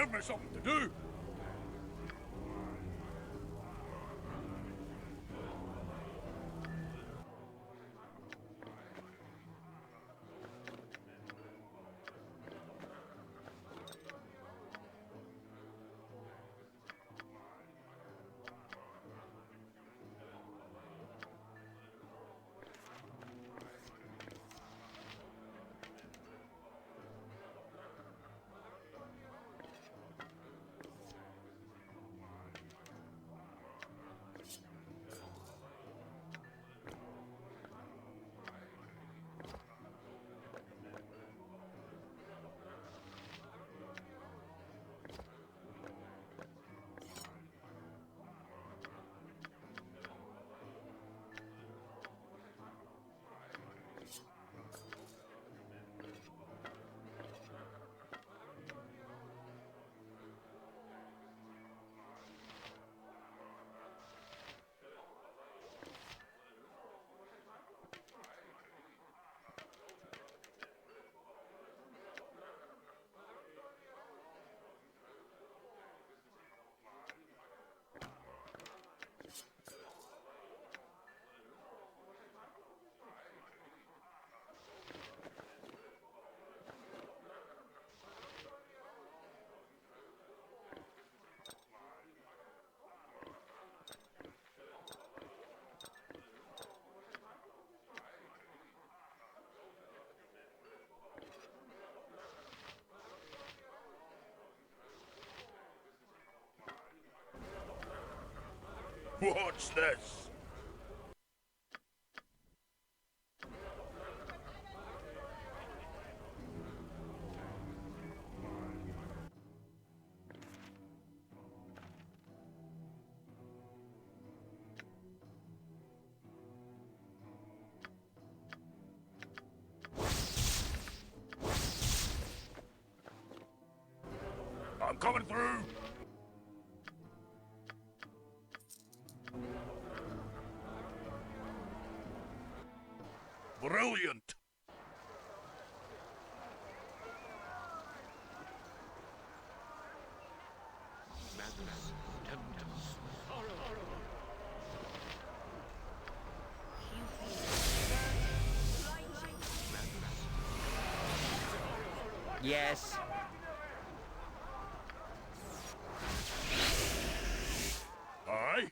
Give me something to do. What's this? I'm coming through! Brilliant! Yes. Aye?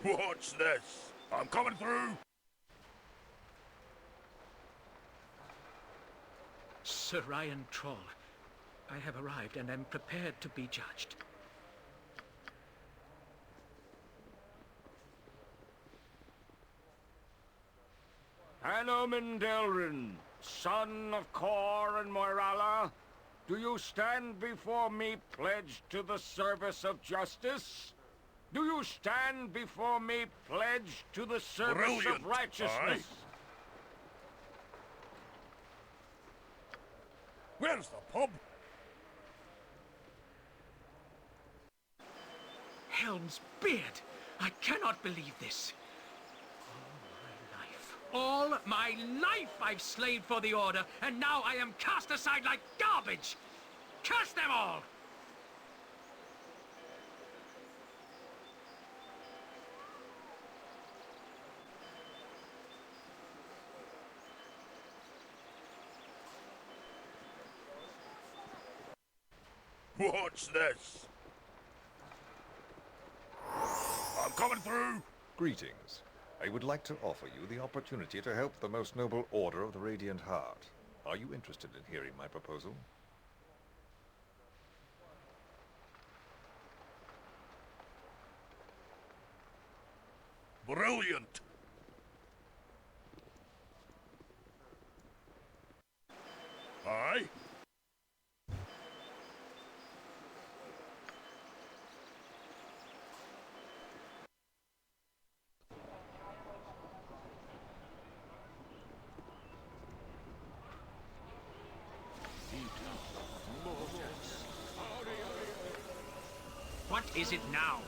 What's this? I'm coming through! Sir Ryan Troll, I have arrived and am prepared to be judged. Hanuman Delrin, son of Kor and Moirala, do you stand before me pledged to the service of justice? Do you stand before me pledged to the service Brilliant. of righteousness? Aye. Where's the pub? Helm's beard! I cannot believe this. All my life I've slaved for the Order, and now I am cast aside like garbage! Curse them all! What's this? I'm coming through! Greetings. I would like to offer you the opportunity to help the most noble Order of the Radiant Heart. Are you interested in hearing my proposal? Brilliant! Aye. What is it now?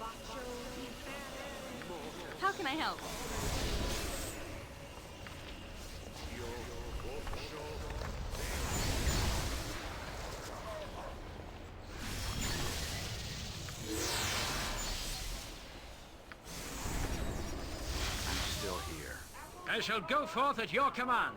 How can I help? I'm still here. I shall go forth at your command.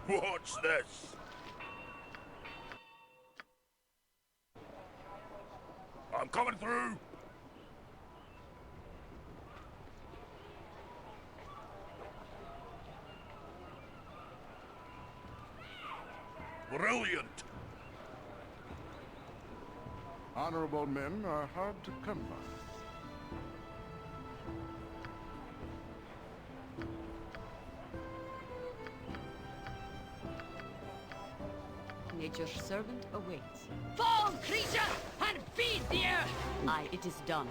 Watch this. I'm coming through. Brilliant. Honorable men are hard to come by. Nature's servant awaits. Fall, creature, and feed the earth! Aye, it is done.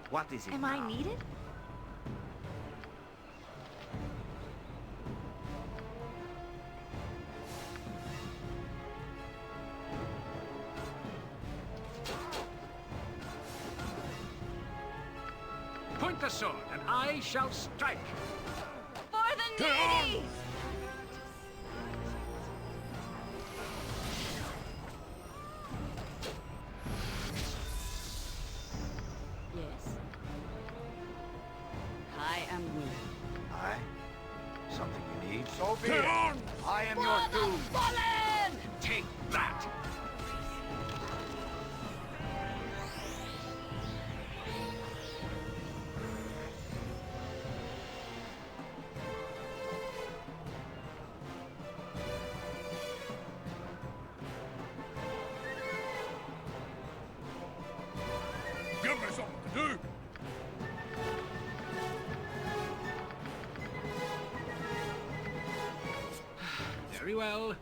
What is it Am now? I needed? Point the sword, and I shall strike. For the Get on! needy! Yes. I am willing. Aye? Something you need? So be Get it. on! I am your doom. Fallen! Take that! Give me something to do. Very well.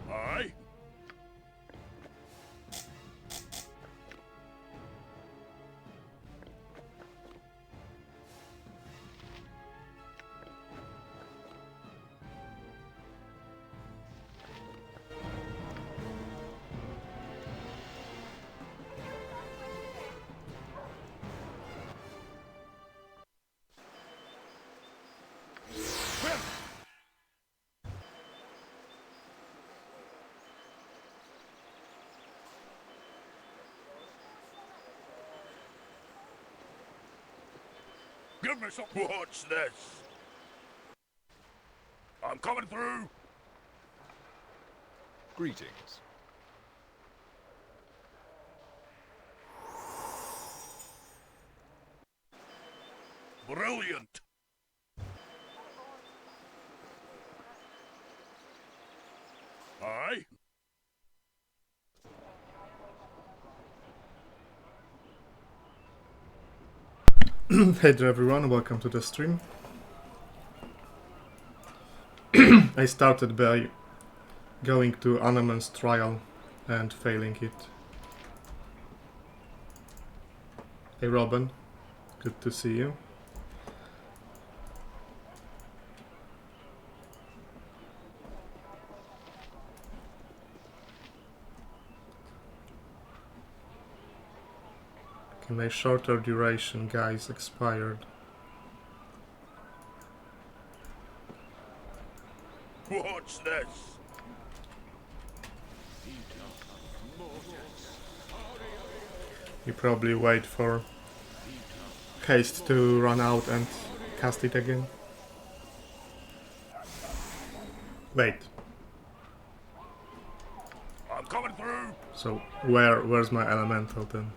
Aye. Well, give me some. Watch this. I'm coming through. Greetings. Brilliant. Aye. Hey there everyone, welcome to the stream. I started by going to Anneman's trial and failing it. Hey Robin, good to see you. Okay, my shorter duration guys expired. Watch this. You probably wait for haste to run out and cast it again. Wait, I'm coming through. so where's my elemental then?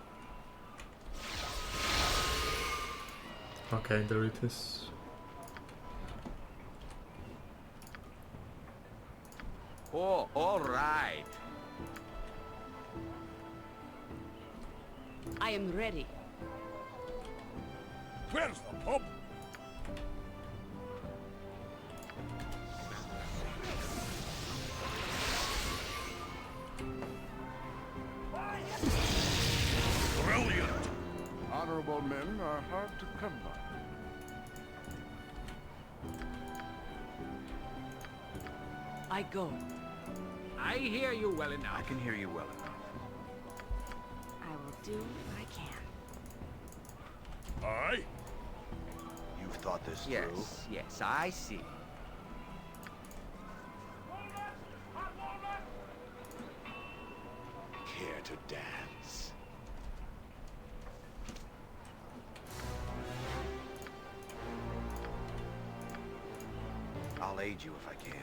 Okay, there it is. Oh, all right. I am ready. Where's the pub? Brilliant! Honorable men are hard to come by. I go. I hear you well enough. I can hear you well enough. I will do what I can. Aye? You've thought this Yes, through? yes, I see. Care to dance? I'll aid you if I can.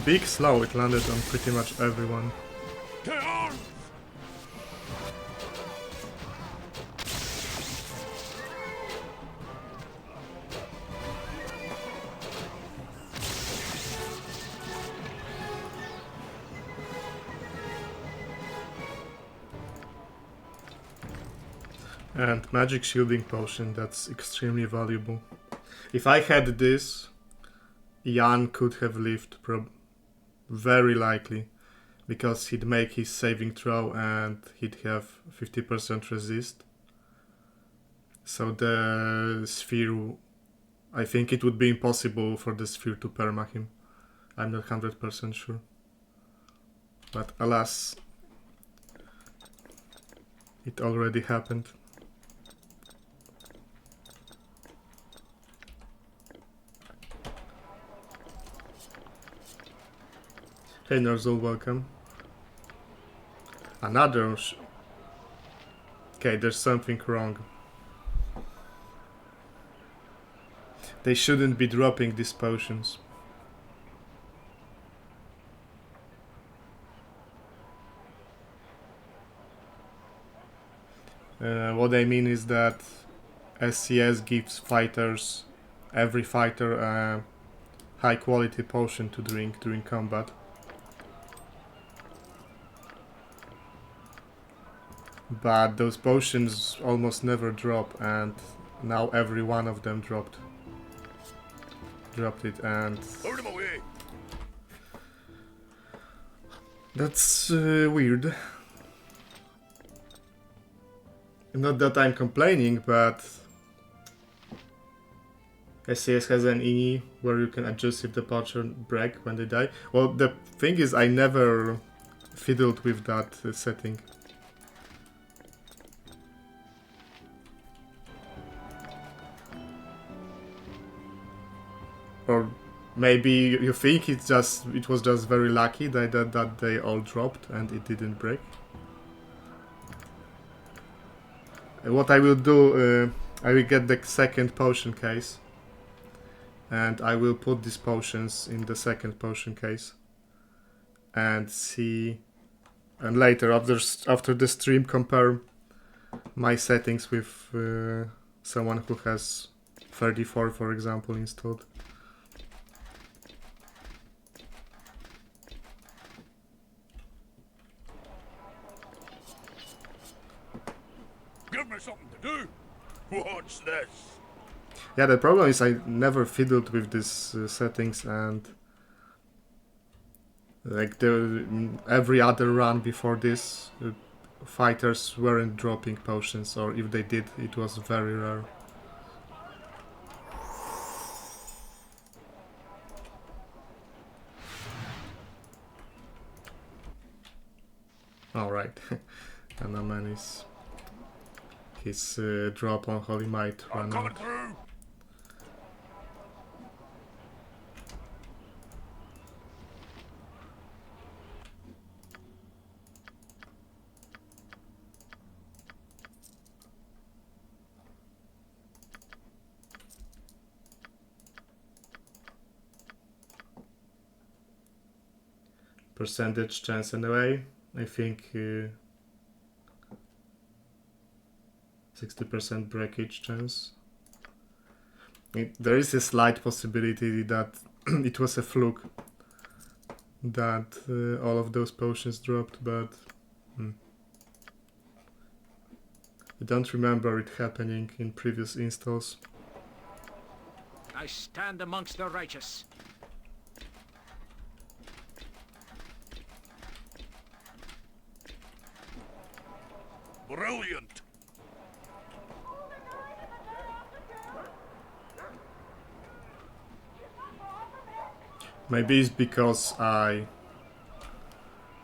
Big slow, it landed on pretty much everyone. To arms! And magic shielding potion, that's extremely valuable. If I had this, Jan could have lived, very likely, because he'd make his saving throw and he'd have 50% resist. So the sphere, I think it would be impossible for the sphere to perma him. I'm not 100% sure. But alas, it already happened. Hey Norzul, welcome. Another okay, there's something wrong. They shouldn't be dropping these potions. What I mean is that SCS gives fighters, every fighter, a high quality potion to drink during combat. But those potions almost never drop, and now every one of them dropped it, and Load him away! that's weird. Not that I'm complaining, but SCS has an INI where you can adjust if the potion break when they die. Well, the thing is, I never fiddled with that setting. Or maybe you think it was just very lucky that they all dropped and it didn't break. What I will do, I will get the second potion case, and I will put these potions in the second potion case, and see, and later after the stream compare my settings with someone who has 34, for example, installed. Give me something to do! Watch this! Yeah, the problem is I never fiddled with these settings, and like every other run before this, fighters weren't dropping potions, or if they did, it was very rare. Alright, Anaman is his drop on Holy Might I'm ran coming out. through! percentage chance anyway. I think 60% breakage chance. There is a slight possibility that it was a fluke that all of those potions dropped, but I don't remember it happening in previous installs. I stand amongst the righteous. Brilliant. Maybe it's because I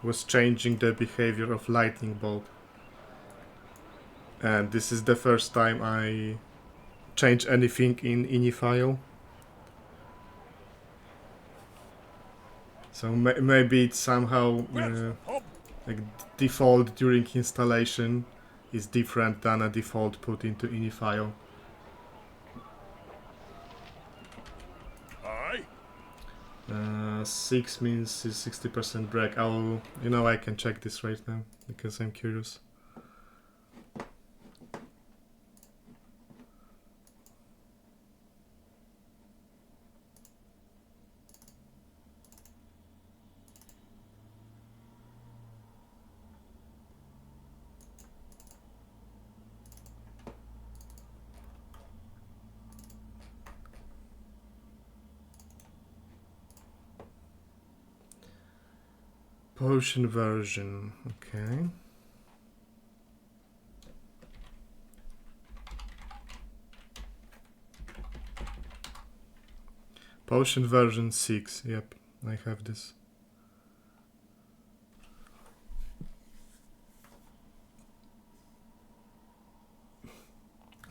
was changing the behavior of lightning bolt. And this is the first time I change anything in ini file. So maybe it's somehow like default during installation is different than a default put into ini file. Aye. 6 means 60% break. I'll, you know, I can check this right now because I'm curious. Potion version, okay. Potion version 6, yep, I have this.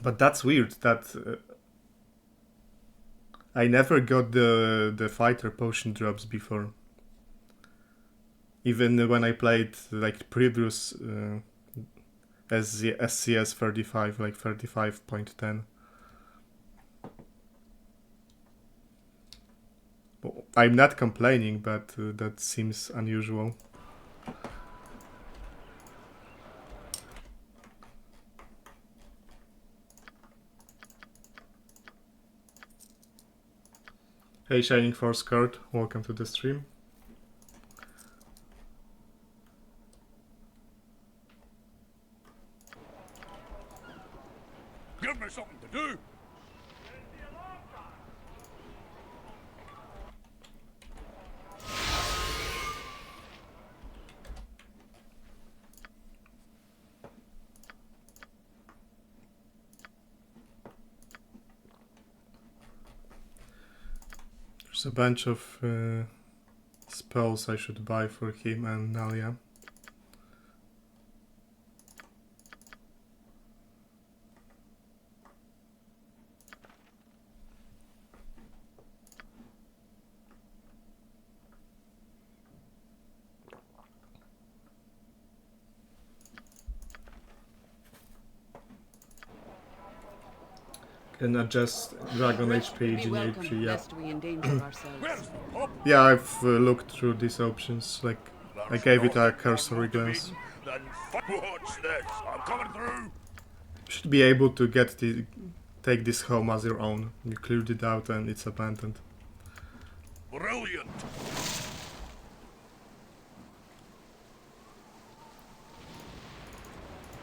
But that's weird that I never got the fighter potion drops before. Even when I played like previous SCS 35, like 35.10. I'm not complaining, but that seems unusual. Hey Shining Force Card, welcome to the stream. Give me something to do. There's a bunch of spells I should buy for him and Nalia. Can adjust Dragon HP, Be Genie welcome, HP, yeah. lest we endanger ourselves. Where's the pub? Yeah, I've looked through these options, like, I There's gave it a nothing cursory more to glance. eat than watch this. I'm coming through. Should be able to take this home as your own. You cleared it out and it's abandoned. Brilliant.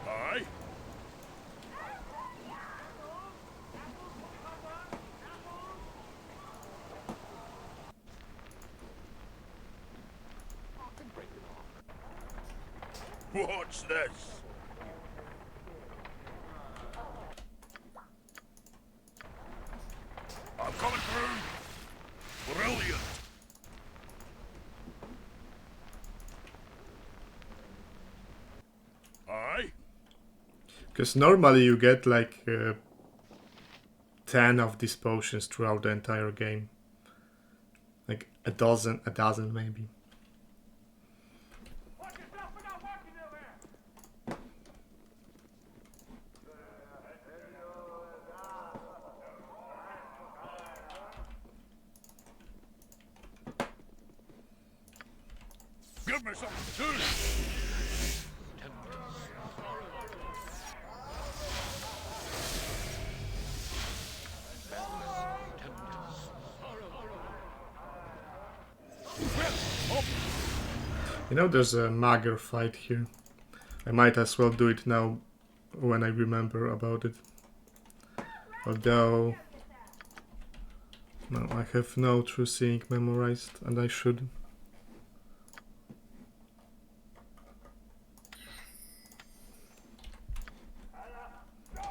Aye. Watch this. I'm coming through. Brilliant. Aye. Because normally you get like 10 of these potions throughout the entire game. Like a dozen maybe. me something to do. You know, there's a Mager fight here. I might as well do it now when I remember about it. Although... no, I have no true seeing memorized, and I should.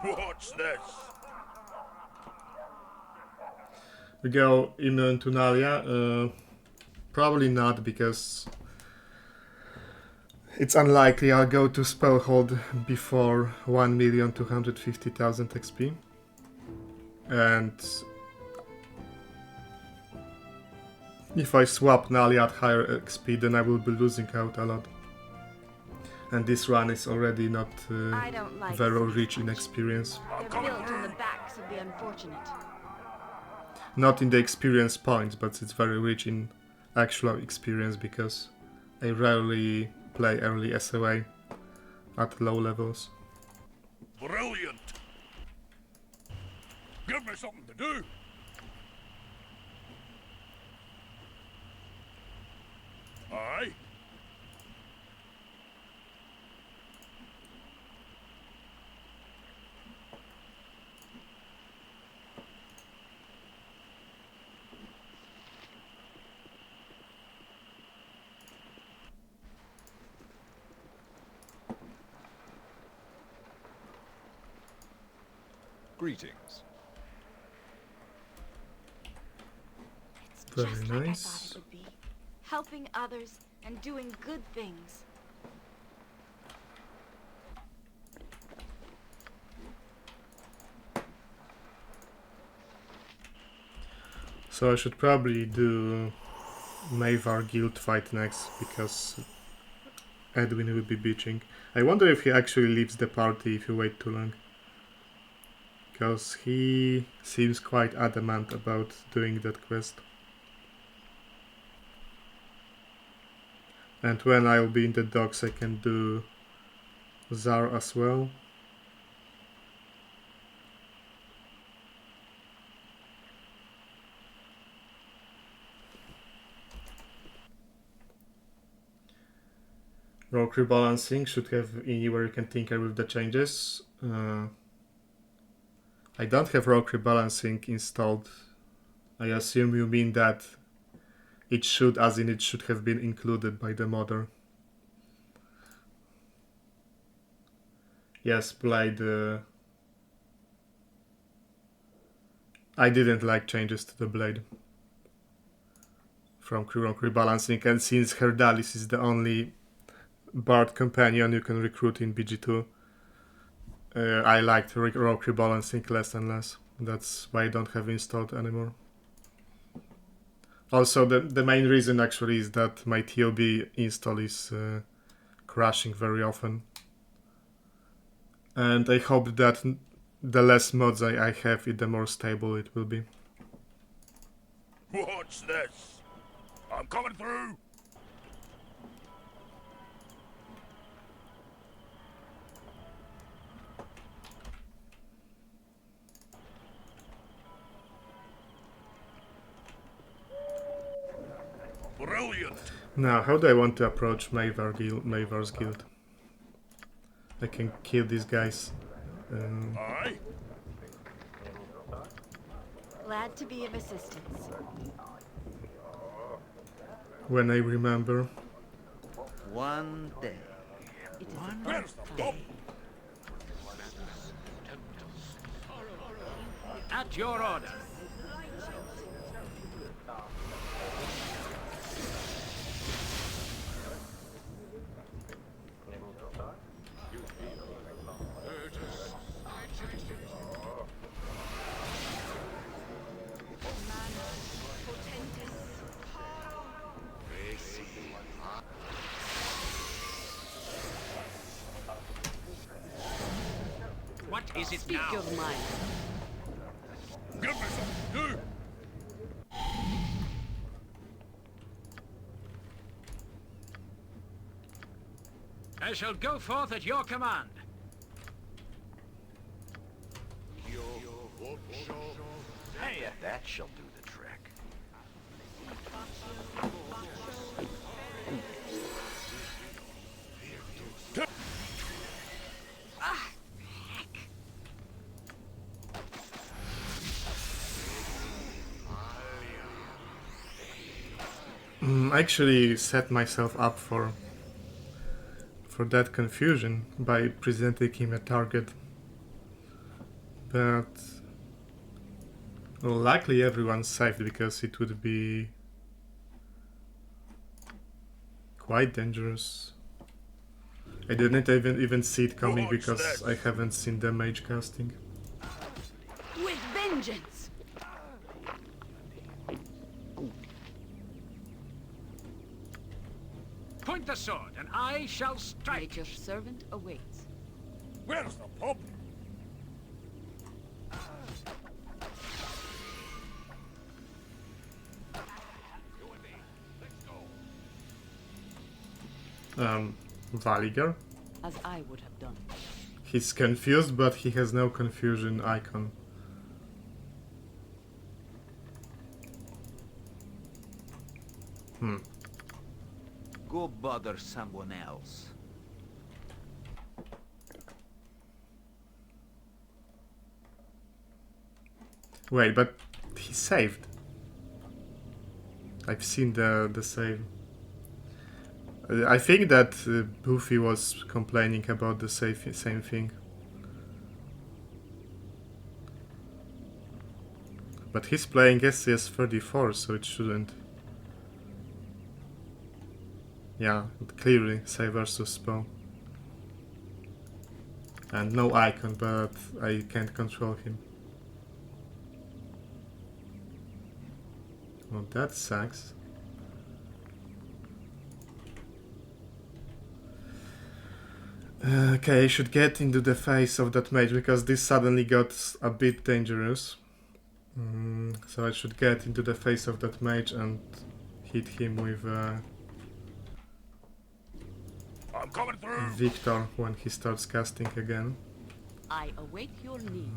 What's this? We go immune to Nalia? Probably not, because it's unlikely I'll go to Spellhold before 1,250,000 XP. And if I swap Nalia at higher XP, then I will be losing out a lot. And this run is already not I don't like very these rich in much. experience. They're built on the backs of the unfortunate. Not in the experience points, but it's very rich in actual experience, because I rarely play early SOA at low levels. Brilliant. Give me something to do. Aye. Greetings. It's Very just like I nice. thought it would be. Helping others and doing good things. So I should probably do Mavar guild fight next, because Edwin will be bitching. I wonder if he actually leaves the party if you wait too long. Because he seems quite adamant about doing that quest. And when I'll be in the docks, I can do Zar as well. Rock rebalancing should have anywhere you can tinker with the changes. I don't have rock rebalancing installed. I assume you mean that it should, as in it should have been included by the modder. Yes, Blade. I didn't like changes to the Blade from rock rebalancing, and since Herdalis is the only Bard companion you can recruit in BG2, I liked rock rebalancing less and less. That's why I don't have installed anymore. Also, the main reason actually is that my TOB install is crashing very often. And I hope that the less mods I have, the more stable it will be. What's this? I'm coming through. Brilliant. Now, how do I want to approach Mavar's guild? I can kill these guys. Aye. Glad to be of assistance. When I remember. One day. It is One a Where's the pub? At your order. What is it Speak now? your mind. Give me something to do. I shall go forth at your command. Hey, that shall do the trick. I actually set myself up for that confusion by presenting him a target, but well, luckily everyone's saved because it would be quite dangerous. I didn't even see it coming What's because this? I haven't seen the mage casting. With vengeance! Point the sword, and I shall strike. At your servant awaits. Where's the pub? Valiger. As I would have done. He's confused, but he has no confusion icon. Go bother someone else. Wait, but he saved. I've seen the save. I think that Buffy was complaining about the same thing. But he's playing SCS 34, so it shouldn't. Yeah, clearly save versus spell. And no icon, but I can't control him. Well, that sucks. Okay, I should get into the face of that mage because this suddenly got a bit dangerous. So I should get into the face of that mage and hit him with I'm coming through. Victor when he starts casting again. I await your need.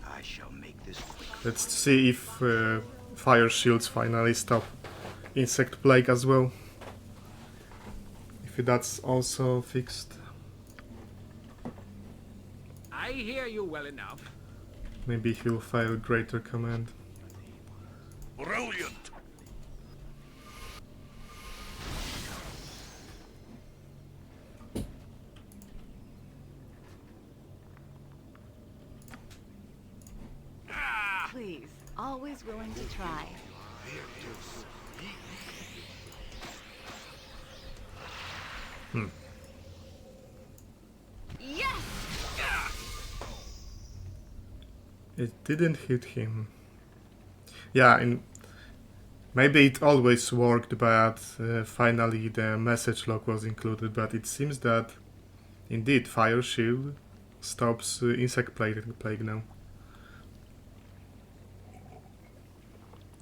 I shall make this quick. Let's see if fire shields finally stop insect plague as well. If that's also fixed. I hear you well enough. Maybe he'll file greater command. Brilliant. Please, always willing to try. Yes! It didn't hit him. Yeah, and maybe it always worked, but finally the message log was included. But it seems that indeed fire shield stops insect plague now.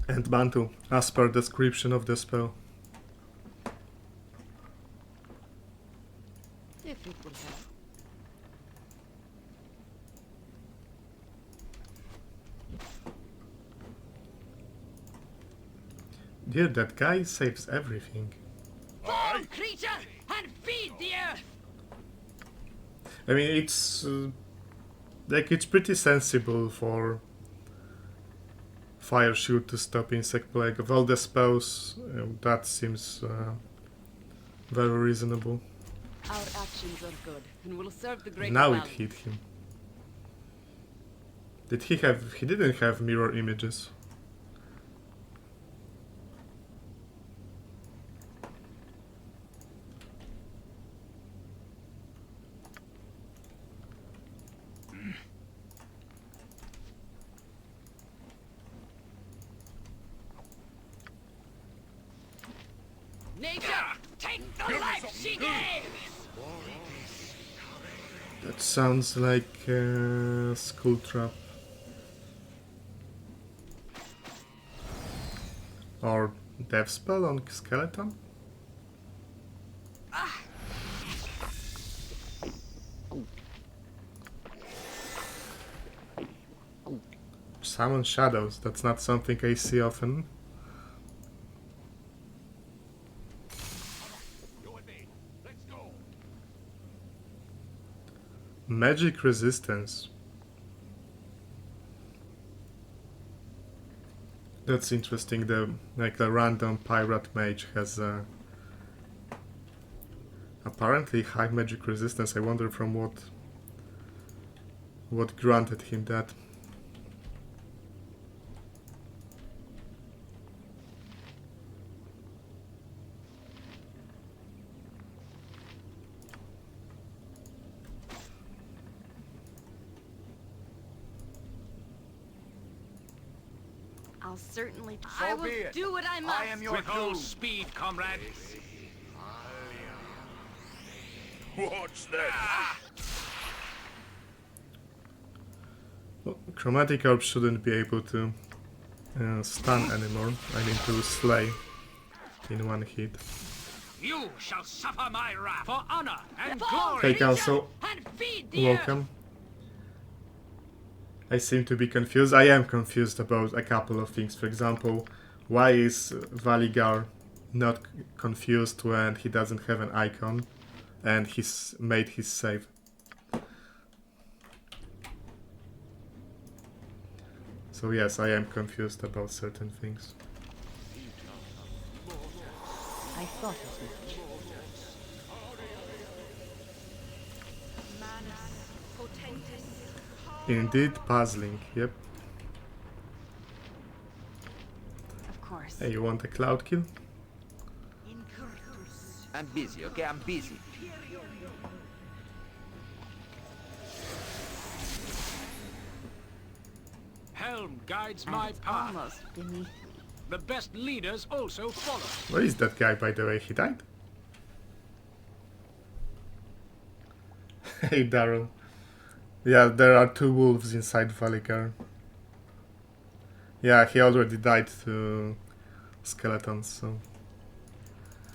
And mantle, as per description of the spell. If it will help. Dear, that guy saves everything. Fall, creature, and feed the earth! I mean, it's like it's pretty sensible for fire shield to stop insect plague. Of all the spells, that seems very reasonable. Our actions are good and will serve the great Now it balance. hit him. Did he have? He didn't have mirror images. Nature, take the life she gave! That sounds like a skull trap. Or death spell on skeleton? summon shadows. That's not something I see often. You and me. Let's go. Magic resistance. That's interesting. The random pirate mage has apparently high magic resistance. I wonder from what granted him that. I'll certainly. So I will be it. do what I must. I am your With all doom. speed, comrade. Watch this. Well, Chromatic Orb shouldn't be able to stun anymore. I mean to slay in one hit. You shall suffer my wrath for honor and Fall, glory. Hey Council, and feed the earth. welcome. I seem to be confused. I am confused about a couple of things. For example, why is Valigar not confused when he doesn't have an icon and he's made his save? So yes, I am confused about certain things. I thought as much. Indeed, puzzling. Yep. Of course. Hey, you want a cloud kill? I'm busy, okay? I'm busy. Helm guides And my it's path. almost beneath me. The best leaders also follow. Where is that guy, by the way? He died? Hey, Daryl. Yeah, there are two wolves inside Valigar. Yeah, he already died to skeletons, so...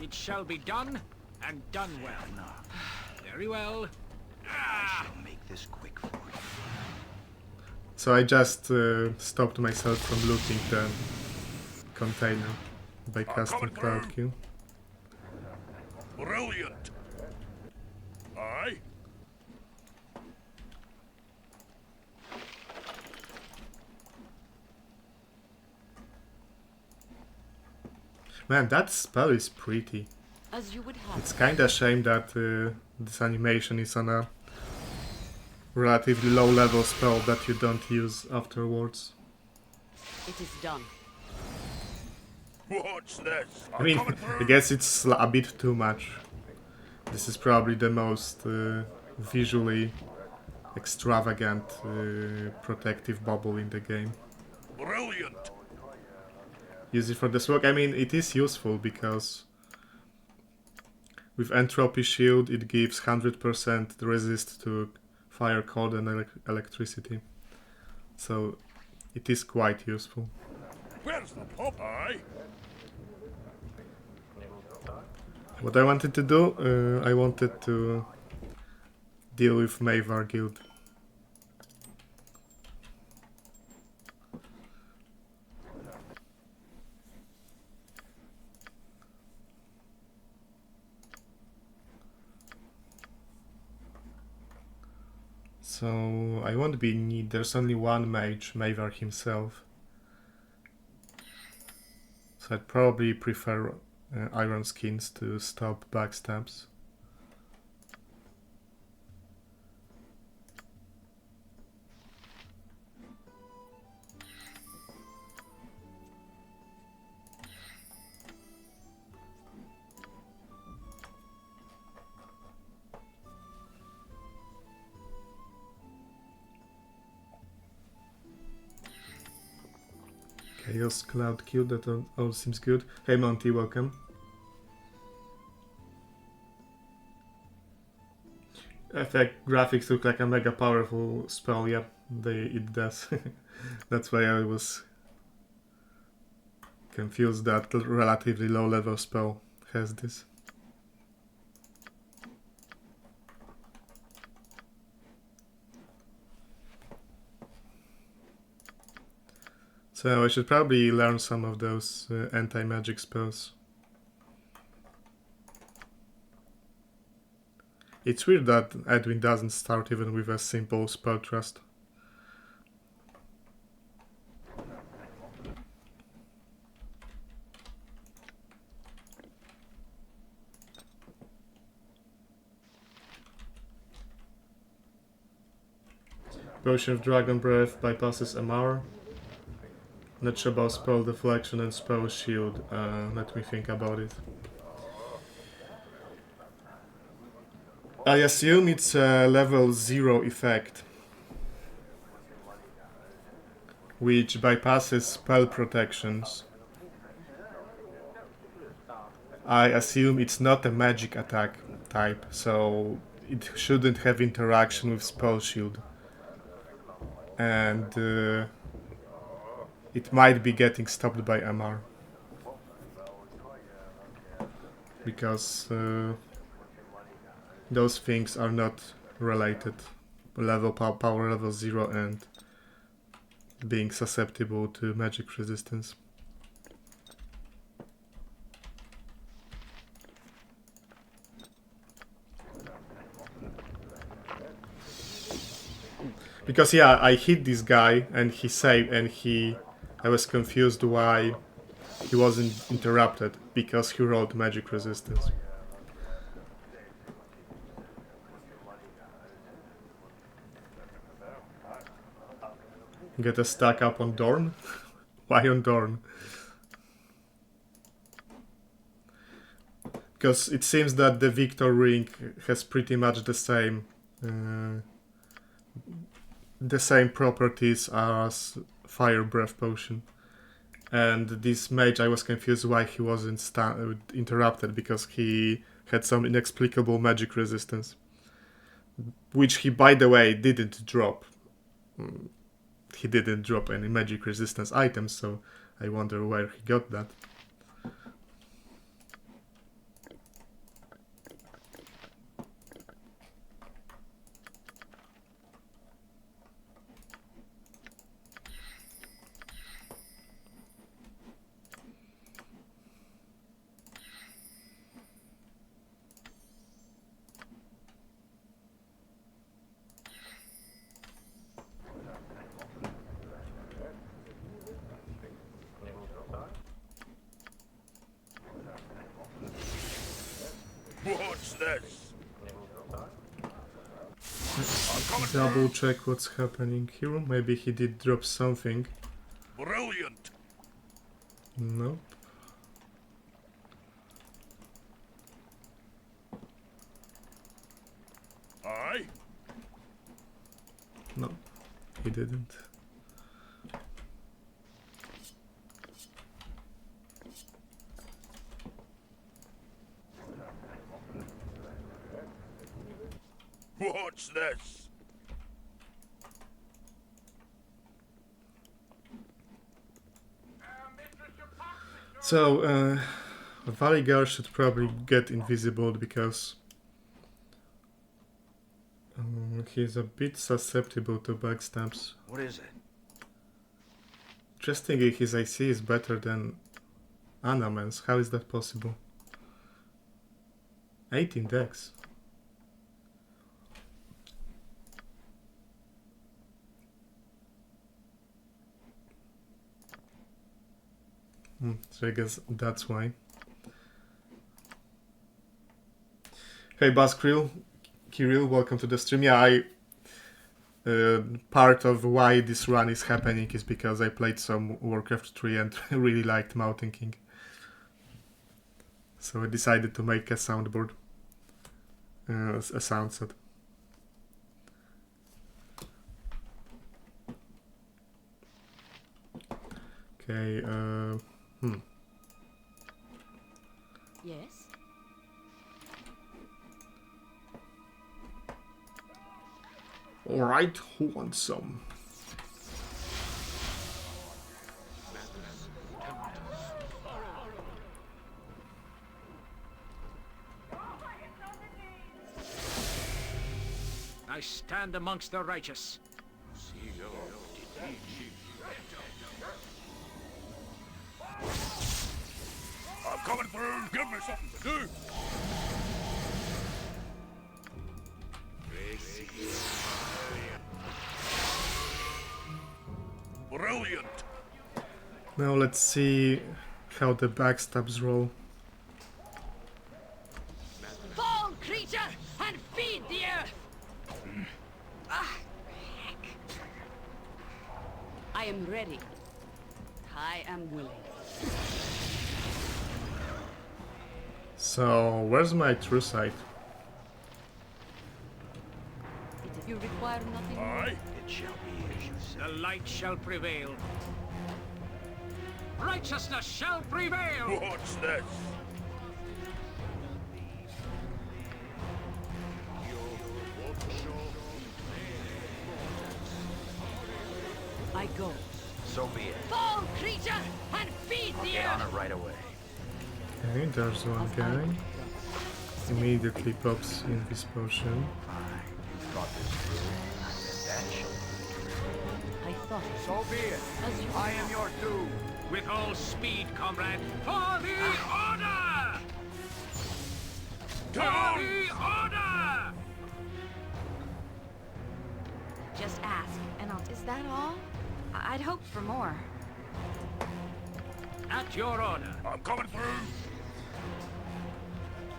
It shall be done, and done well. Very well. I shall make this quick for you. So I just stopped myself from looting the container by casting Cloud Kill. Brilliant. Aye. Man, that spell is pretty. As you would have. It's kinda shame that this animation is on a relatively low level spell that you don't use afterwards. It is done. Watch this. I mean, I guess it's a bit too much. This is probably the most visually extravagant protective bubble in the game. Brilliant. Use it for the smoke. I mean, it is useful because with Entropy Shield it gives 100% resist to fire, cold and electricity. So it is quite useful. Where's the pop? Aye. What I wanted to do, I wanted to deal with Mavar Guild. So I won't be in need. There's only one mage, Mavar himself. So I'd probably prefer iron skins to stop backstabs. Chaos Cloud Kill, that all seems good. Hey Monty, welcome. Effect graphics look like a mega powerful spell, yep, it does. That's why I was confused that relatively low level spell has this. So I should probably learn some of those anti-magic spells. It's weird that Edwin doesn't start even with a simple spell trust. Potion of Dragon Breath bypasses MR. Not sure about spell deflection and spell shield. Let me think about it. I assume it's a level 0 effect, which bypasses spell protections. I assume it's not a magic attack type, so it shouldn't have interaction with spell shield. And it might be getting stopped by MR. Because those things are not related. Power level 0 and being susceptible to magic resistance. Because yeah, I hit this guy and he saved and I was confused why he wasn't interrupted, because he rolled magic resistance. Get a stack up on Dorn? Why on Dorn? Because it seems that the Victor ring has pretty much the same properties as Fire Breath Potion. And this mage, I was confused why he wasn't interrupted, because he had some inexplicable magic resistance. Which he, by the way, didn't drop. He didn't drop any magic resistance items, so I wonder where he got that. What's this? Double check what's happening here. Maybe he did drop something. Brilliant. Nope. Aye. No, he didn't. What's this? So, Valigar should probably get invisible because he's a bit susceptible to backstabs. What is it? Just thinking his AC is better than Anaman's. How is that possible? 18 dex. So I guess that's why. Hey Kirill, welcome to the stream. Yeah, part of why this run is happening is because I played some Warcraft 3 and really liked Mountain King. So I decided to make a soundboard, a sound set. Okay, Yes? Alright, who wants some? I stand amongst the righteous. I'm coming through. Give me something to do. Brilliant. Now let's see how the backstabs roll. Fall, creature, and feed the earth! Ah, heck. I am ready. I am willing. So, where's my true sight? You require nothing more. Aye. It shall be as you say. The light shall prevail. Righteousness shall prevail! What's this? I go. So be it. Fall, creature, and feed I'll the get on earth! it right away. Okay, there's one guy. Immediately pops in this potion. Fine. You've thought this through. I bet that shall I thought it. So be it. As you I am your doom. With all speed, comrade, for the order! For Down! the order! Just ask, and I'll... Is that all? I'd hoped for more. At your order. I'm coming through.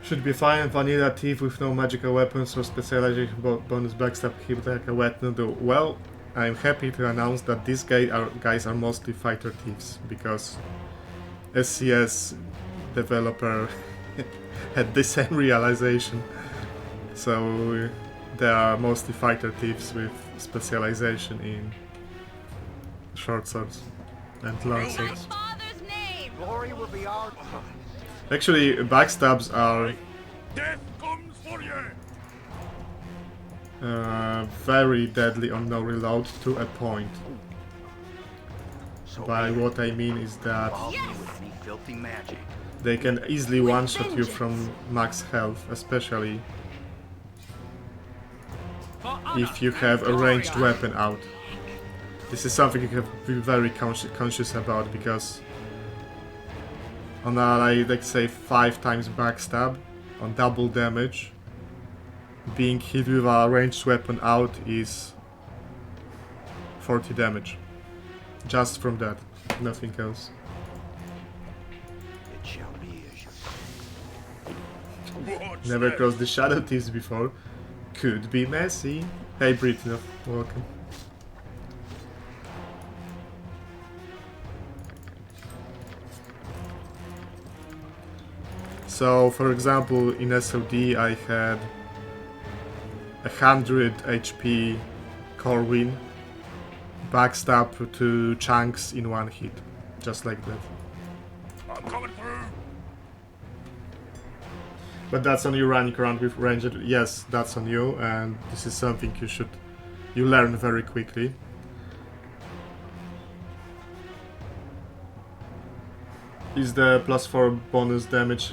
Should be fine. Vanilla thief with no magical weapons or specialization bonus backstab hit like a wet noodle. Well, I'm happy to announce that these guys are mostly fighter thieves because SCS developer had the same realization. So they are mostly fighter thieves with specialization in short swords and long swords. Father's name! Glory will be ours. Actually, backstabs are Death comes for you. very deadly on no reload to a point. So By be it. what I mean is that Involve me with any filthy magic. they can easily one-shot you from max health, especially For honor if you and have a glory. ranged weapon out. This is something you have to be very conscious about because on a, like, let's say 5 times backstab on double damage, being hit with a ranged weapon out is 40 damage. Just from that, nothing else. It shall be as you say. What's Never this? crossed the Shadow Thieves before. Could be messy. Hey Britney, welcome. So, for example, in SOD I had 100 HP Corwin, backstab to chunks in one hit, just like that. I'm coming through. But that's on you running around with ranged. Yes, that's on you, and this is something you learn very quickly. Is the +4 bonus damage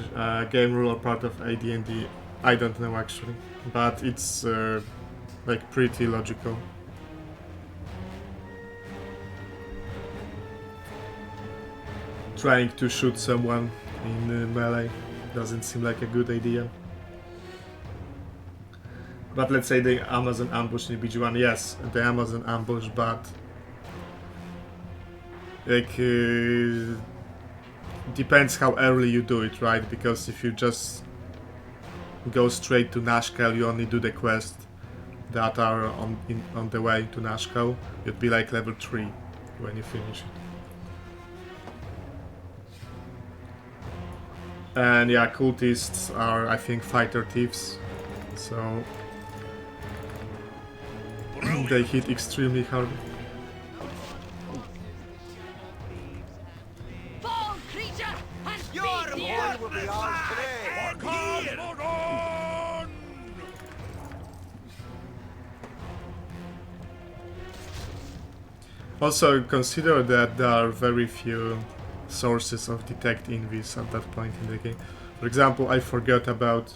game rule or part of AD&D? I don't know actually, but it's like pretty logical. Trying to shoot someone in melee doesn't seem like a good idea. But let's say the Amazon ambush in BG1, yes, the Amazon ambush, but like depends how early you do it, right? Because if you just go straight to Nashkel, you only do the quest that are on the way to Nashkel, you'd be like level 3 when you finish it. And yeah, cultists are, I think, fighter thieves, so they hit extremely hard. Fall, creature, and feed the Glory earth! will be ours today. Come on! Also, consider that there are very few sources of detect invis at that point in the game. For example, I forgot about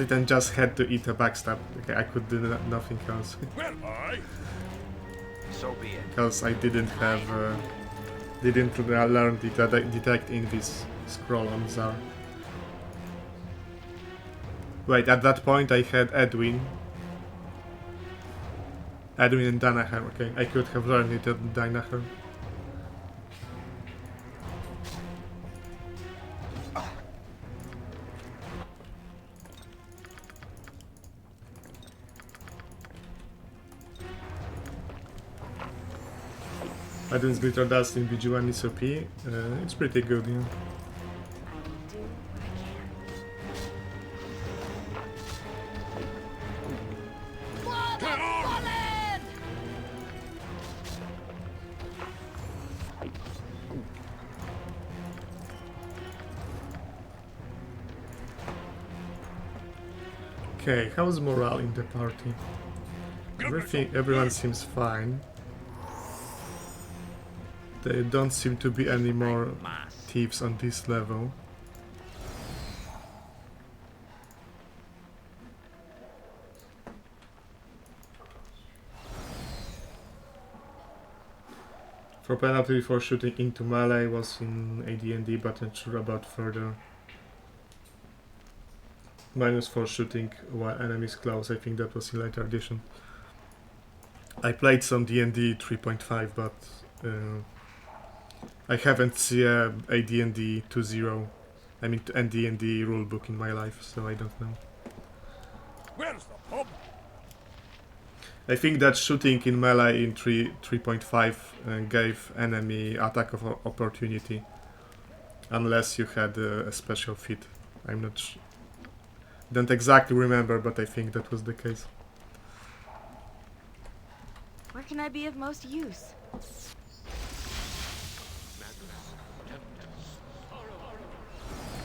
it and just had to eat a backstab. Okay, I could do nothing else Well, aye. So be it. because I didn't have Didn't learn detect invis scroll on Zar. Wait, at that point I had Edwin. Edwin and Danaher, okay. I could have learned it at Danaher. Edwin's Glitter Dust in BG1 is OP. It's pretty good, yeah. Okay, how's morale in the party? Everyone seems fine. There don't seem to be any more thieves on this level. For penalty for shooting into melee was in AD&D, but not sure about further. Minus for shooting while enemies close, I think that was in later edition. I played some D&D 3.5, but I haven't seen a D&D 2.0, I mean D&D rulebook in my life, so I don't know. Where's the pub? I think that shooting in melee in 3.5 gave enemy attack of opportunity, unless you had a special feat. I'm not sure. Don't exactly remember, but I think that was the case. Where can I be of most use?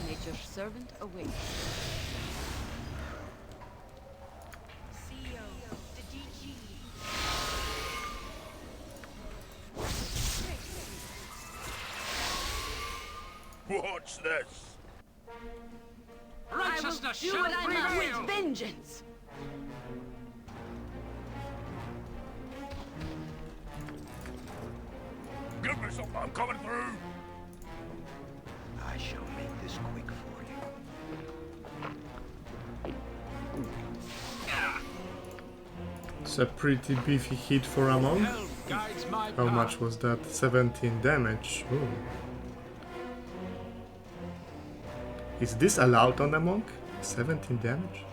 Nature's servant awaits. CEO, the DG. Watch this. Righteousness Do shall what I must prevail. with vengeance. Give me something. I'm coming through. I shall make this quick for you. It's a pretty beefy hit for a monk. Help guides my How path. much was that? 17 damage. Ooh. Is this allowed on a monk? 17 damage?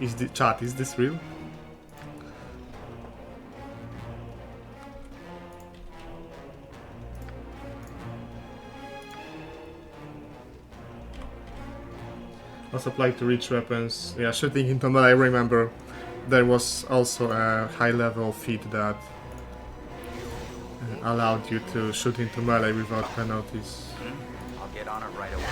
Is the chat, is this real? Also apply to reach weapons. Yeah, shooting into melee, I remember there was also a high level feat that allowed you to shoot into melee without penalties. I'll get on it right away.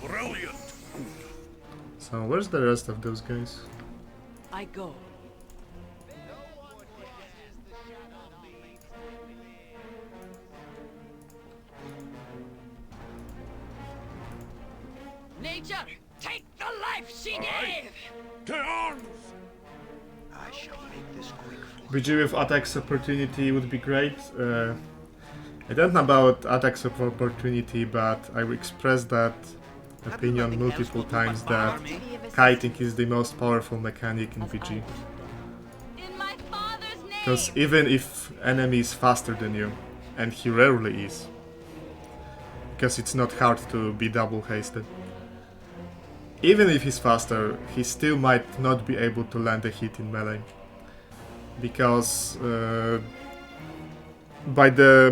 Brilliant. So where's the rest of those guys? I go. Nature, take the life she gave! To arms. I shall make this quick for BG with attacks opportunity would be great. I don't know about attacks of opportunity, but I will express that opinion multiple times that kiting is the most powerful mechanic in BG. In my father's name! Because even if enemy is faster than you, and he rarely is, because it's not hard to be double hasted, even if he's faster, he still might not be able to land a hit in melee. Because by the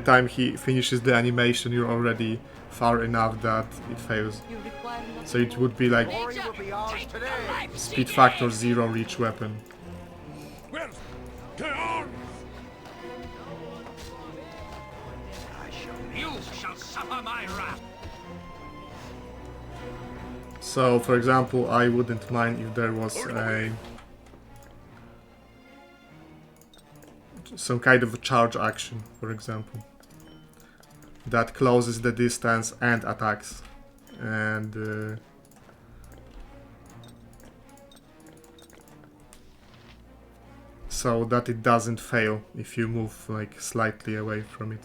time he finishes the animation, you're already far enough that it fails. You require nothing. So it would be like Glory will be ours Take the today. life she speed gave. factor 0 reach weapon. Where's to arms? I shall make You shall suffer my wrath. So for example, I wouldn't mind if there was a some kind of a charge action, for example, that closes the distance and attacks, and so that it doesn't fail if you move like slightly away from it.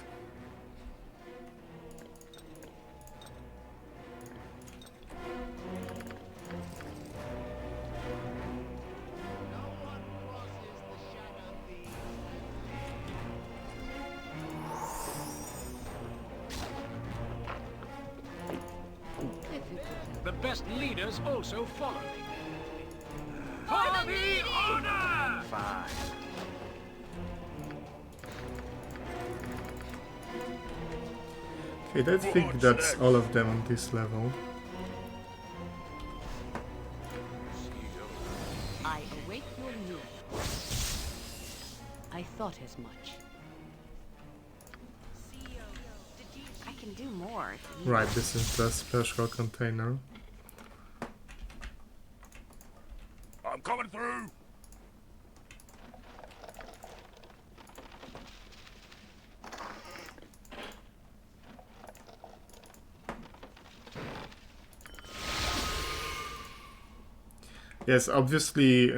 The best leaders also follow me. For the order! Fine. Okay, I think that's all of them on this level. I await your news. I thought as much. I can do more if you need. Right, this is the special container. I'm coming through. Yes, obviously,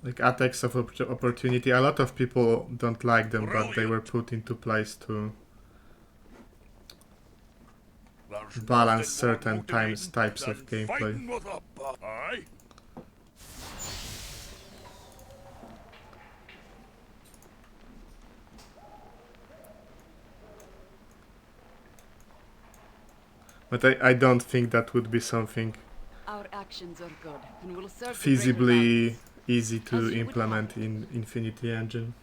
like attacks of opportunity, a lot of people don't like them, but they were put into place to There's balance nothing certain more motivating types than of gameplay. fighting with a aye? But I don't think that would be something Our actions are good and will serve the greater feasibly balance. easy As to you would implement in Infinity Engine.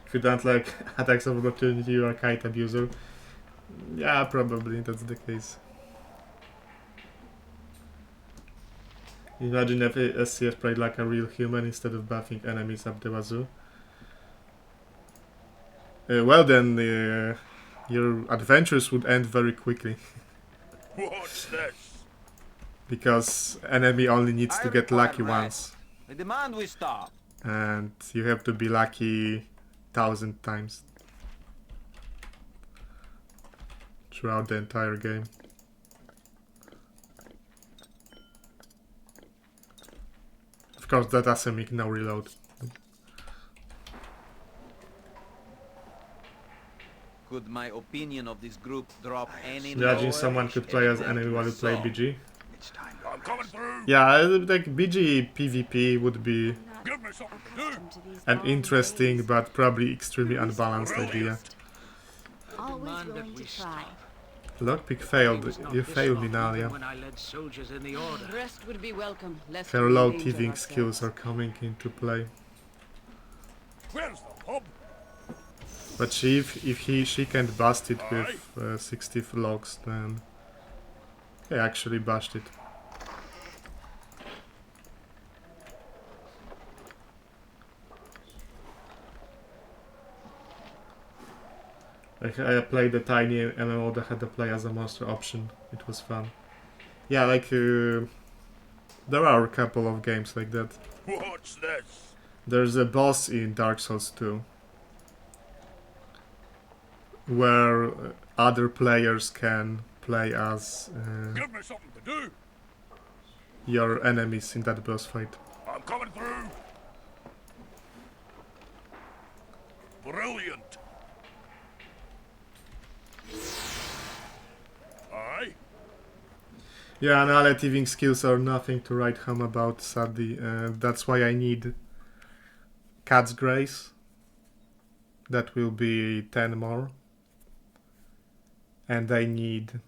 If you don't like attacks of opportunity, you are a kite abuser. Yeah, probably that's the case. Imagine if SCS played like a real human instead of buffing enemies up the wazoo. Well then, your adventures would end very quickly. What's this? Because enemy only needs to get lucky once. I demand we stop. And you have to be lucky 1,000 times throughout the entire game. Of course, that doesn't make no reload. Could my opinion of this group drop any Imagine lower? someone could play as enemy while you play BG. It's time. I'm coming through. Yeah, like BG PvP would be Give me something to do. Accustomed to these an long interesting days. but probably extremely unbalanced idea. Always Demand that willing we to try. Lockpick He failed. was not You this failed me, long even Nalia. when I led soldiers in the order. Rest would be welcome. Lest Her we low endanger thieving ourselves. skills are coming into play. Where's the pub? But she can't bust it with 60 logs, then he actually bashed it. I played the tiny MMO that had to play as a monster option. It was fun. Yeah, like there are a couple of games like that. What's this? There's a boss in Dark Souls 2 where other players can play as Give me something to do. your enemies in that boss fight. I'm coming through. Brilliant. Aye. Yeah, and all thieving skills are nothing to write home about, sadly. That's why I need Cat's Grace. That will be 10 more. And I need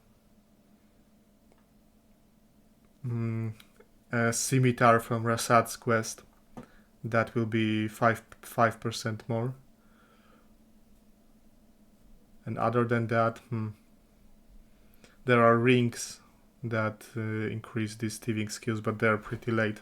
a Scimitar from Rasad's quest. That will be 5% more. And other than that, there are rings that increase these thieving skills, but they're pretty late.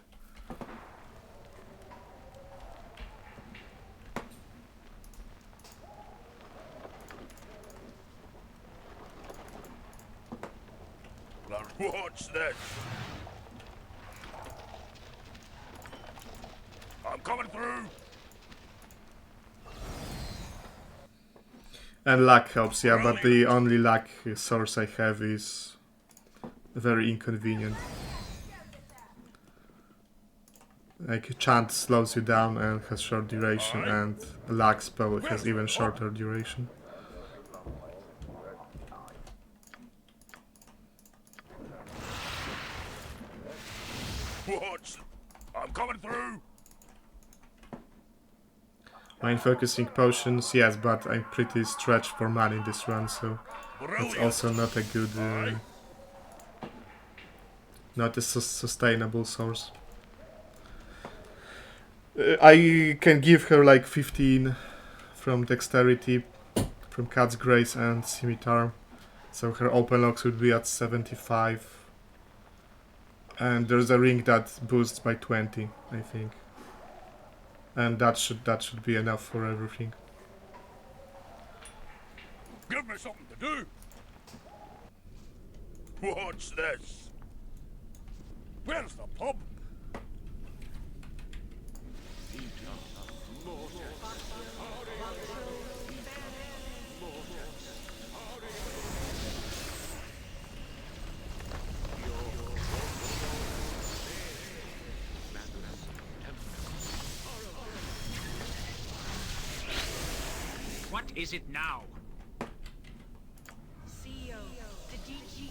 What's this? I'm coming through. And luck helps, yeah, but the only luck source I have is very inconvenient. Like, chant slows you down and has short duration, and luck spell has even shorter duration. Watch. I'm coming through. Mind focusing potions, yes, but I'm pretty stretched for money this run, so that's also not a good, not a sustainable source. I can give her like 15 from dexterity, from Cat's Grace and Scimitar, so her open locks would be at 75. And there's a ring that boosts by 20, I think. And that should be enough for everything. Give me something to do. Watch this. Where's the pub? What is it now? CEO, the DG.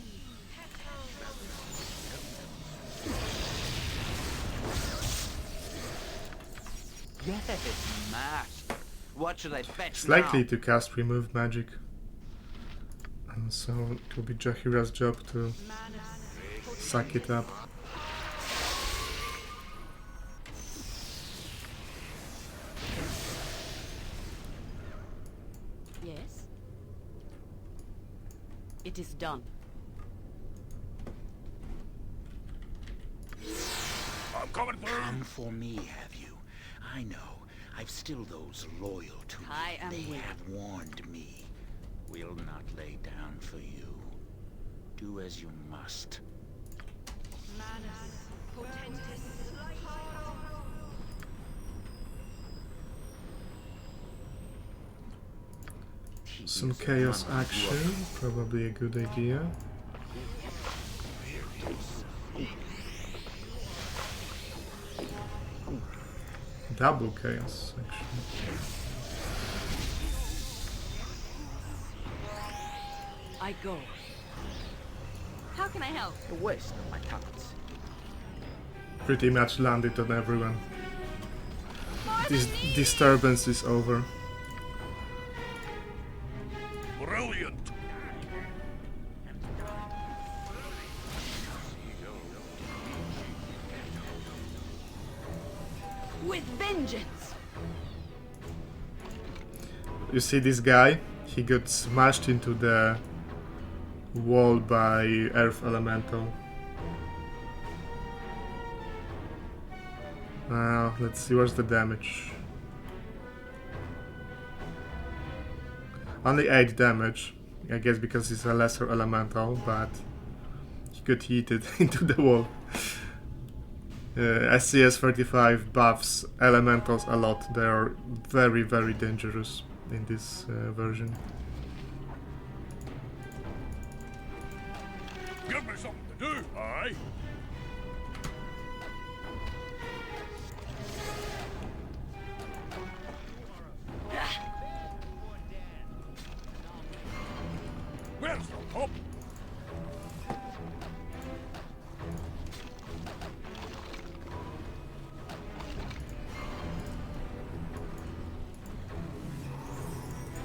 Yes, master. What should I fetch It's now? likely to cast remove magic. And so it will be Jahira's job to suck it up. Yes. It is done. I'm coming through. Come for me, have you? I know. I've still those loyal to me. I am They willing. have warned me. Will not lay down for you. Do as you must. Some chaos action, probably a good idea. Double chaos, actually. I go. How can I help? The waste of my talents. Pretty much landed on everyone. This disturbance is over. Brilliant. With vengeance. You see this guy? He got smashed into the wall by Earth Elemental. Now, let's see where's the damage. Only 8 damage, I guess because he's a lesser elemental, but he got heated into the wall. SCS 35 buffs elementals a lot. They are very, very dangerous in this version. Give me something to do. Aye. Where's the pub?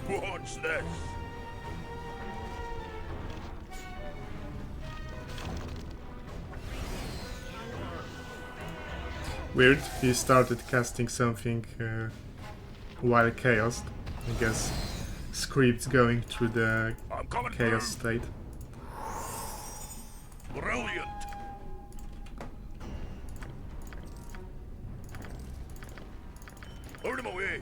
Watch this. Weird, he started casting something while chaos. I guess scripts going through the I'm coming chaos through. state. Brilliant. Out of my way.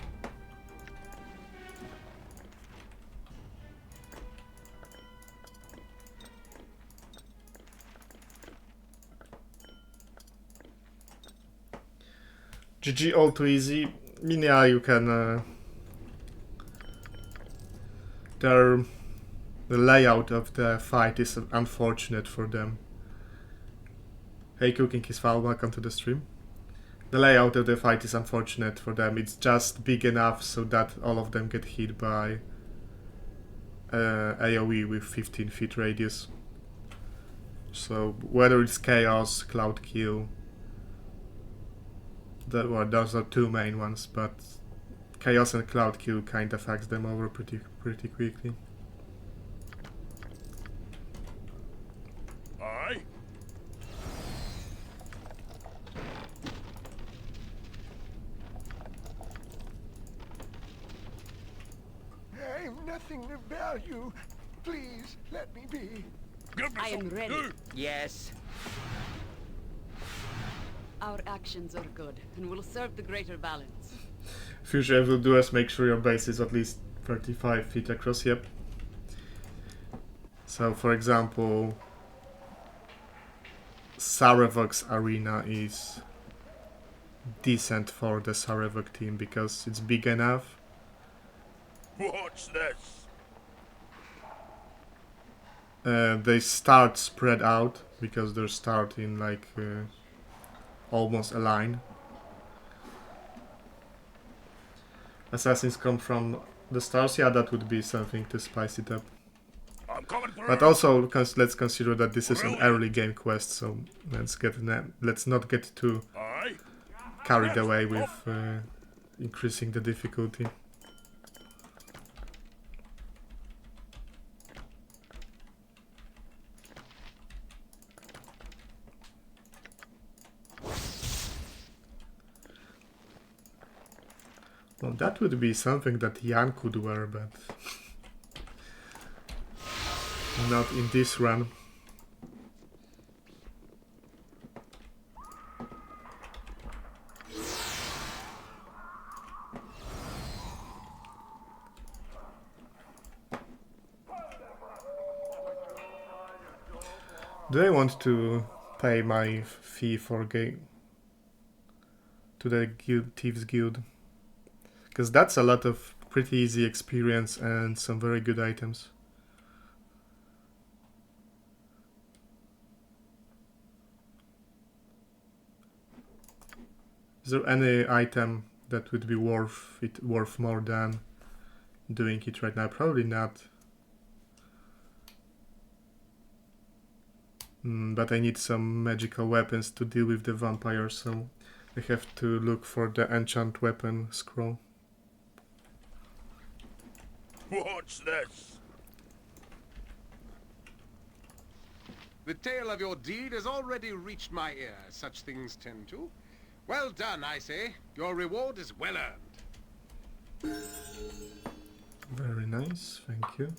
GG all too easy. I mean, yeah, you can... the layout of the fight is unfortunate for them. Hey, Cooking is foul, welcome to the stream. The layout of the fight is unfortunate for them. It's just big enough so that all of them get hit by AoE with 15 feet radius. So whether it's Chaos, Cloud Kill, well, those are two main ones, but Chaos and Cloud Kill kind of affects them over pretty quickly. Aye. I've nothing of value. Please, let me be. Give me I am something ready. to do. Yes. Our actions are good and will serve the greater balance. Future will do is make sure your base is at least 35 feet across, yep. So for example, Sarevok's arena is decent for the Sarevok team because it's big enough. Watch this. They start spread out because they're starting like almost a line. Assassins come from the stars, yeah, that would be something to spice it up. I'm coming through. But also, let's consider that this is an Brilliant. early game quest, so let's not get too Aye. carried away with increasing the difficulty. Well, that would be something that Jan could wear, but not in this run. Do I want to pay my fee for game to the Thieves Guild? Because that's a lot of pretty easy experience and some very good items. Is there any item that would be worth more than doing it right now? Probably not. But I need some magical weapons to deal with the vampires, so I have to look for the enchant weapon scroll. Watch this. The tale of your deed has already reached my ear. Such things tend to. Well done, I say. Your reward is well earned. Very nice, thank you.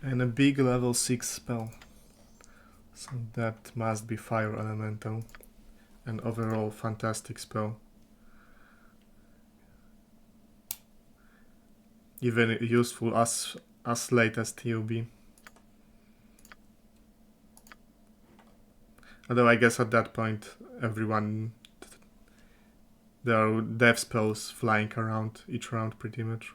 And a big level 6 spell. So that must be Fire Elemental. An overall fantastic spell. Even useful as late as TOB. Although I guess at that point everyone... there are death spells flying around each round pretty much.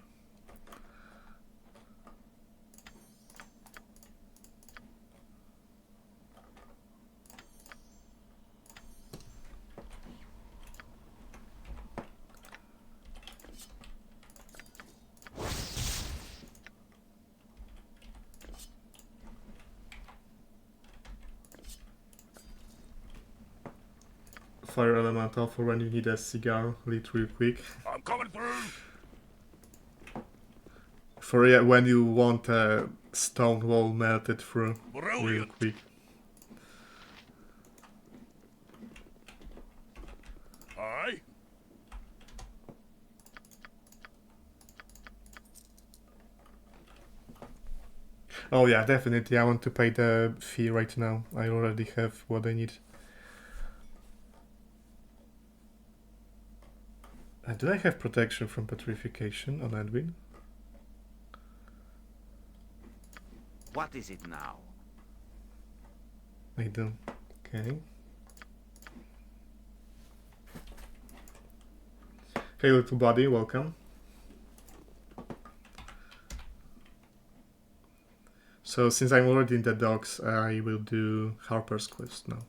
Fire Elemental for when you need a cigar lit real quick. I'm coming through. For when you want a stone wall melted through real Brilliant. quick. Aye. Oh yeah, definitely. I want to pay the fee right now. I already have what I need. Do I have protection from petrification on Edwin? What is it now? I don't. Okay. Hey little buddy, welcome. So since I'm already in the docks, I will do Harper's quest now.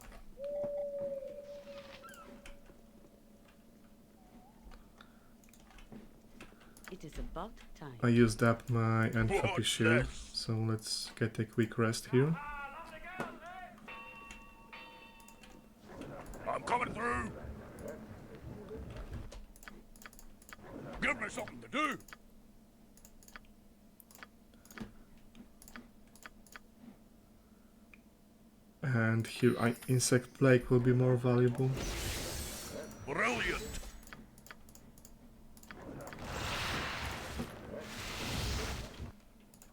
It is about time. I used up my entropy What's shield, this? so let's get a quick rest here. I'm coming through. Give me something to do. And here, insect plague will be more valuable. Brilliant.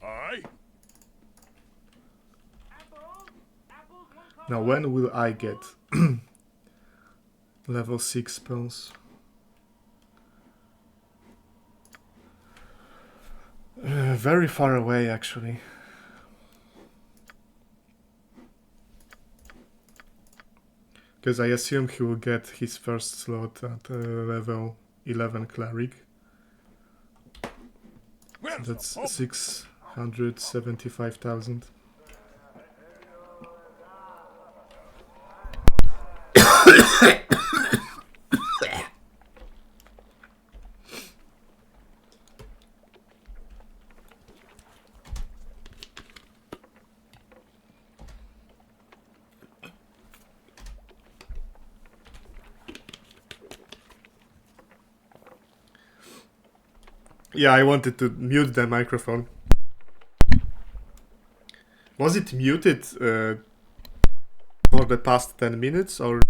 Aye. Now, when will I get level 6 spells? Very far away, actually. Because I assume he will get his first slot at level 11 cleric. Where's That's the pub? 675,000. Yeah, I wanted to mute the microphone. Was it muted for the past 10 minutes or?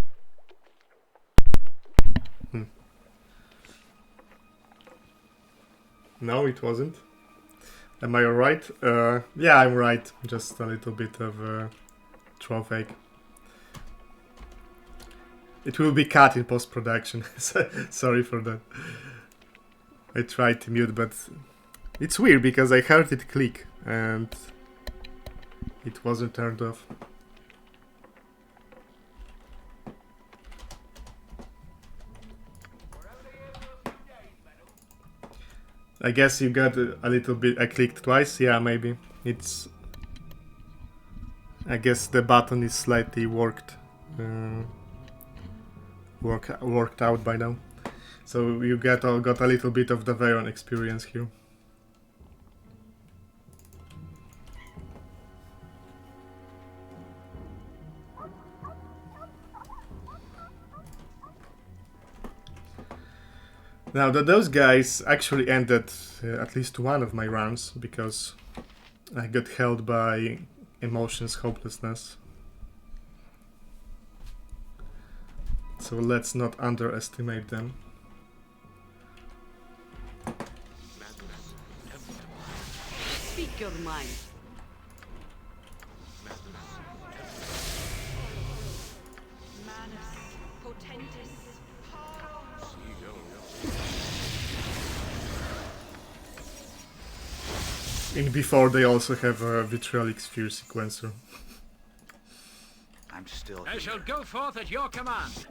No, it wasn't. Am I alright? Yeah, I'm right. Just a little bit of troll fake. It will be cut in post-production. Sorry for that. I tried to mute, but it's weird because I heard it click and it wasn't turned off. I guess you got a little bit. I clicked twice. Yeah, maybe it's. I guess the button is slightly worked out by now. So you got a little bit of the Veyron experience here. Now those guys actually ended at least one of my runs because I got held by emotions hopelessness. So let's not underestimate them. Speak your mind. In before they also have a vitriolic sphere sequencer. I'm still I here. shall go forth at your command.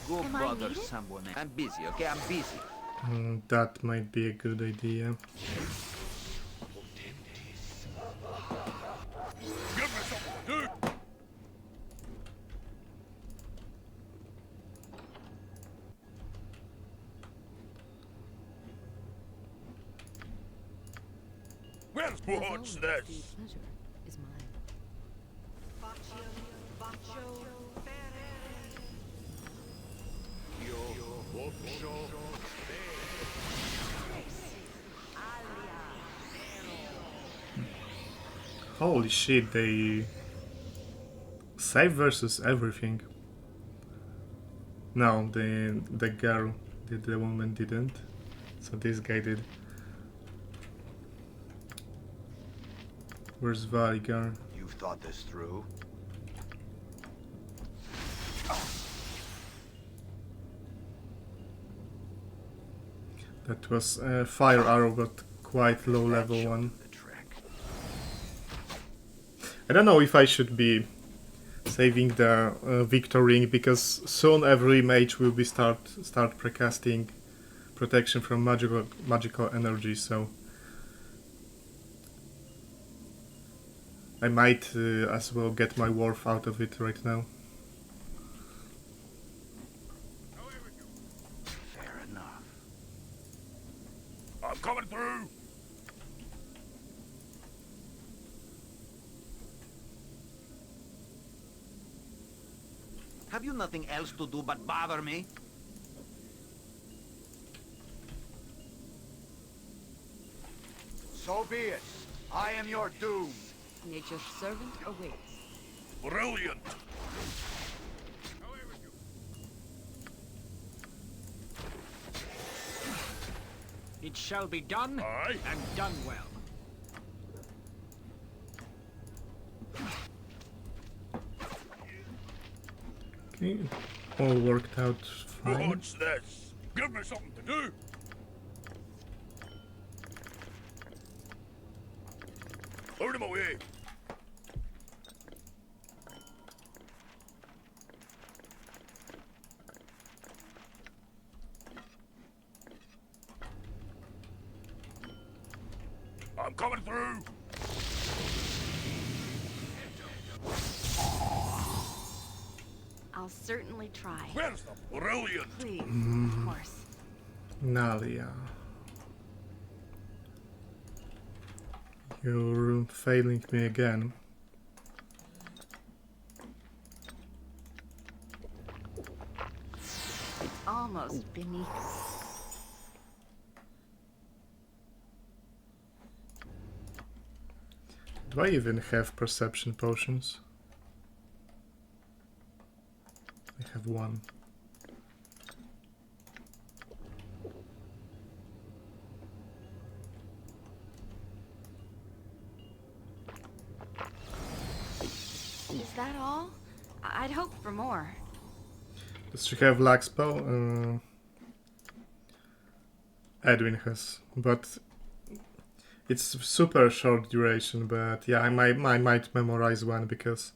Go Am I bother needed? someone. I'm busy, okay? I'm busy. That might be a good idea. Give me something to do. What's this? The pleasure is mine. Holy shit, they save versus everything. No, the girl did, the woman didn't. So this guy did. Where's Valigar? You've thought this through. That was a fire arrow, but quite low level one. I don't know if I should be saving the Victor Ring, because soon every mage will be start precasting protection from magical energy, so I might as well get my worth out of it right now. Fair enough. I'm coming through. Have you nothing else to do but bother me? So be it. I am your doom. Nature's servant awaits. Brilliant. It shall be done, Aye. and done well. Okay, all worked out fine. What's this? Give me something to do. Out of my way. I'm coming through. I'll certainly try. Where's the brilliant? Please, of course. Nalia. You're failing me again. It's almost beneath. Do I even have perception potions? I have one. Is that all? I'd hoped for more. Does she have lag spell? Edwin has, but it's super short duration. But yeah, I might memorize one, because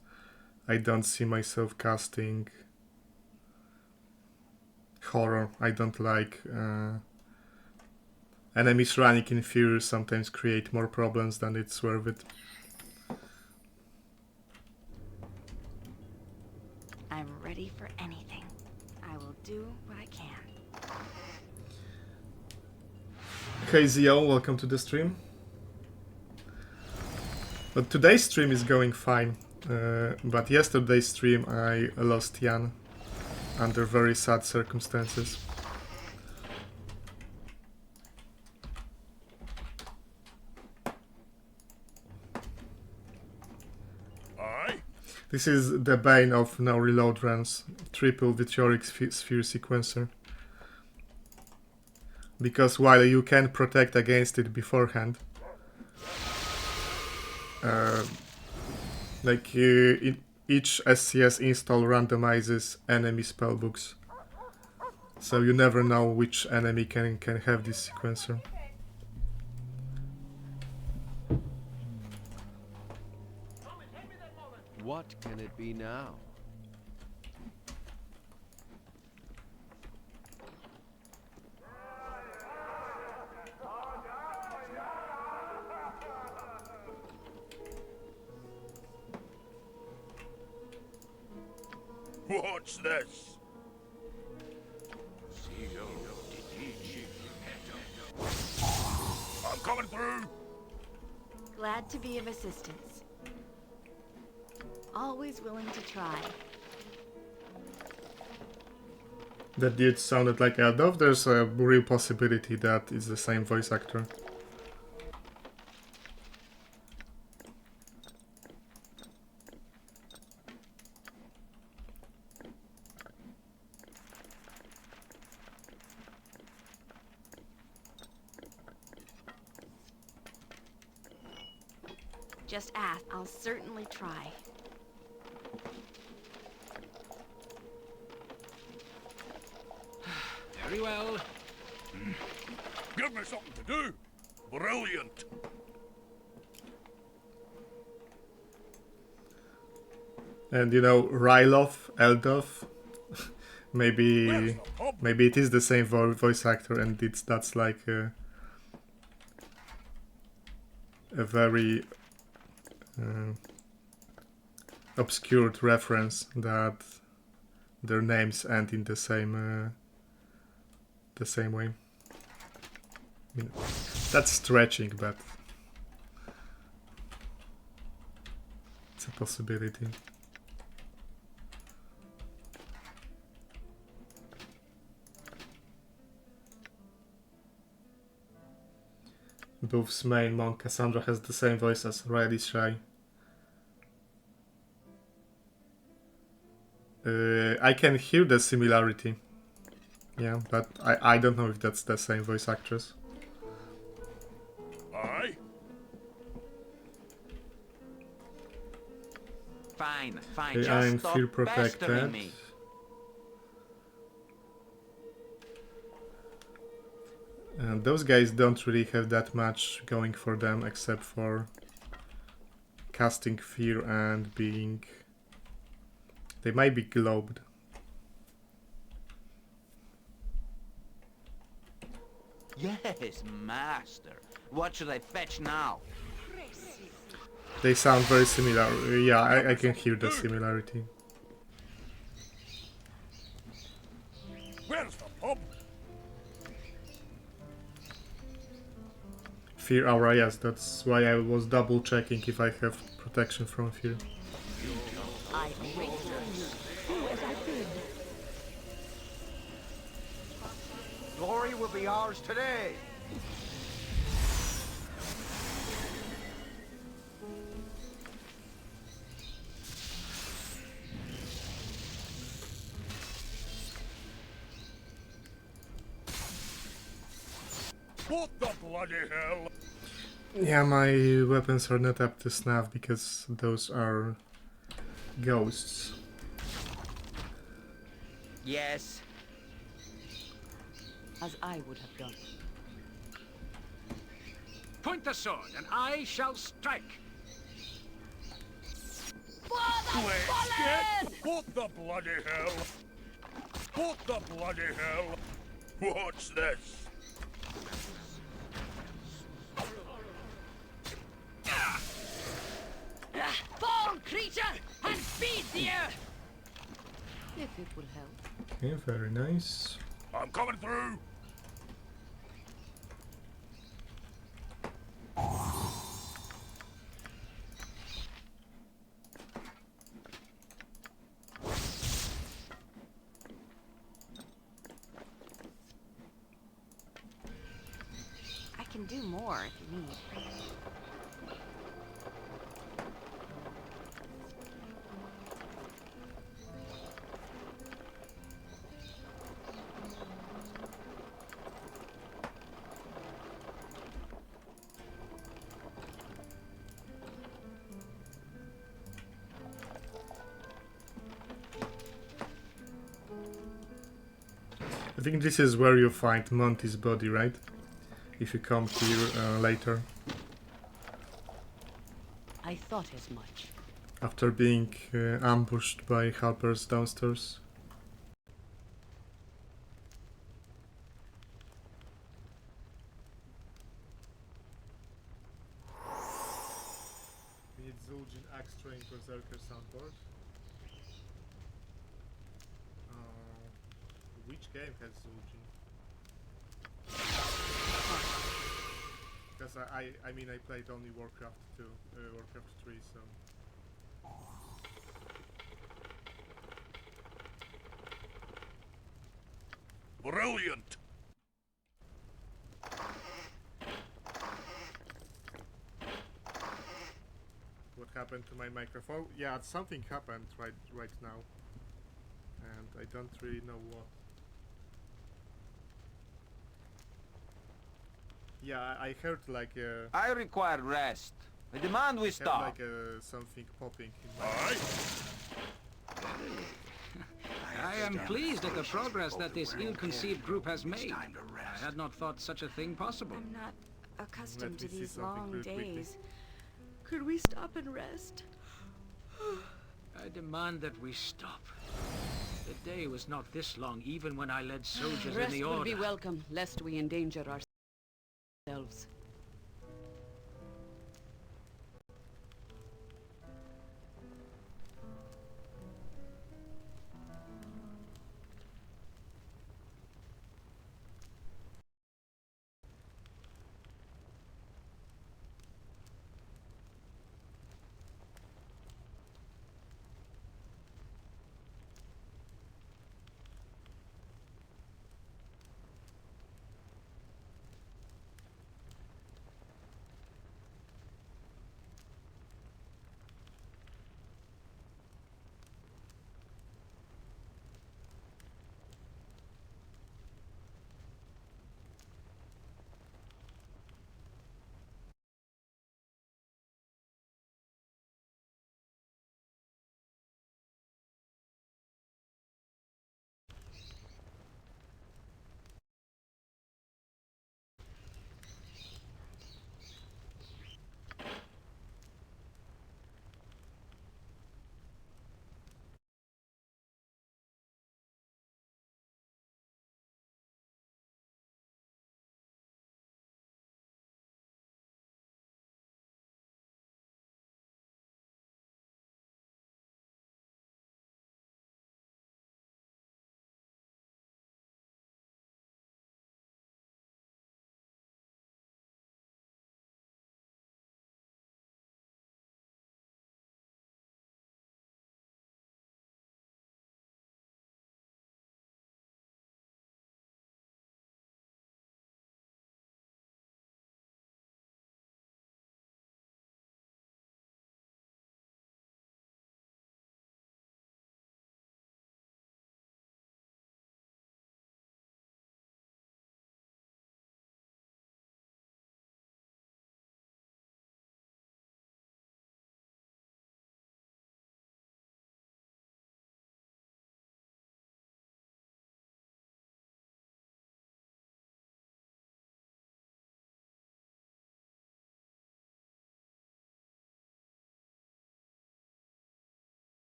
I don't see myself casting horror. I don't like enemies running in fear. Sometimes create more problems than it's worth it. I'm ready for anything. I will do what I can. Hey Zio, welcome to the stream. But today's stream is going fine. But yesterday's stream I lost Jan under very sad circumstances. Aye. This is the bane of no reload runs. Triple meteoric sphere sequencer. Because while you can protect against it beforehand, each SCS install randomizes enemy spellbooks, so you never know which enemy can have this sequencer. What can it be now? What's this? I'm coming through. Glad to be of assistance. Always willing to try. That dude sounded like Eldov. There's a real possibility that it's the same voice actor. Just ask. I'll certainly try. Very well. Give me something to do. Brilliant. And you know, Ryloth, Eldoth, maybe it is the same voice actor, and that's like a very obscured reference that their names end in the same way. I mean, that's stretching, but it's a possibility. Both's main monk Cassandra has the same voice as Riley Shy. I can hear the similarity. Yeah, but I don't know if that's the same voice actress. Aye. Fine. I Just am stop fear pestering protected. me. And those guys don't really have that much going for them except for casting fear and being... They might be globed. Yes, master. What should I fetch now? They sound very similar. Yeah, I can hear the similarity. Where's the pub? Fear aura, yes, that's why I was double checking if I have protection from fear. I wait for you. Do as I bid. Glory will be ours today. What the bloody hell? Yeah, my weapons are not up to snuff because those are ghosts. Yes. As I would have done. Point the sword, and I shall strike. Let's get... What the bloody hell? What the bloody hell? What's this? Fall, creature, and feed the earth! If it will help. Okay, very nice. I'm coming through. I can do more if you need. I think this is where you find Monty's body, right? If you come here later. I thought as much. After being ambushed by helpers downstairs. We need Zul'jin Axe-Trained Berserker soundboard. Which game has Zul'jin? Because I mean I played only Warcraft 2, Warcraft 3, so... Brilliant. What happened to my microphone? Yeah, something happened right now. And I don't really know what. Yeah, I heard like I require rest. I demand we Have stop. like something popping in my Aye. I am pleased at the progress that this ill-conceived group has made. I had not thought such a thing possible. I'm not accustomed me to see these something long real quickly. days. Could we stop and rest? I demand that we stop. The day was not this long, even when I led soldiers in Rest the will order. be welcome, lest we endanger ourselves.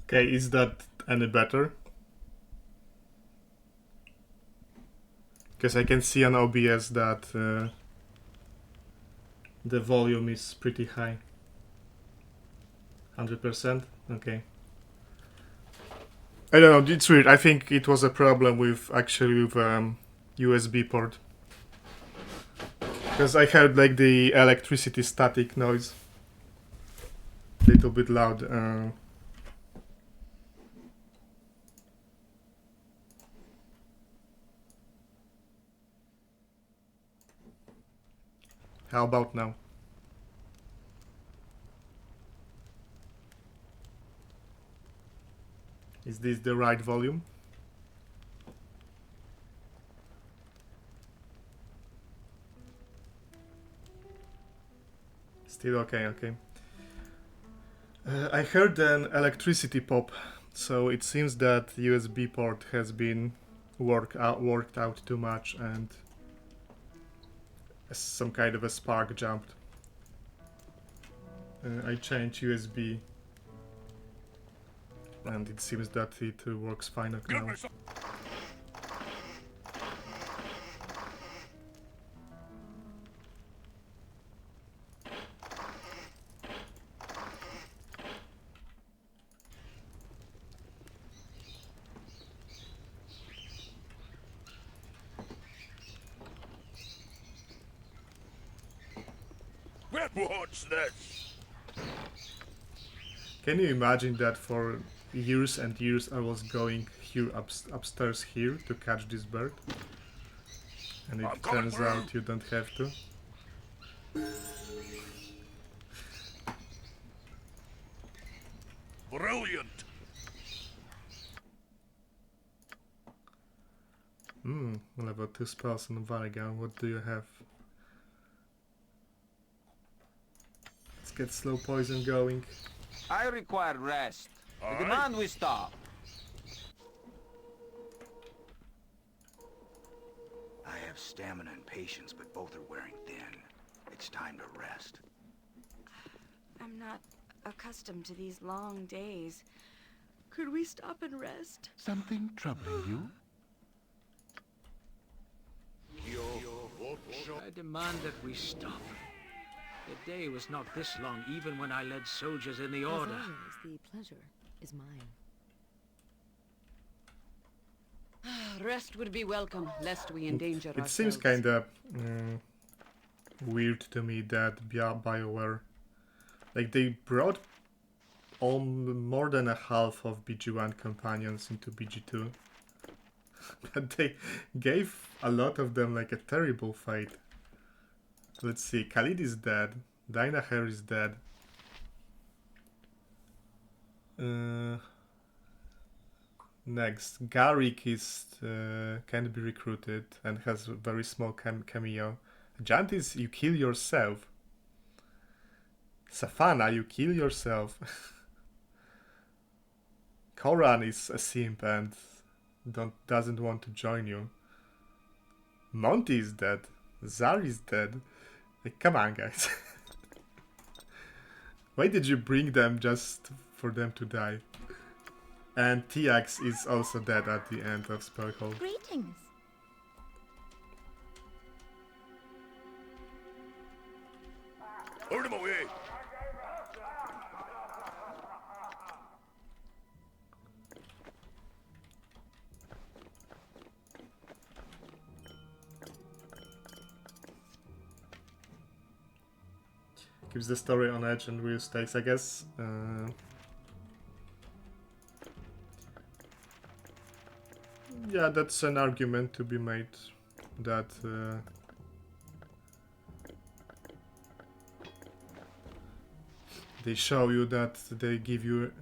Okay, is that any better? Because I can see on OBS that the volume is pretty high. 100%? Okay. I don't know, it's weird. I think it was a problem with USB port. Because I heard like the electricity static noise. Little bit loud. How about now? Is this the right volume? Still okay, okay. I heard an electricity pop, so it seems that USB port has been worked out too much and some kind of a spark jumped. I changed USB and it seems that it works fine now. What's this? Can you imagine that for years and years I was going here upstairs here to catch this bird? And it turns out you don't have to. Brilliant. Level 2 spells on Varigan. What do you have? Let's get slow poison going. I require rest. I demand we stop. I have stamina and patience, but both are wearing thin. It's time to rest. I'm not accustomed to these long days. Could we stop and rest? Something troubling you? I demand that we stop. The day was not this long, even when I led soldiers in the As order. always, the pleasure is mine. Rest would be welcome, lest we endanger It ourselves. seems kinda weird to me that BioWare, like, they brought more than a half of BG1 companions into BG2. But they gave a lot of them like a terrible fate. Let's see, Khalid is dead, Dynaher is dead. Next, Garrick is can be recruited and has a very small cameo. Jantis, you kill yourself. Safana, you kill yourself. Koran is a simp and doesn't want to join you. Monty is dead. Zar is dead. Like, come on, guys. Why did you bring them just for them to die? And TX is also dead at the end of Spellhole. Greetings. Out of my way. Keeps the story on edge and real stakes, I guess. Yeah, that's an argument to be made. That they show you that they give you...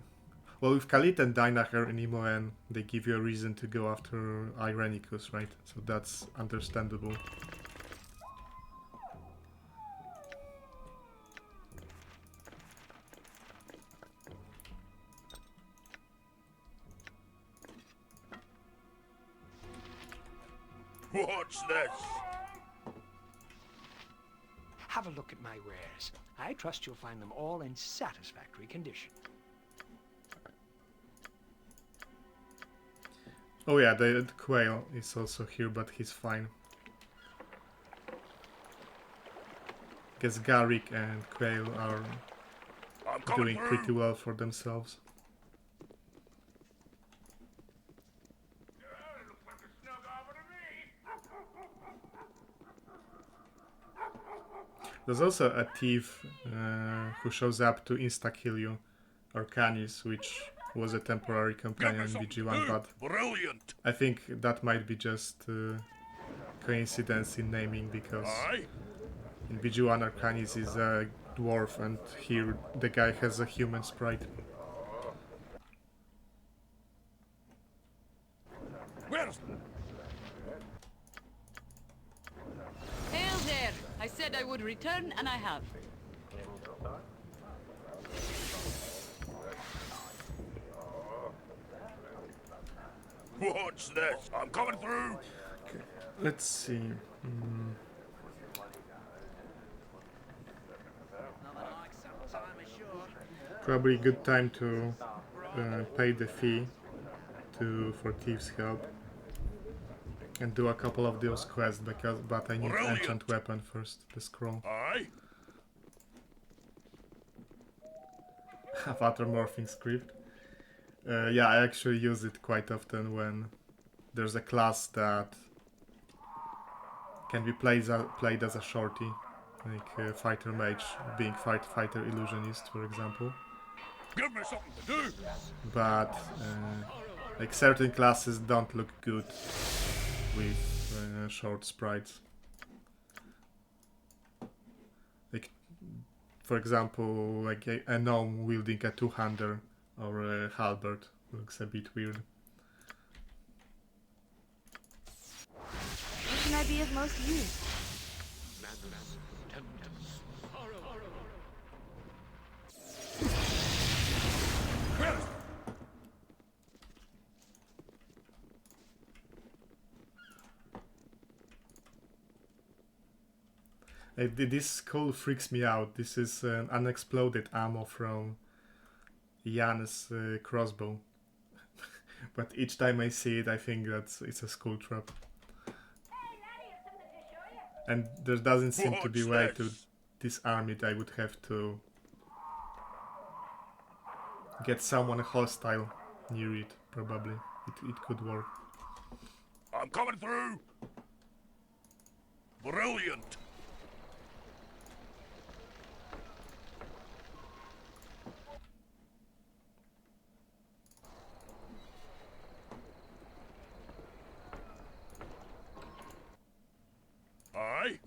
Well, with Khalid and Dynaher and Imoen, they give you a reason to go after Irenicus, right? So that's understandable. What's this? Have a look at my wares. I trust you'll find them all in satisfactory condition. Oh yeah, the Quail is also here, but he's fine. Guess Garrick and Quail are doing pretty well for themselves. There's also a thief who shows up to insta-kill you, Arcanis, which was a temporary companion in BG1, but brilliant. I think that might be just coincidence in naming, because in BG1 Arcanis is a dwarf and here the guy has a human sprite. Hail there! I said I would return, and I have. What's this? I'm coming through. Let's see. Probably good time to pay the fee for Thieves' Help and do a couple of those quests, but I need enchant weapon first, the scroll. Aye. Avatar morphing script. Yeah, I actually use it quite often when there's a class that can be played as a shorty, like fighter mage being fighter illusionist, for example. Give me something to do. But like certain classes don't look good with short sprites. Like, for example, like a gnome wielding a two-hander or a halberd looks a bit weird. Where can I be of most use? This skull freaks me out. This is an unexploded ammo from Jan's crossbow. But each time I see it, I think that it's a skull trap. And there doesn't seem to be a way to disarm it. I would have to get someone hostile near it, probably. It could work. I'm coming through. Brilliant. Aye.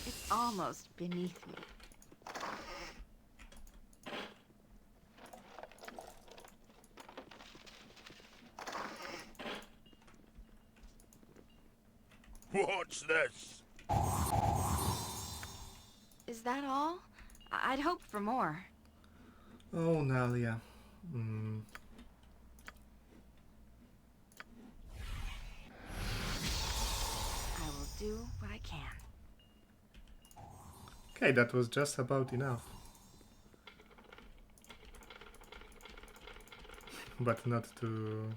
It's almost beneath me. What's this? Is that all? I'd hoped for more. Oh, Nalia. I will do what I can. Okay, that was just about enough. But not to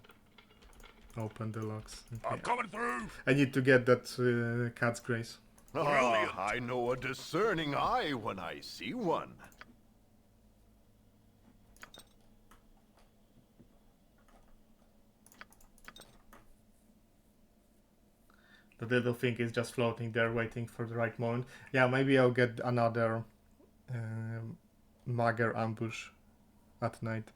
open the locks. Okay. I'm coming through. I need to get that cat's grace. I know a discerning eye when I see one. The little thing is just floating there waiting for the right moment. Yeah, maybe I'll get another Mager ambush at night.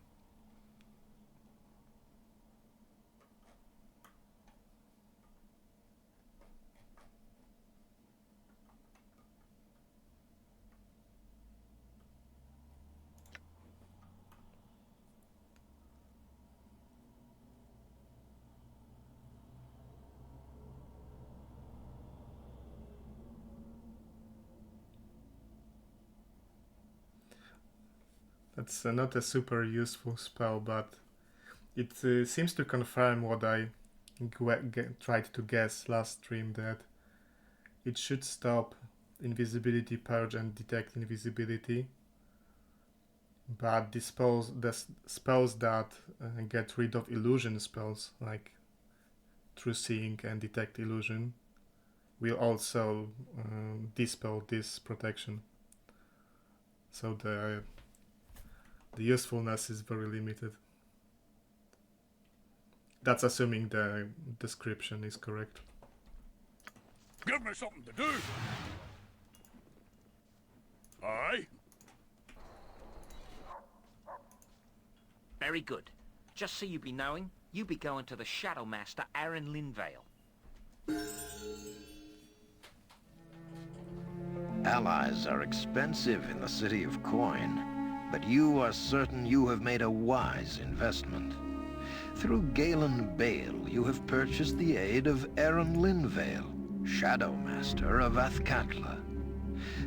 That's not a super useful spell, but it seems to confirm what I tried to guess last stream, that it should stop invisibility, purge, and detect invisibility. But the spells that get rid of illusion spells, like True Seeing and Detect Illusion, will also dispel this protection. So the usefulness is very limited. That's assuming the description is correct. Give me something to do. Aye. Very good. Just so you be knowing, you be going to the Shadow Master Aaron Linvale. Allies are expensive in the city of Coin, but you are certain you have made a wise investment. Through Galen Bale, you have purchased the aid of Aaron Linvale, Shadow Master of Athkatla.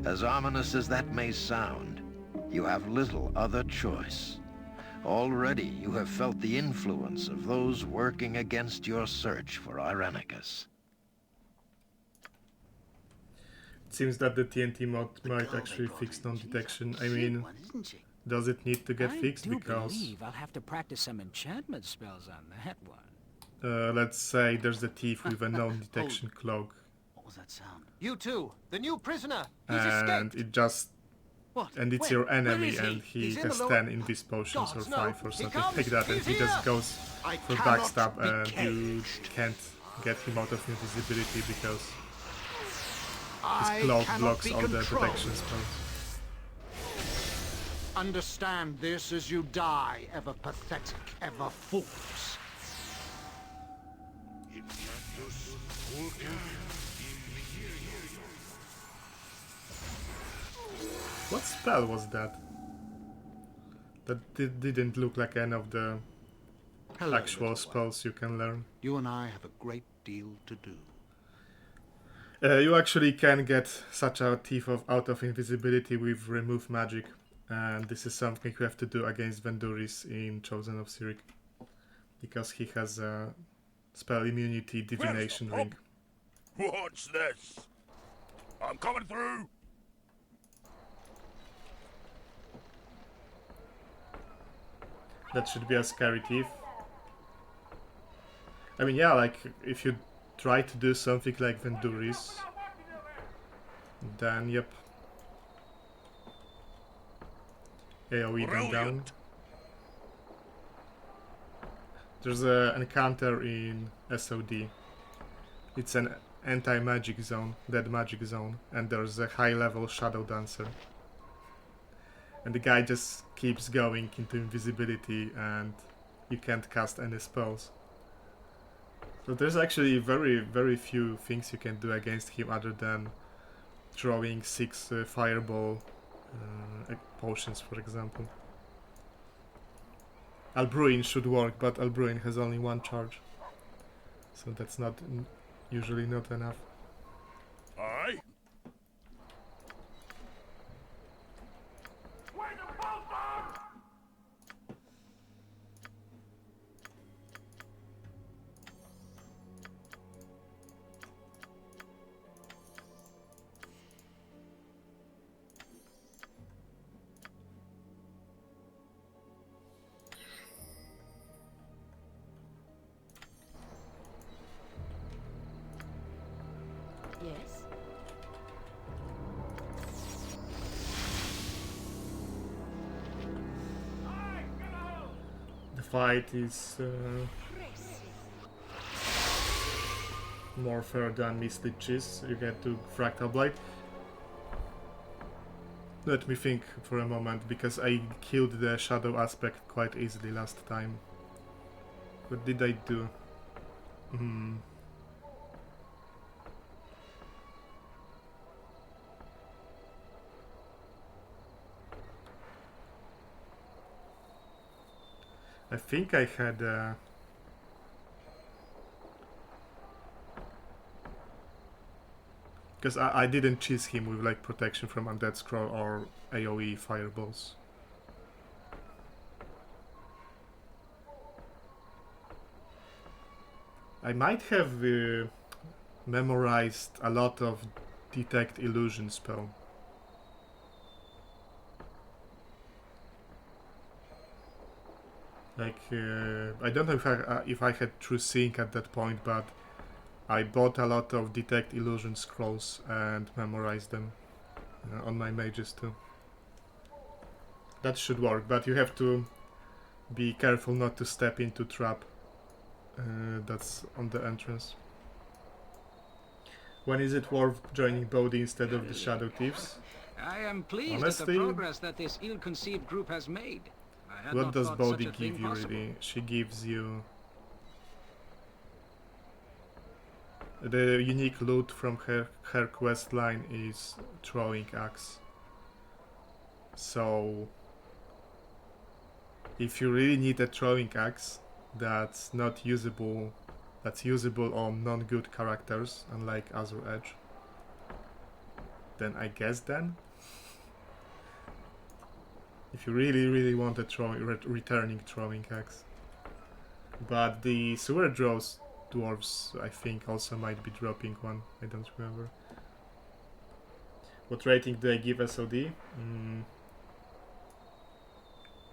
As ominous as that may sound, you have little other choice. Already you have felt the influence of those working against your search for Irenicus. It seems that the TNT mod might actually fix non-detection. I mean, does it need to get fixed? Because believe I'll have to practice some enchantment spells on that one. let's say there's a thief with a non-detection cloak. What was that sound? You two, the new prisoner. He's And escaped. it just... What? And it's Where? your Where enemy is he? and he He's in has the 10 invis potions or Gods, no. 5 or He something comes. like that, and He's he just here. goes I for cannot backstab be and you caged. can't get him out of invisibility because I his cloak cannot blocks be all the controlled. protection spells. Understand this as you die, ever pathetic, ever fools. What spell was that? That didn't look like any of the Hello, actual little spells you can learn. You and I have a great deal to do. You actually can get such a thief out of invisibility with remove magic, and this is something you have to do against Venduris in Chosen of Cyric, because he has a spell immunity divination ring. What's this? I'm coming through. That should be a scary thief. I mean, yeah, like, if you try to do something like Venduris, then, yep. AoE them down. There's an encounter in SOD. It's an anti-magic zone, dead magic zone, and there's a high-level Shadow Dancer. And the guy just keeps going into invisibility and you can't cast any spells. So there's actually very few things you can do against him other than throwing 6 fireball potions, for example. Albruin should work, but Albruin has only 1 charge. So that's not usually not enough. Aye. Yes. The fight is more fair than Misty Cheese. You get to Fractal Blight. Let me think for a moment, because I killed the shadow aspect quite easily last time. What did I do? I think I had because I didn't cheese him with like protection from Undead Scroll or AoE fireballs. I might have memorized a lot of Detect Illusion spell. Like, I don't know if I had True Sync at that point, but I bought a lot of Detect Illusion scrolls and memorized them on my mages too. That should work, but you have to be careful not to step into trap that's on the entrance. When is it worth joining Bodhi instead of the Shadow Thieves? I am pleased at Honestly, the progress that this ill-conceived group has made. I had what not does thought Bodhi such a thing give you possible. really? She gives you the unique loot from her quest line is throwing axe. So if you really need a throwing axe that's not usable, that's usable on non-good characters, unlike Azure Edge, then I guess then. If you really want a returning throwing axe. But the sewer dwarves, I think, also might be dropping one. I don't remember. What rating do I give SOD?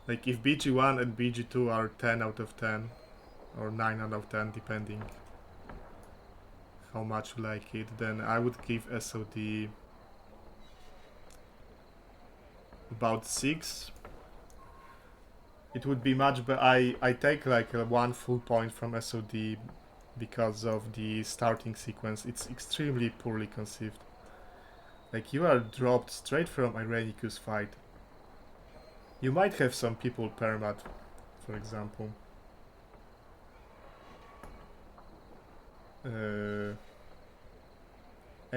Like if BG1 and BG2 are 10 out of 10, or 9 out of 10, depending how much you like it, then I would give SOD about 6. It would be much better. I take like 1 full point from SOD because of the starting sequence. It's extremely poorly conceived. Like, you are dropped straight from Irenicus fight. You might have some people permat, for example. And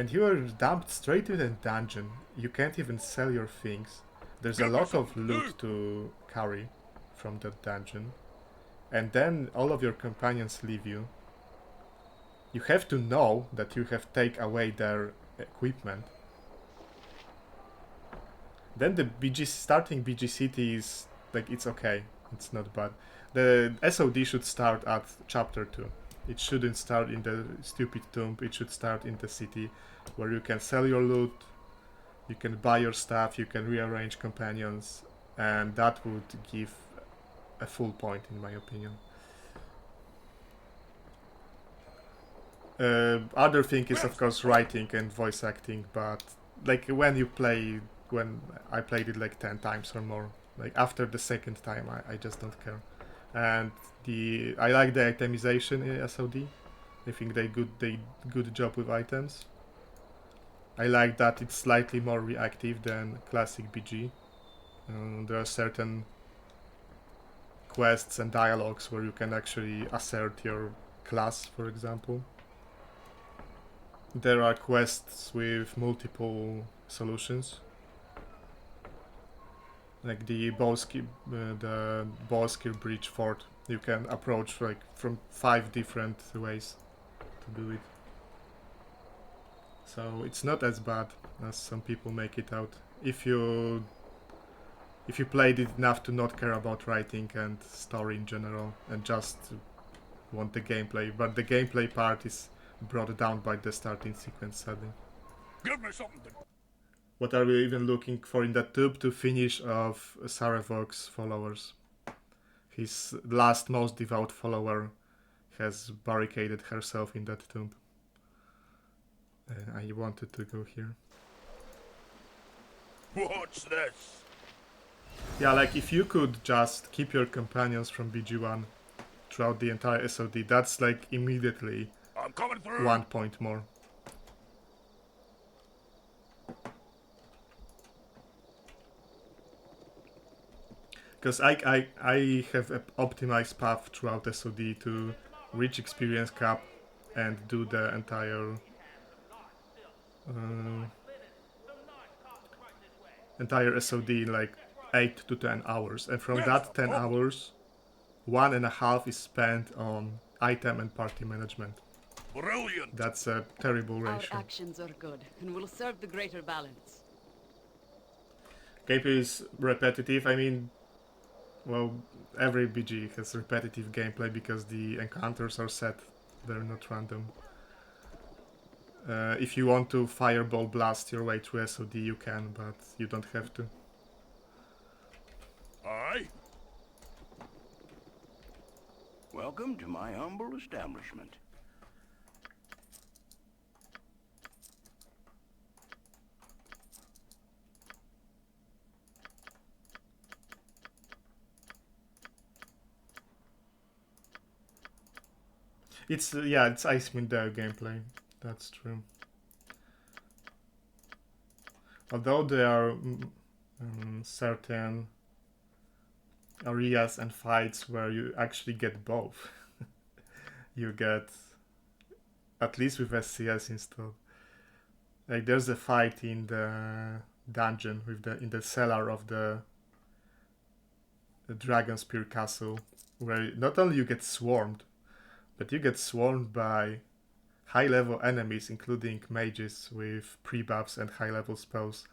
you are dumped straight in a dungeon. You can't even sell your things. There's a lot of loot to carry from that dungeon. And then all of your companions leave you. You have to know that you have taken away their equipment. Then the starting BG city is like, it's okay. It's not bad. The SOD should start at chapter 2. It shouldn't start in the stupid tomb. It should start in the city where you can sell your loot, you can buy your stuff, you can rearrange companions, and that would give a full point in my opinion. Other thing is of course writing and voice acting, but like when I played it like 10 times or more, like after the second time I just don't care. And I like the itemization in SOD. I think they good job with items. I like that it's slightly more reactive than classic BG. There are certain quests and dialogues where you can actually assert your class, for example. There are quests with multiple solutions, like the Bolskir Bridge Fort. You can approach like from 5 different ways to do it. So it's not as bad as some people make it out. If you played it enough to not care about writing and story in general and just want the gameplay, but the gameplay part is brought down by the starting sequence, sadly. Give me something. What are we even looking for in that tube? To finish off Saravok's followers. His last most devout follower has barricaded herself in that tomb. I wanted to go here. What's this? Yeah, like if you could just keep your companions from BG1 throughout the entire SOD, that's like immediately I'm coming through. 1 point more. Because I have an optimized path throughout SOD to reach experience cap and do the entire SOD in like 8 to 10 hours, and from that 10 hours 1.5 is spent on item and party management. Brilliant. That's a terrible ratio. Our actions are good and will serve the greater balance. Gameplay is repetitive. I mean, well, every BG has repetitive gameplay because the encounters are set, they're not random. If you want to fireball blast your way through SOD, you can, but you don't have to. Aye. Welcome to my humble establishment. It's it's Icewind Dale gameplay. That's true. Although there are certain areas and fights where you actually get both. You get at least with SCS installed. Like there's a fight in the dungeon with in the cellar of the Dragon Spear Castle, where not only you get swarmed, but you get swarmed by high-level enemies, including mages with pre-buffs and high-level spells.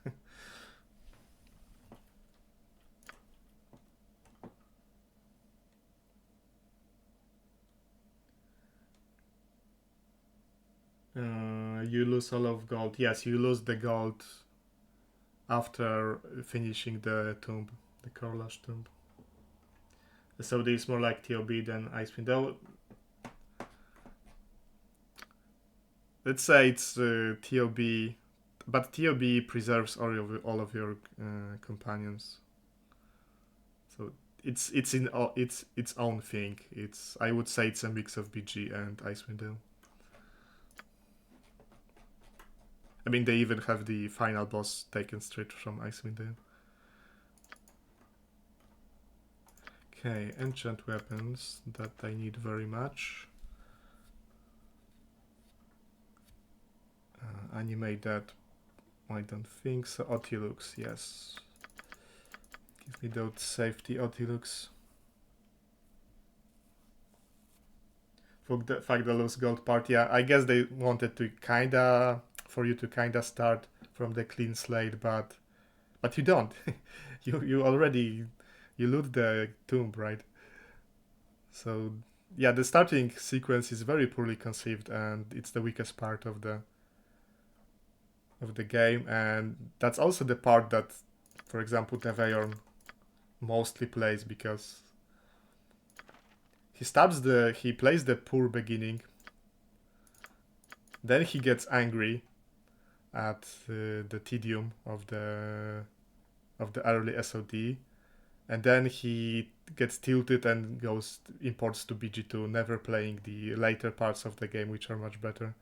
You lose all of gold. Yes, you lose the gold after finishing the tomb, the Korlash tomb. So this is more like TOB than Icewind. Though, let's say it's TOB, but TOB preserves all of your companions. So it's its own thing. I would say it's a mix of BG and Icewind Dale. I mean, they even have the final boss taken straight from Icewind Dale. Okay, enchant weapons that I need very much. Animate that. I don't think so. Otilux, yes. Give me those safety Otilux. For the fact that lose gold part, yeah, I guess they wanted to for you to kinda start from the clean slate, but you don't. you already loot the tomb, right? So yeah, the starting sequence is very poorly conceived, and it's the weakest part of the game, and that's also the part that, for example, Teveyorn mostly plays, because he plays the poor beginning, then he gets angry at the tedium of the early SOD, and then he gets tilted and imports to BG2, never playing the later parts of the game, which are much better.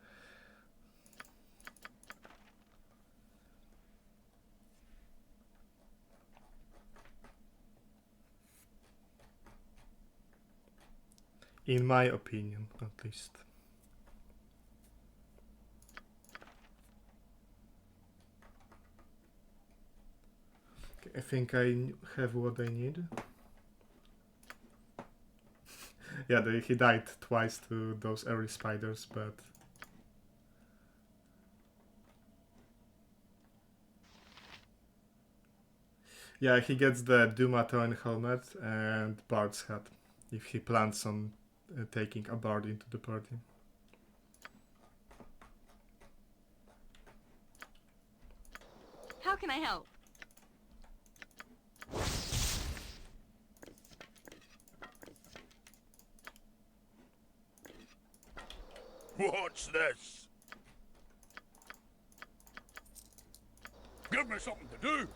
In my opinion, at least. I think I have what I need. Yeah, he died twice to those early spiders, but... Yeah, he gets the Dumatoin helmet and Bard's hat, if he plans on taking a Bard into the party. How can I help? What's this? Give me something to do.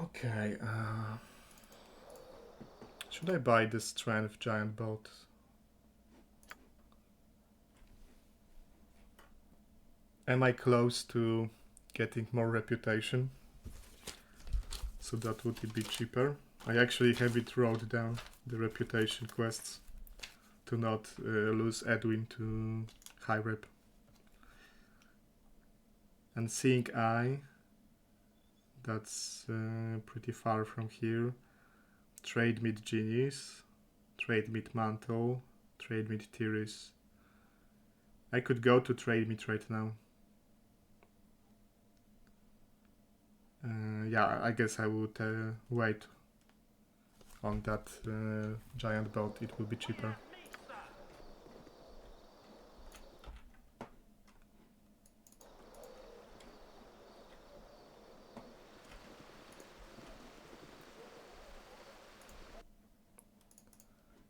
Okay, should I buy this strength giant boat? Am I close to getting more reputation? So that would be cheaper. I actually have it wrote down, the reputation quests, to not lose Edwin to high rep. And Seeing Eye, that's pretty far from here. Trade Meet Genies, Trade Meet Mantle, Trade Meet Tiris. I could go to Trade Meet right now. Yeah, I guess I would wait on that giant boat, it will be cheaper.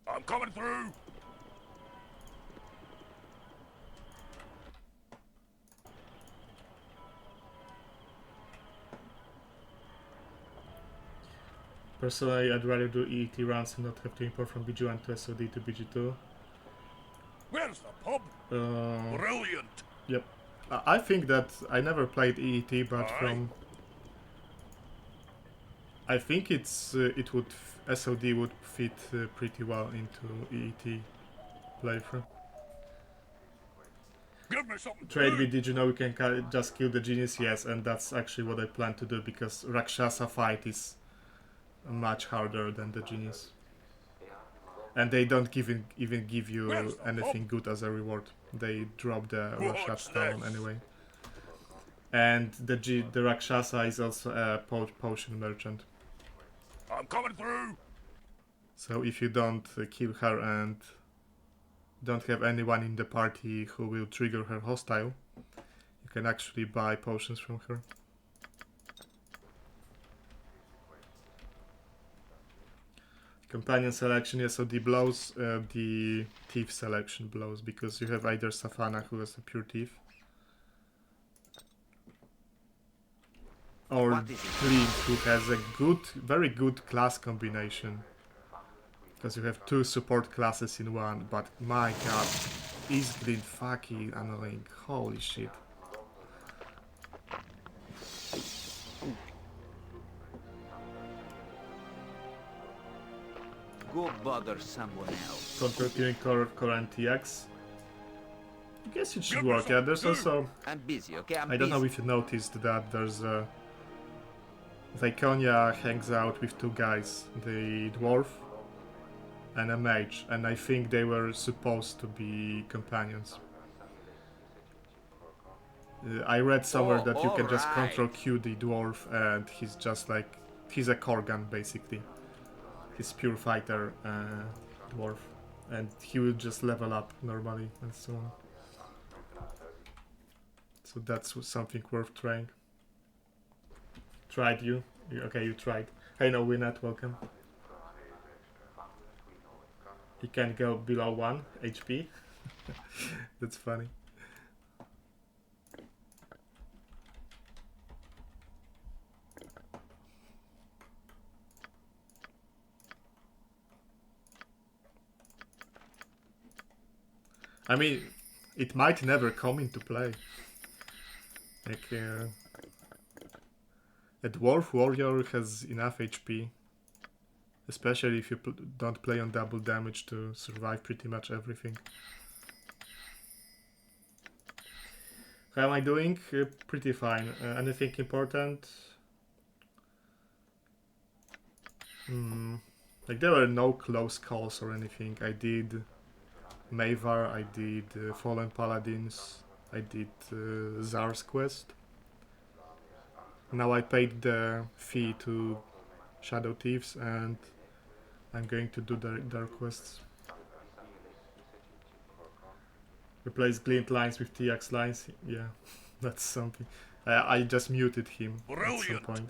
I'm coming through. Personally, I'd rather do EET runs and not have to import from BG1 to SOD to BG2. Where's the pub? Brilliant. Yep. I think that I never played EET, but I think SOD would fit pretty well into EET playthrough. Give me something. trade with did you know you can just kill the genies? Yes, and that's actually what I plan to do because Rakshasa fight is much harder than the genies. And they don't even give you anything good as a reward. They drop the Rakshasa stone anyway. And the Rakshasa is also a potion merchant. I'm coming through. So if you don't kill her and don't have anyone in the party who will trigger her hostile, you can actually buy potions from her. Companion selection, yeah, so the blows, the thief selection blows, because you have either Safana, who has a pure thief, or Clint, who has a very good class combination. Because you have two support classes in one, but my god, is Clint fucking annoying, holy shit. Go bother someone else. Continuing core and TX. I guess it should work, yeah, there's also... I'm busy, okay? I don't know if you noticed that there's a... Viconia hangs out with two guys, the dwarf and a mage, and I think they were supposed to be companions. I read somewhere that you can just control Q the dwarf and he's just like... He's a Korgan, basically. He's pure fighter dwarf, and he will just level up normally and so on. So that's something worth trying. Tried you? Okay, you tried. Hey, no, we're not welcome. He can't go below 1 HP. That's funny. I mean, it might never come into play. Like, a dwarf warrior has enough HP, especially if you don't play on double damage, to survive pretty much everything. How am I doing? Pretty fine. Anything important? Like, there were no close calls or anything. I did Mavar, I did Fallen Paladins, I did Zar's quest. Now I paid the fee to Shadow Thieves and I'm going to do their quests. Replace Glint lines with TX lines, yeah, that's something. I just muted him at some point.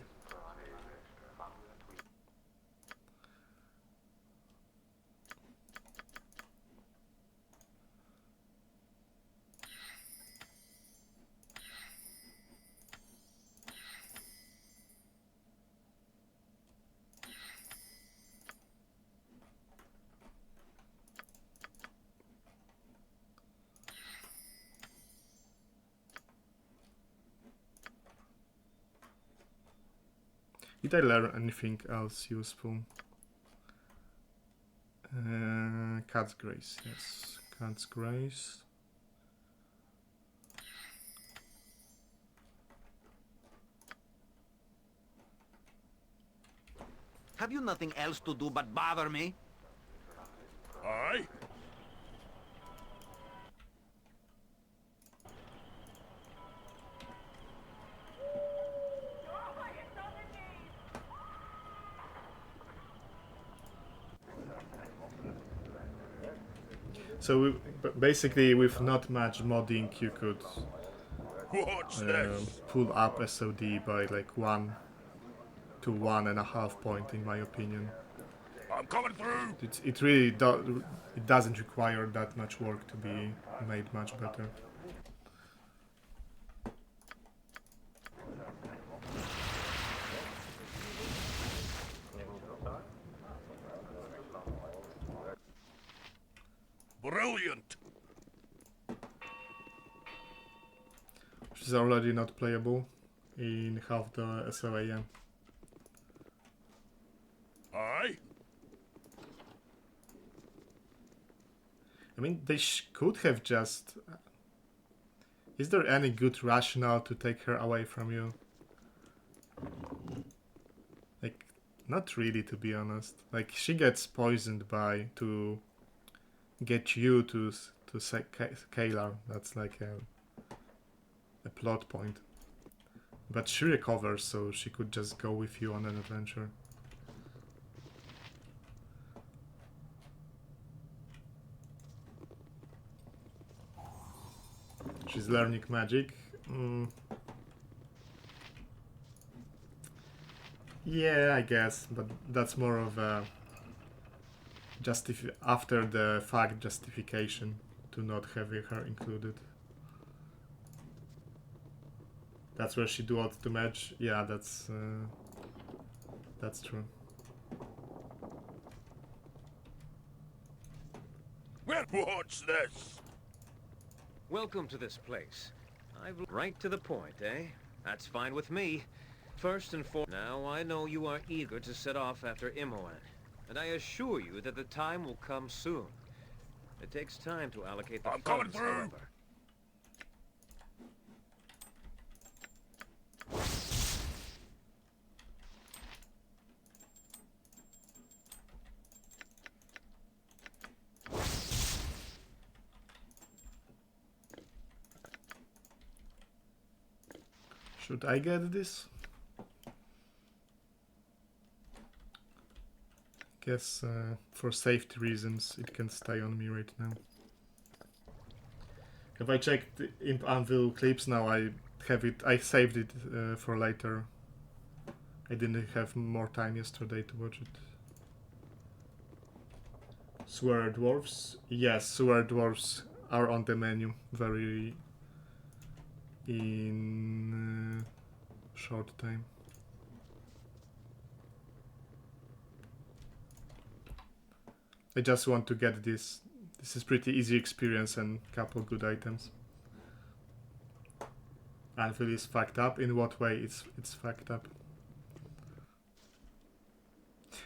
Did I learn anything else useful? Cat's Grace, yes. Cat's Grace. Have you nothing else to do but bother me? Aye. So basically, with not much modding, you could pull up SOD by like 1 to 1.5 point, in my opinion. I'm coming through. It really doesn't require that much work to be made much better. Brilliant. Which is already not playable in half the SOA. Aye. I mean, they could have just Is there any good rationale to take her away from you? Like, not really, to be honest. Like, she gets poisoned to get you to say Kalar. That's like a plot point. But she recovers, so she could just go with you on an adventure. She's learning magic. Yeah, I guess, but that's more of a after the fact justification to not have her included. That's where she dueled to match. Yeah, that's true. Well, what's this? Welcome to this place. I've right to the point, eh? That's fine with me. First and foremost, now I know you are eager to set off after Imoen, and I assure you that the time will come soon. It takes time to allocate the funds, however. Should I get this? Guess for safety reasons it can stay on me right now. If I checked the Imp Anvil clips now, I saved it for later. I didn't have more time yesterday to watch it. Sewer dwarves? Yes, sewer dwarves are on the menu very in short time. I just want to get this. This is pretty easy experience and couple good items. Anvil is fucked up. In what way it's fucked up?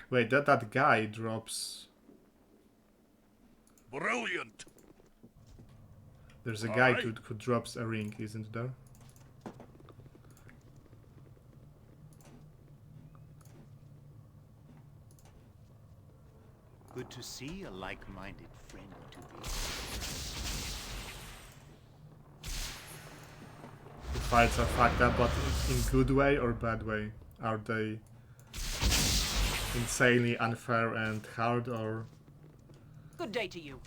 Wait, that guy drops. Brilliant. There's a guy who drops a ring, isn't there? Good to see a like-minded friend to be. The fights are fucked up, but in good way or bad way? Are they insanely unfair and hard, or? Good day to you.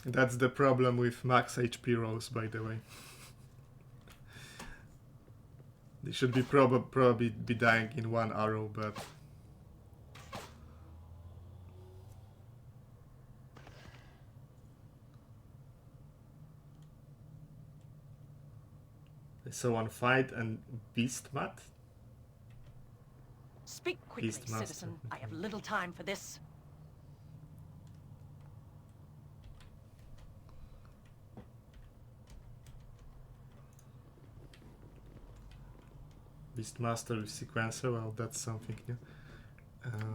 That's the problem with max HP rolls, by the way. They should be probably be dying in one arrow, but I saw one fight and beast mat. Speak quickly, citizen. I have little time for this. Beastmaster with sequencer, well, that's something new.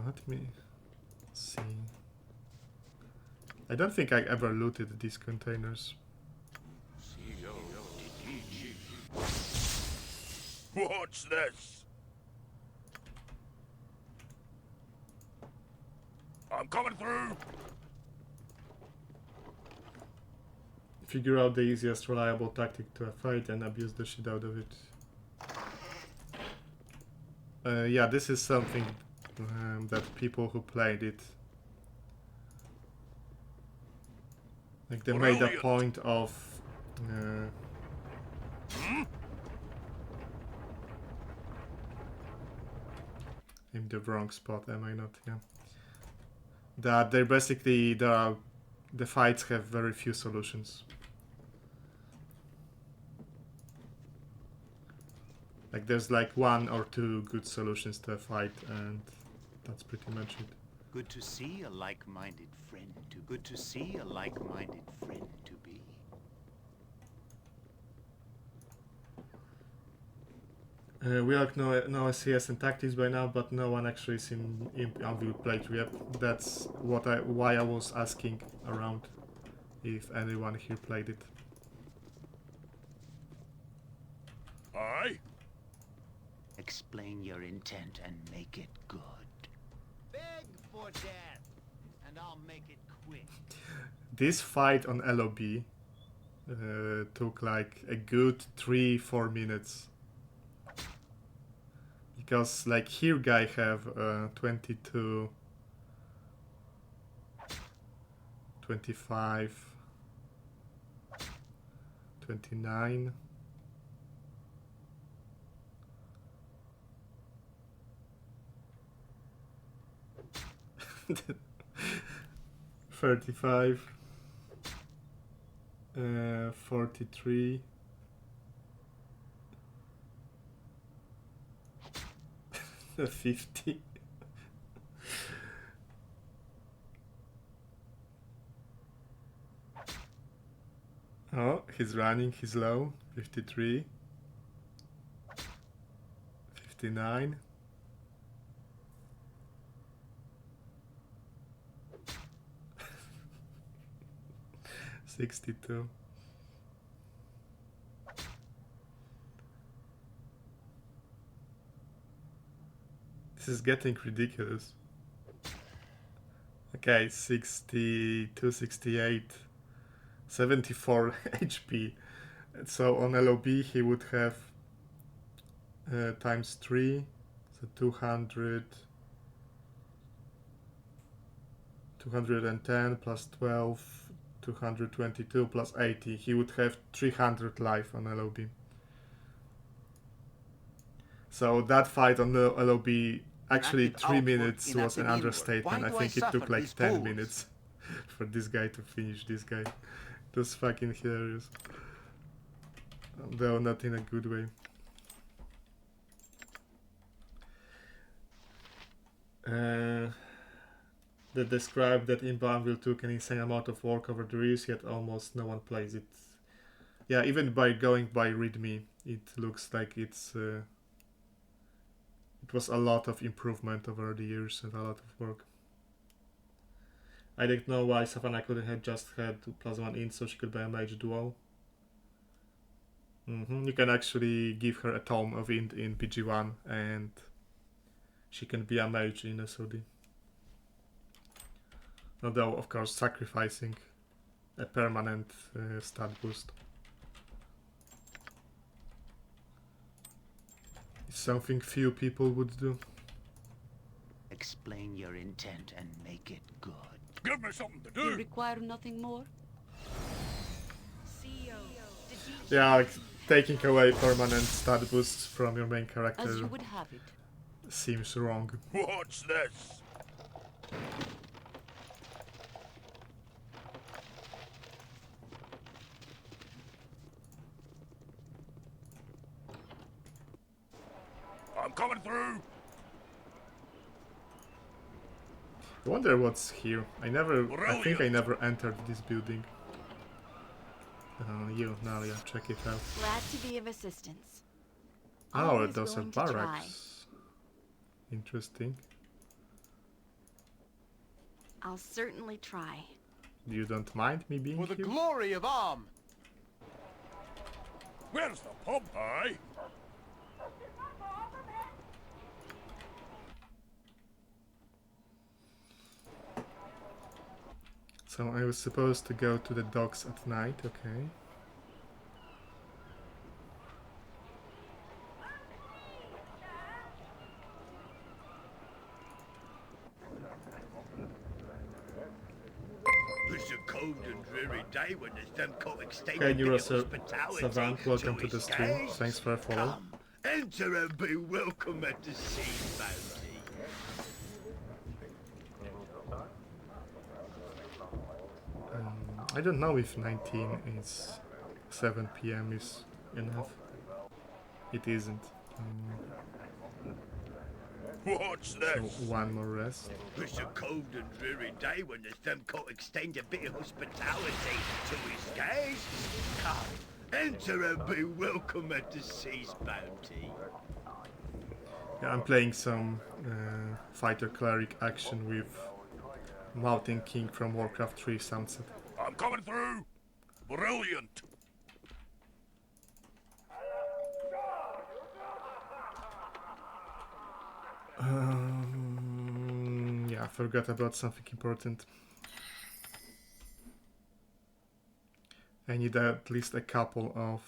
Let me see. I don't think I ever looted these containers. What's this? I'm coming through. Figure out the easiest reliable tactic to a fight and abuse the shit out of it. Yeah, this is something that people who played it, like, they made a point of in the wrong spot, am I not? Yeah. That they're basically the fights have very few solutions. Like, there's like one or two good solutions to a fight, and that's pretty much it. Good to see a like-minded friend to good to see a like-minded friend to be. We all know SCS and tactics by now, but no one actually is in Anvil playthrough yet. That's why I was asking around if anyone here played it. Aye? Explain your intent and make it good. Beg for death, and I'll make it quick. This fight on LOB took like a good 3-4 minutes. Because like here guy have 22, 25, 29. $35, 43, $50. Oh, he's running, he's low. 53, 59. $62. This is getting ridiculous. Okay, 62, 68, 74 HP. So on LOB he would have times 3, so 200, 210 plus 12, 222 plus 80. He would have 300 life on LOB. So that fight on the LOB, actually 3 minutes was an understatement. I think it took like 10 minutes for this guy to finish this guy. It was fucking hilarious. Though not in a good way. They described that Inbound took an insane amount of work over the years, yet almost no one plays it. Yeah, even by going by README, it looks like it was a lot of improvement over the years and a lot of work. I don't know why Savannah couldn't have just had +1 int so she could buy a mage dual. You can actually give her a tome of int in BG1 and she can be a mage in SOD. Although, of course, sacrificing a permanent stat boost. It's something few people would do. Explain your intent and make it good. Give me something to You do. require nothing more? Yeah, like taking away permanent stat boosts from your main As character you would have it. seems wrong. What's this? I'm coming through. I wonder what's here. I think I never entered this building. Nalia, check it out. Glad to be of assistance. Oh, Always those are willing to try. barracks. Interesting. I'll certainly try. You don't mind me being For the here? glory of Arm! Where's the pub, aye? So I was supposed to go to the docks at night, okay. It's a cold and dreary day when there's them comic Okay, statement hospitality. Savant, welcome So to the it's stream. guys, Thanks for a follow. come, enter and be welcome at the sea bounty. I don't know if 19 is 7 PM is enough. It isn't. What's So this? one more rest. It's a cold and dreary day when the Thumcoat extend a bit of hospitality to his guests. Come, enter and be welcome at the sea's bounty. Yeah, I'm playing some fighter cleric action with Mountain King from Warcraft 3 soundset. I'm coming through. Brilliant. Yeah, I forgot about something important. I need at least a couple of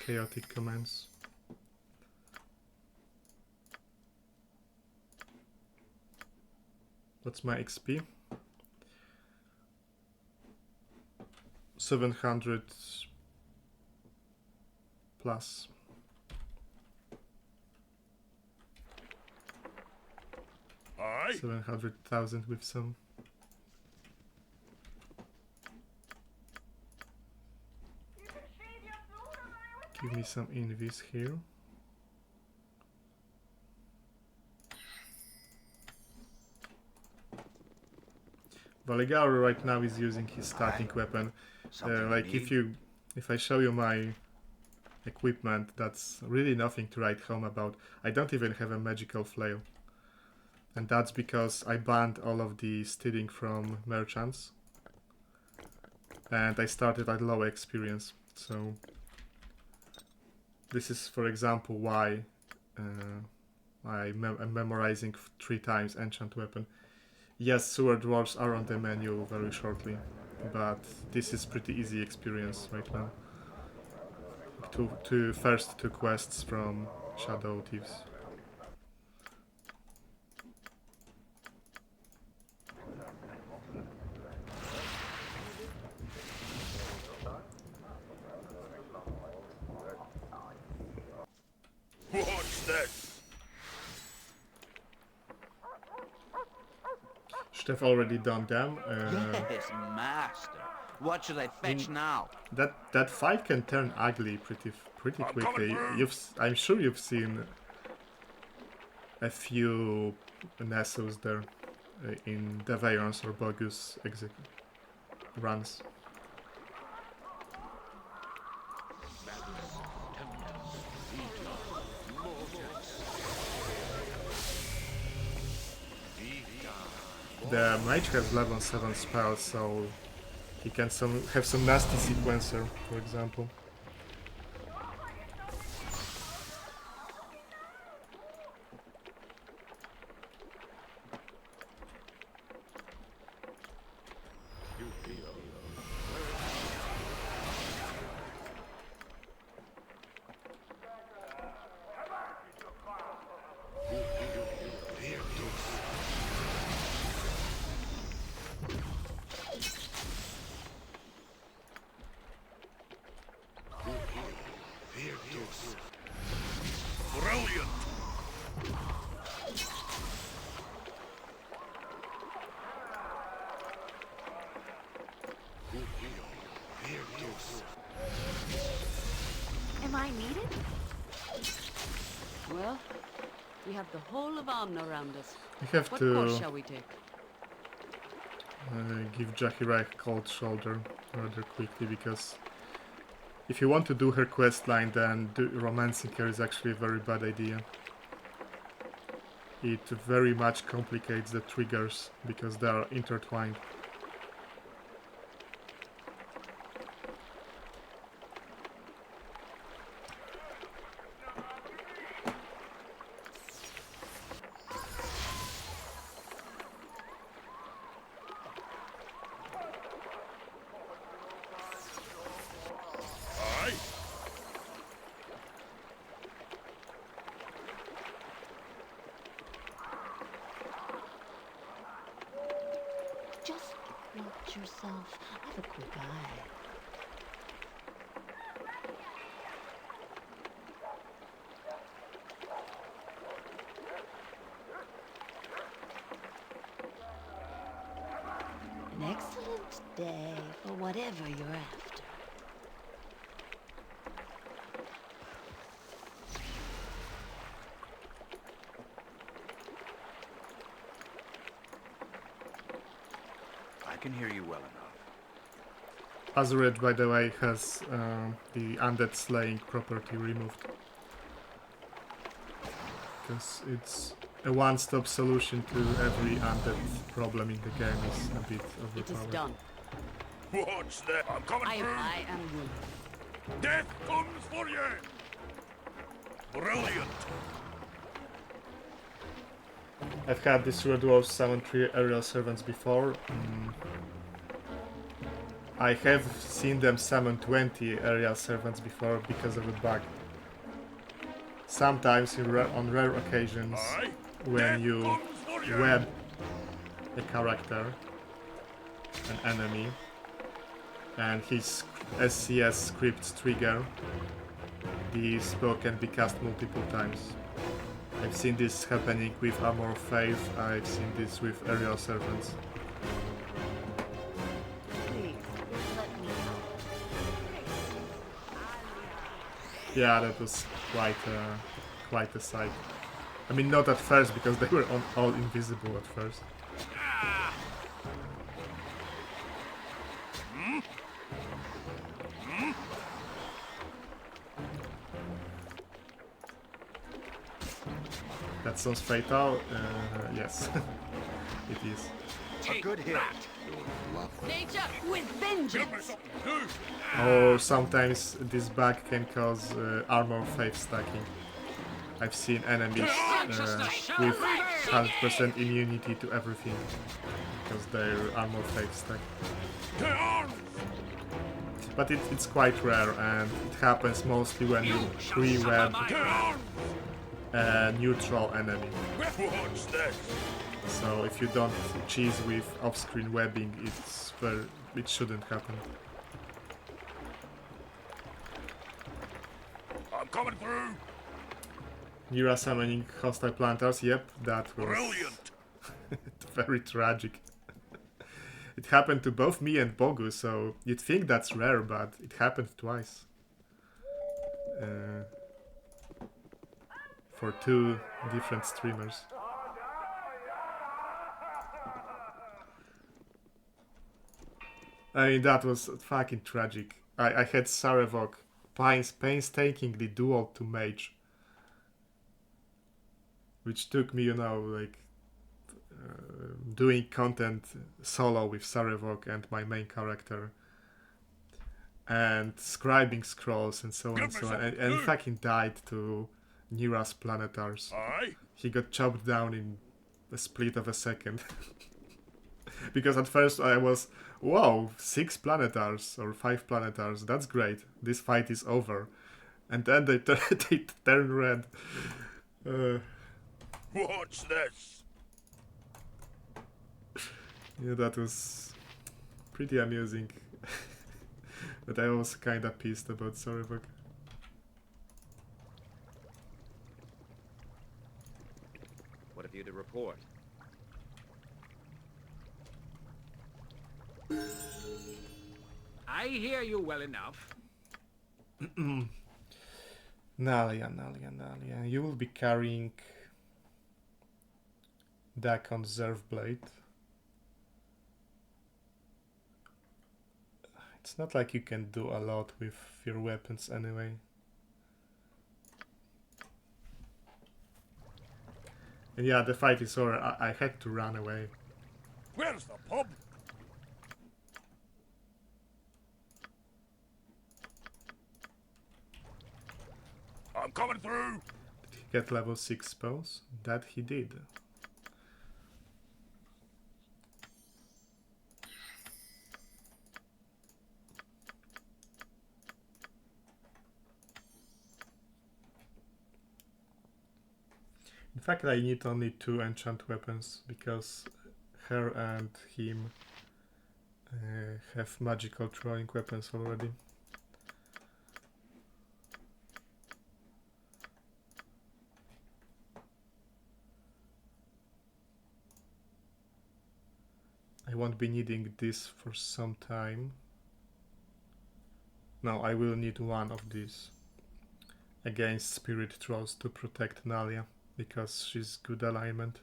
chaotic commands. What's my XP? 700 plus. Aye. 700,000 with some. Give me some invis here. Valigar right now is using his starting weapon. Like if I show you my equipment, that's really nothing to write home about. I don't even have a magical flail. And that's because I banned all of the stealing from merchants. And I started at low experience. So this is, for example, why I'm memorizing 3 times enchant weapon. Yes, sewer dwarves are on the menu very shortly, but this is pretty easy experience right now. First two quests from Shadow Thieves. What's this? Steph already done them. Yes, master. What should I fetch now? That fight can turn ugly pretty quickly. I'm sure you've seen a few Nessos there in Deveillance or Bogus runs. The mage has level 7 spells, so he can have some nasty sequencer, for example. Brilliant. Am I needed? Well, we have the whole of Amn around us. We have what to course shall we take? Give Jahira a cold shoulder rather quickly, because if you want to do her quest line, then romancing her is actually a very bad idea. It very much complicates the triggers because they are intertwined. Just watch yourself. I have a quick eye. An excellent day for whatever you're after. can hear you well enough. Azuret, by the way, has the undead slaying property removed. Because it's a one-stop solution to every undead problem in the game is a bit overpowered. It is done. Watch that. I'm coming through. I am you. Death comes for you. Brilliant. I've had this Red Dwarf summon 3 aerial servants before. I have seen them summon 20 aerial servants before because of a bug. Sometimes on rare occasions, when you web a character, an enemy, and his SCS scripts trigger, the spell can be cast multiple times. I've seen this happening with Armor of Faith, I've seen this with aerial servants. Yeah, that was quite a sight. I mean, not at first, because they were all invisible at first. That sounds fatal. Yes, it is. A good hit. Nature with vengeance. Or sometimes this bug can cause armor faith stacking. I've seen enemies with 100% immunity to everything because their armor faith stack. But it's quite rare, and it happens mostly when you pre-web a neutral enemy. So if you don't cheese with off-screen webbing, it shouldn't happen. I'm coming through. Nira summoning hostile planters, yep, that was Brilliant. very tragic. It happened to both me and Bogu, so you'd think that's rare, but it happened twice. For 2 different streamers. I mean, that was fucking tragic. I had Sarevok painstakingly dual to mage. Which took me, like, doing content solo with Sarevok and my main character. And scribing scrolls and so on and so on. And fucking died to Nira's planetars. He got chopped down in a split of a second. Because at first I was, wow, 6 planetars or 5 planetars, that's great. This fight is over. And then they turn red. Watch this. Yeah, that was pretty amusing. But I was kinda pissed about Sarevok. What have you to report? I hear you well enough. Nalia. You will be carrying Dakon's Zervblade. It's not like you can do a lot with your weapons anyway. And yeah, the fight is over. I had to run away. Where's the pub? I'm coming through. Did he get level 6 spells? That he did. In fact, I need only 2 enchant weapons because her and him have magical throwing weapons already. I won't be needing this for some time. No, I will need 1 of these against spirit trolls to protect Nalia, because she's good alignment.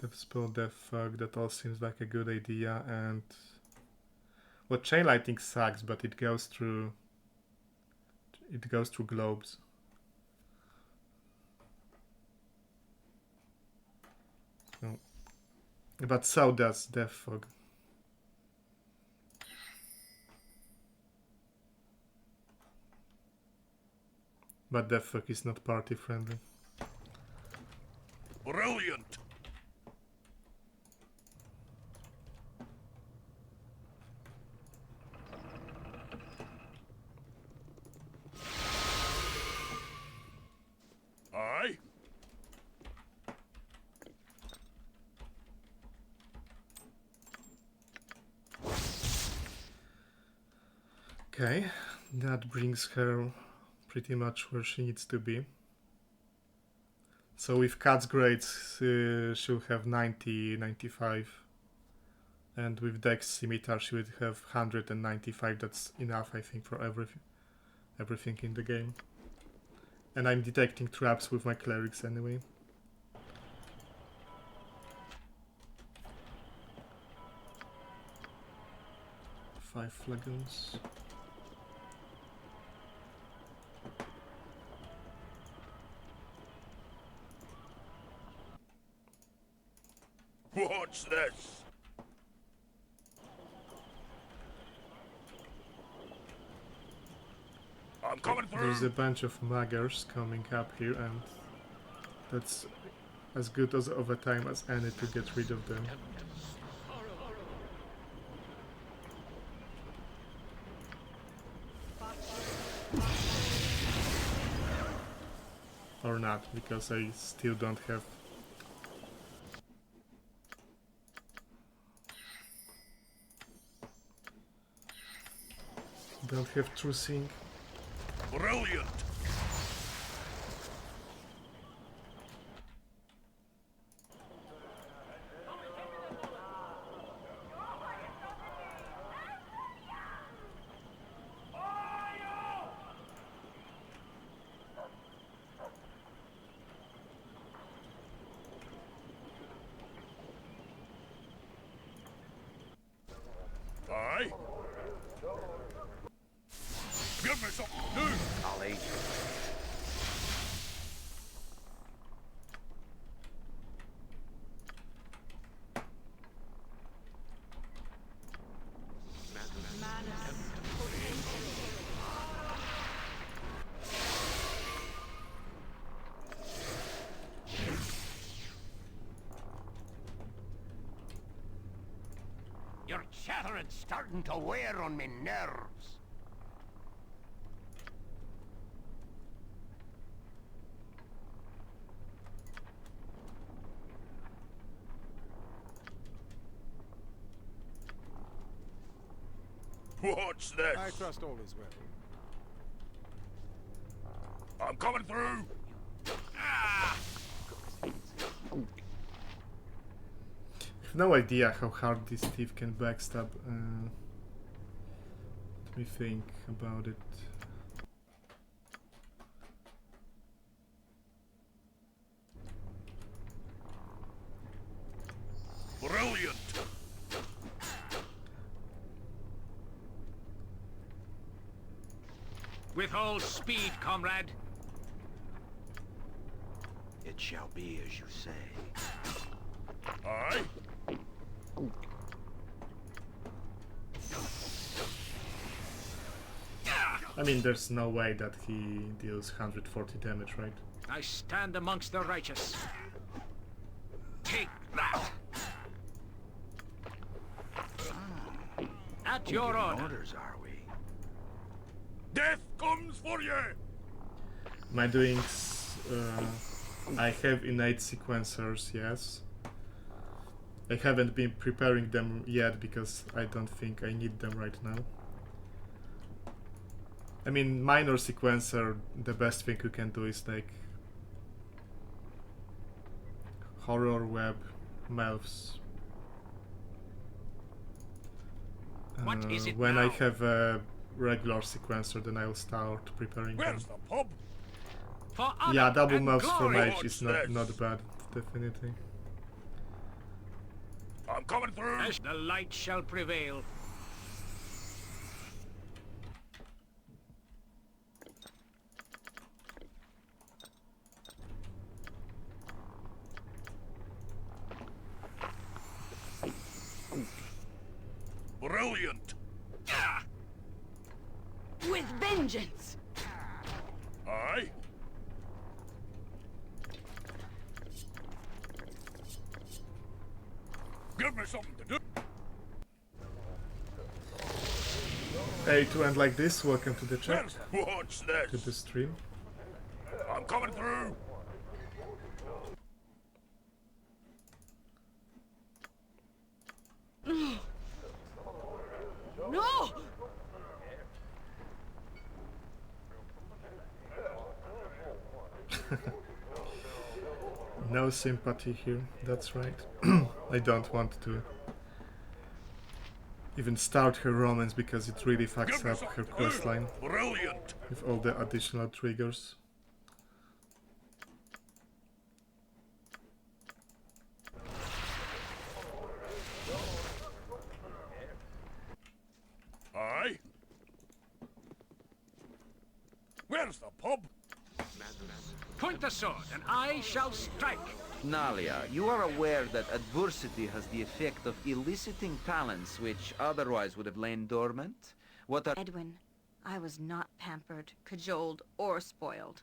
Death spell, death fog, that all seems like a good idea, and well, chain lighting sucks, but it goes through globes. So, but so does death fog. But death fog is not party friendly. Brilliant! Aye? Okay, that brings her pretty much where she needs to be. So with Cat's grades, she'll have 90, 95. And with Dex Scimitar, she would have 195. That's enough, I think, for everything in the game. And I'm detecting traps with my clerics anyway. Five flagons. Watch this! I'm coming through! There's a bunch of muggers coming up here, and that's as good as of a time as any to get rid of them. Or not, because I still don't have... Don't have true seeing. Brilliant! Aye? Give me something new! I'll eat. Your chattering's starting to wear on me nerves. Watch this! I trust all is well. I'm coming through! I have no idea how hard this thief can backstab. Let me think about it. Brilliant! With all speed, comrade. It shall be as you say. Aye? I mean, there's no way that he deals 140 damage, right? I stand amongst the righteous. Take that! At your order. Orders, are we? Death comes for you! My doings, I have innate sequencers, yes. I haven't been preparing them yet because I don't think I need them right now. I mean, minor sequencer, the best thing you can do is like horror web, mouths. What is it when now? I have a regular sequencer, then I'll start preparing Where's them. the pub? For honor Yeah, double and mouths for glory. mage is not bad, definitely. I'm coming through. As the light shall prevail. Brilliant. With vengeance. Aye. Give me something to do. Hey, to end like this, welcome to the chat. Watch this. To the stream. I'm coming through. No! No sympathy here, that's right. I don't want to even start her romance because it really fucks up her questline. Brilliant. With all the additional triggers. Aye. Where's the pub? Point the sword, and I shall strike. Nalia, you are aware that adversity has the effect of eliciting talents which otherwise would have lain dormant? What are— Edwin, I was not pampered, cajoled, or spoiled.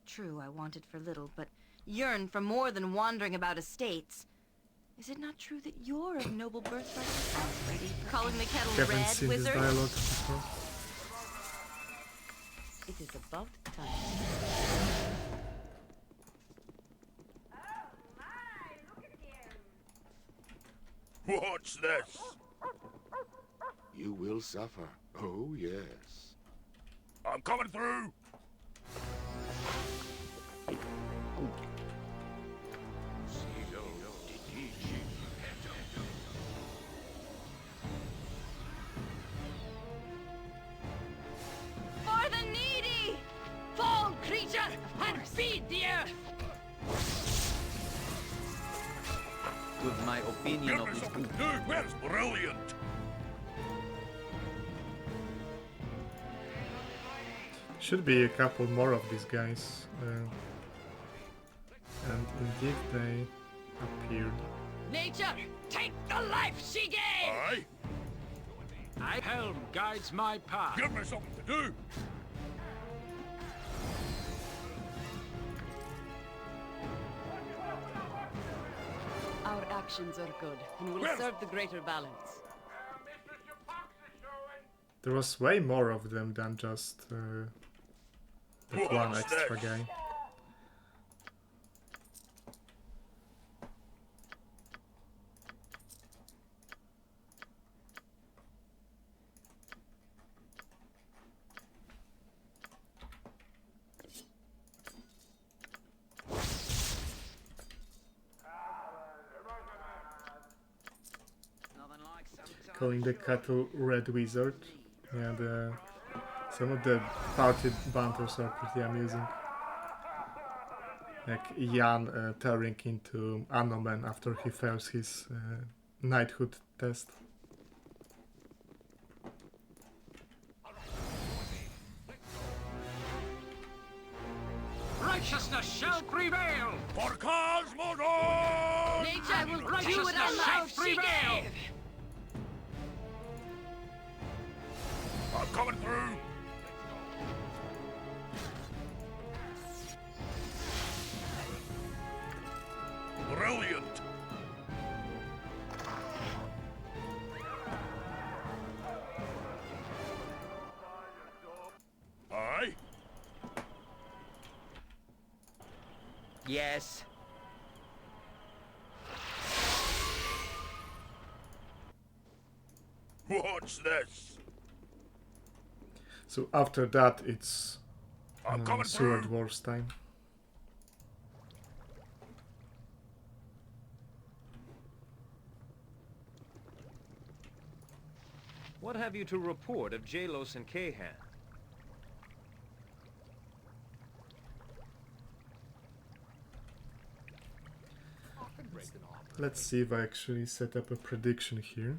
True, I wanted for little, but yearned for more than wandering about estates. Is it not true that you're of noble birthright? Ready for calling the kettle Haven't red, seen wizard? this dialogue before. It is about time. Watch this. You will suffer. Oh, yes. I'm coming through. For the needy! Fall, creature, and feed the earth! with my opinion of this book? Where's brilliant? Should be a couple more of these guys. And indeed they appeared. Nature, take the life she gave! Aye. My helm guides my path. Give me something to do. Our actions are good and will serve the greater balance. There was way more of them than just that one extra guy. Calling the cattle Red Wizard. Yeah, some of the party banters are pretty amusing. Like Jan tearing into Anomen after he fails his knighthood test. Righteousness shall prevail! For Cosmodon! Nature will do Righteousness what our shall life she prevail! gave! I'm coming through. Brilliant. Aye. Yes. Watch this. So after that it's coming Sword through. Wars time. What have you to report of Jalos and Kahan? Let's see if I actually set up a prediction here.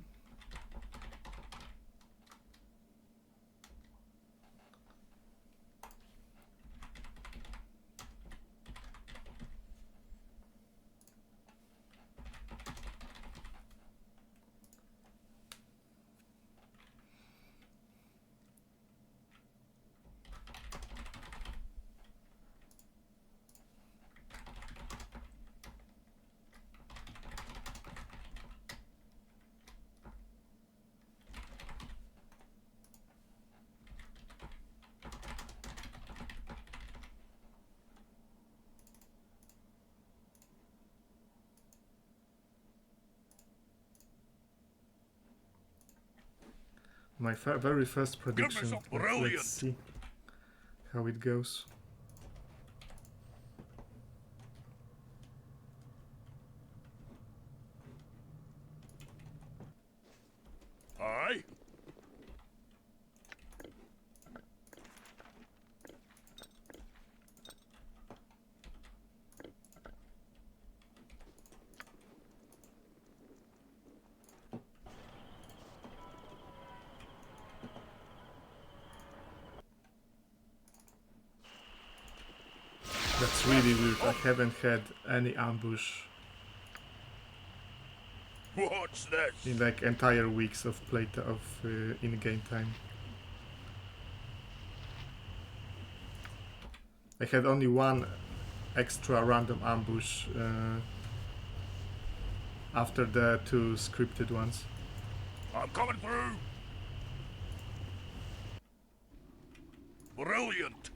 My very first prediction. Let's see how it goes. Aye. That's really weird. I haven't had any ambush What's this? in like entire weeks of in-game time. I had only one extra random ambush after the 2 scripted ones. I'm coming through. Brilliant.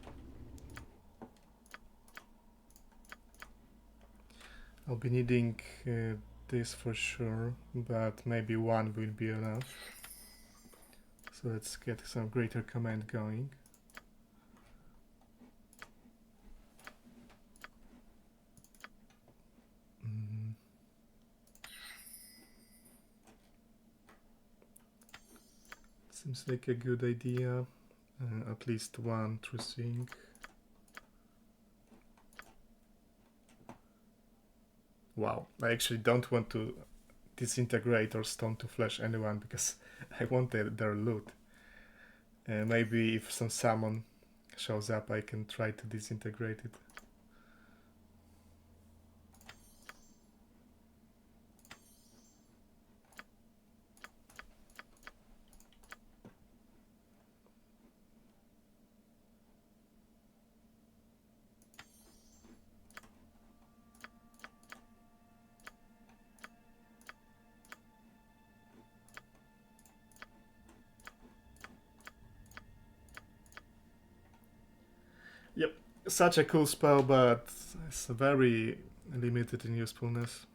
I'll be needing this for sure, but maybe 1 will be enough. So let's get some greater command going. Seems like a good idea. At least 1 true swing. Wow, I actually don't want to disintegrate or stone to flesh anyone because I want their loot. Maybe if some salmon shows up I can try to disintegrate it. Yep, such a cool spell, but it's very limited in usefulness.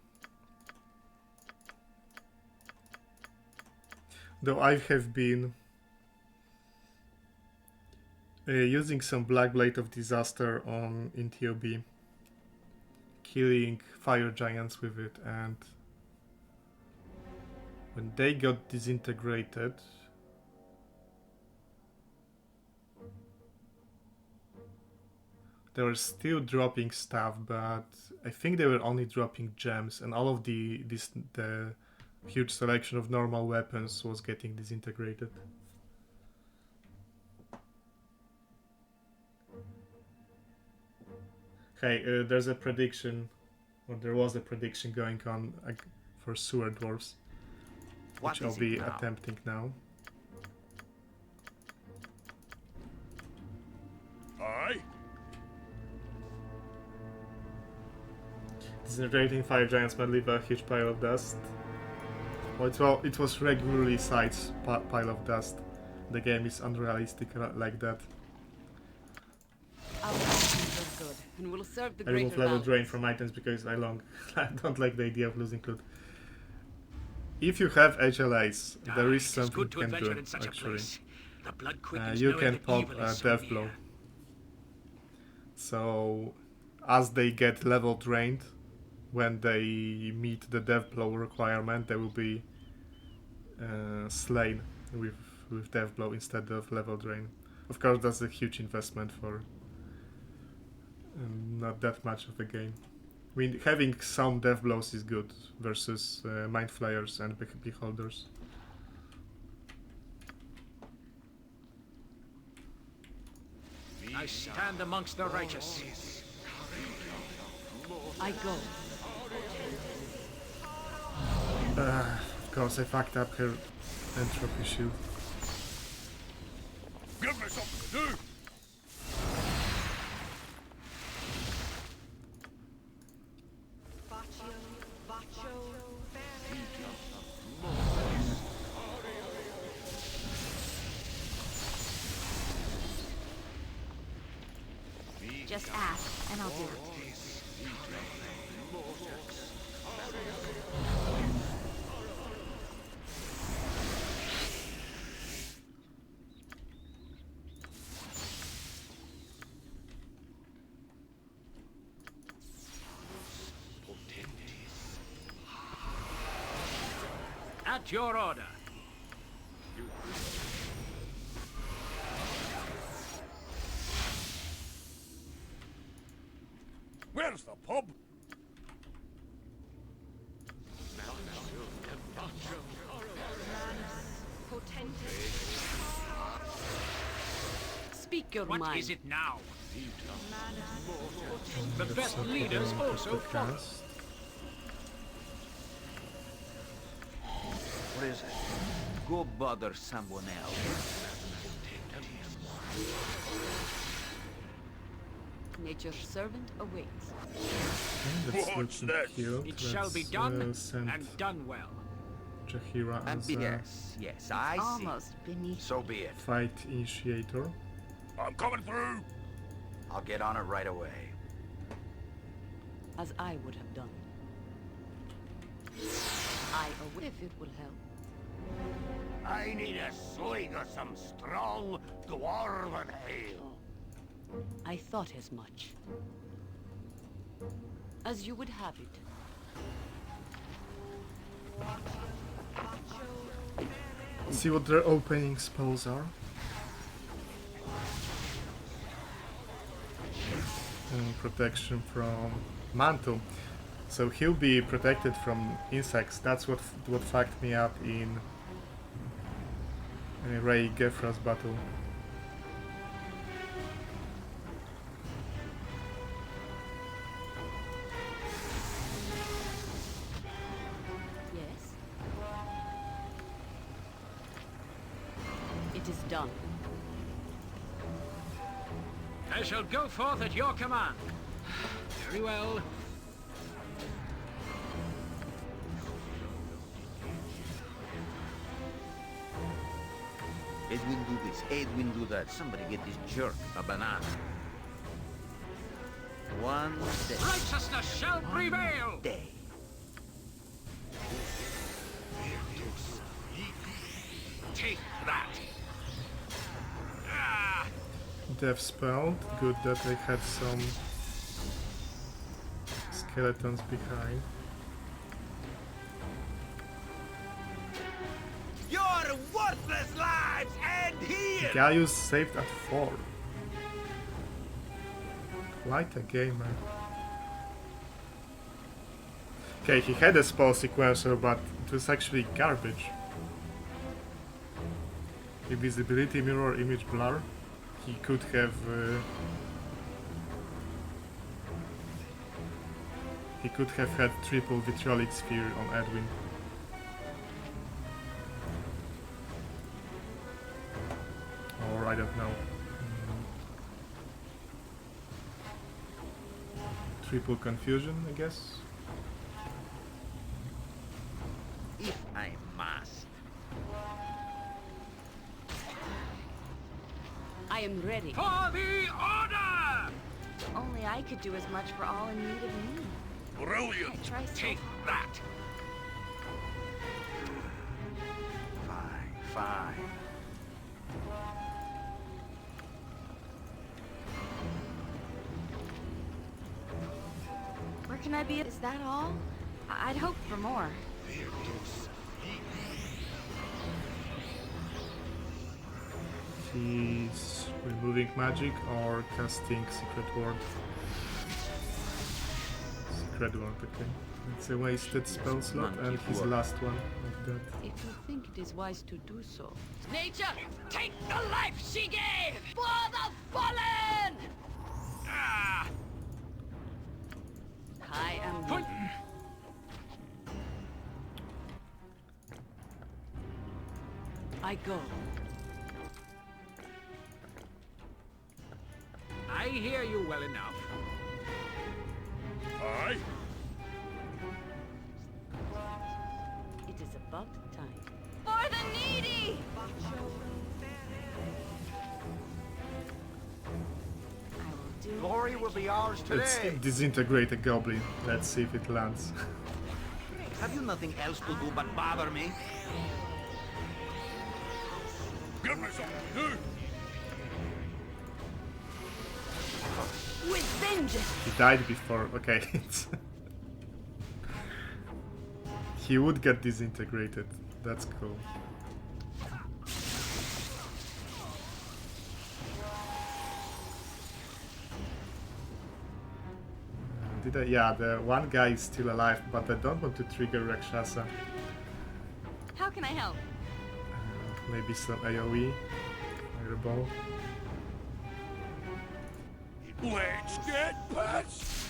Though I have been using some Black Blade of Disaster in TOB, killing fire giants with it, and when they got disintegrated, they were still dropping stuff, but I think they were only dropping gems, and all of the huge selection of normal weapons was getting disintegrated. Okay, there's a prediction, or there was a prediction going on for sewer dwarves, which I'll be attempting now. Aye. Disintegrating fire giants might leave a huge pile of dust. Well, it was regularly sized pile of dust. The game is unrealistic like that. Our actions are good, and will serve the I remove greater level balance. drain from items because I don't like the idea of losing loot. If you have HLAs, there is something you can do, actually. You can pop a death blow. So, as they get level drained, when they meet the death blow requirement, they will be slain with death blow instead of level drain. Of course, that's a huge investment for not that much of a gain. I mean, having some death blows is good versus mind flayers and beholders. I stand amongst the righteous. I go. Of course, I fucked up her entropy shield. Give me something to do! Just ask, and I'll do it. At your order. Where's the pub? Speak your What mind. is it now? The best leaders also follow. What is it? Go bother someone else. Nature's servant awaits. What's that? It shall be done, and done well. Jahira as Yes, I Almost see. beneath. So be it. fight initiator. I'm coming through! I'll get on it right away. As I would have done. I await if it will help. I need a swig of some strong Dwarven ale. I thought as much. As you would have it. See what their opening spells are. And protection from mantle. So he'll be protected from insects. That's what fucked me up in Ray Gefra's battle. Yes. It is done. I shall go forth at your command. Very well. Edwin do this, Edwin do that. Somebody get this jerk a banana. One day. Righteousness shall prevail! Day. Take that! Ah! Death spelled. Good that I had some skeletons behind. Your worthless lives end here! Gaius saved at 4. Quite a gamer. Okay, he had a spell sequencer, but it was actually garbage. Invisibility, mirror, image, blur. He could have had triple vitriolic sphere on Edwin. Or I don't know. Triple confusion, I guess. If I must. I am ready. For the order! Only I could do as much for all in need of me. Brilliant! I try so Take that! Fine, fine. Where can I be? Is that all? I'd hoped for more. He's removing magic or casting secret ward. Sacred Word, okay. It's a wasted spell slot and his work. last one of that. If you think it is wise to do so. Nature, take the life she gave! For the fallen! Ah! I am Point. I go. I hear you well enough. Aye. It is about time. For the needy! Glory will be ours Let's today. disintegrate a goblin. Let's see if it lands. Have you nothing else to do but bother me? Give me something to do. With vengeance! He died before. Okay. He would get disintegrated. That's cool. Did I? Yeah, the one guy is still alive, but I don't want to trigger Rakshasa. How can I help? Maybe some AoE, fireball. Let's get pissed.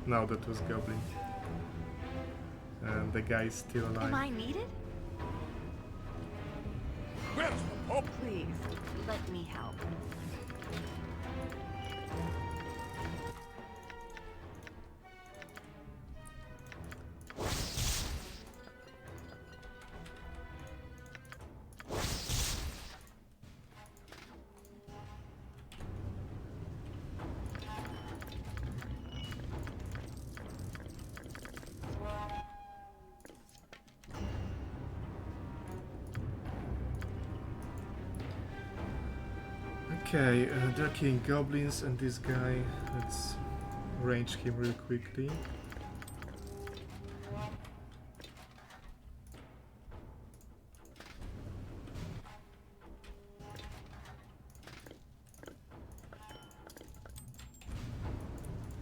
No, that was Goblin. And the guy is still alive. Am I needed? Where's the pub? Please, let me help. Okay, they're killing goblins and this guy, let's range him real quickly.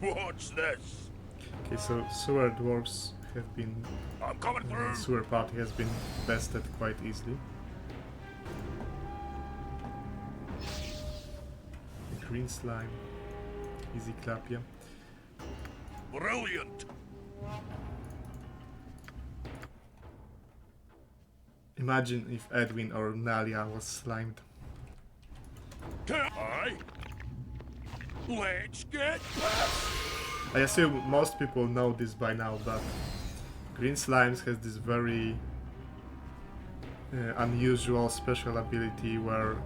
What's this? Okay, so sewer dwarves have been... I'm coming through. Sewer party has been bested quite easily. Green slime. Easy clap, yeah. Brilliant. Imagine if Edwin or Nalia was slimed. Aye. Let's get pissed. I assume most people know this by now, but Green Slimes has this very unusual special ability where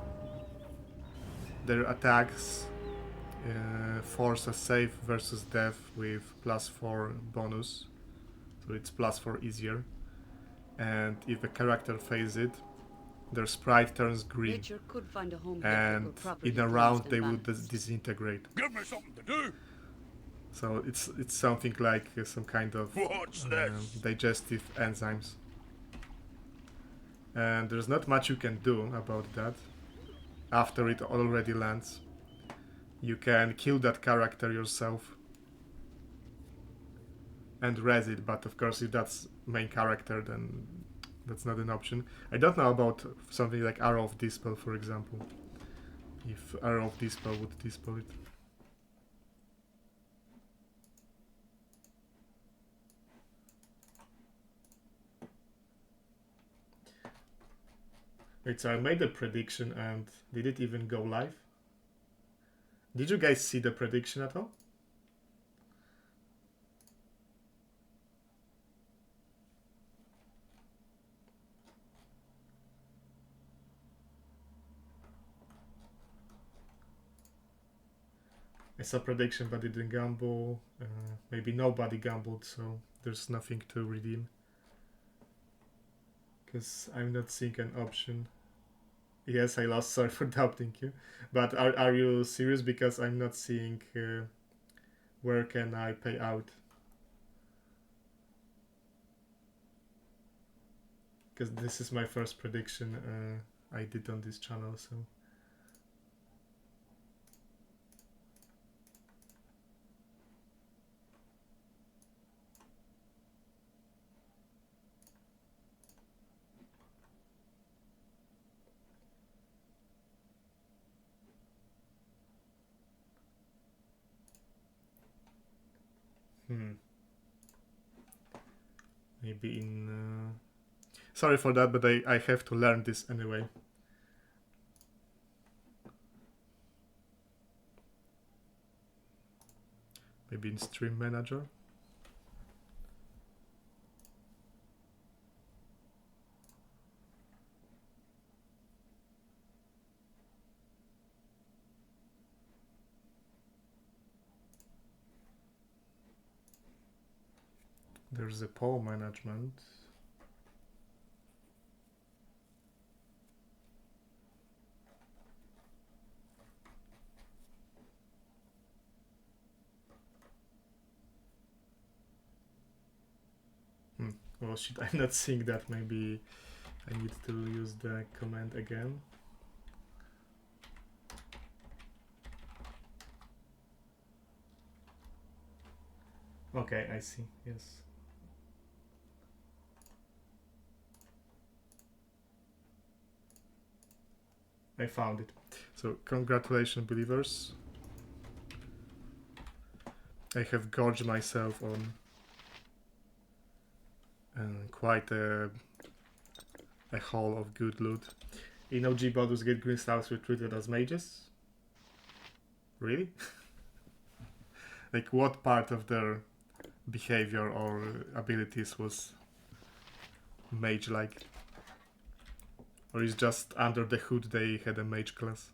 their attacks force a save versus death with +4 bonus, so it's +4 easier. And if a character fails it, their sprite turns green, Nature could find a home and in a round they would disintegrate. Give me something to do. So it's something like some kind of What's this? digestive enzymes. And there's not much you can do about that after it already lands. You can kill that character yourself and res it, but of course if that's main character then that's not an option. I don't know about something like Arrow of Dispel, for example. If Arrow of Dispel would dispel it. Wait, so I made a prediction and did it even go live? Did you guys see the prediction at all? I saw prediction but didn't gamble. Maybe nobody gambled, so there's nothing to redeem. Because I'm not seeing an option. Yes, I lost, sorry for doubting you. But are you serious? Because I'm not seeing where can I pay out. Because this is my first prediction I did on this channel, so... Maybe in... Sorry for that, but I have to learn this anyway. Maybe in Stream Manager. There's a poll management. Well, should I not seeing that? Maybe I need to use the command again. Okay, I see, yes. I found it. So, congratulations, believers. I have gorged myself on quite a haul of good loot. In OG Baldur's Gate, Green Sloughs were treated as mages? Really? Like, what part of their behavior or abilities was mage-like? Or is just under the hood they had a mage class?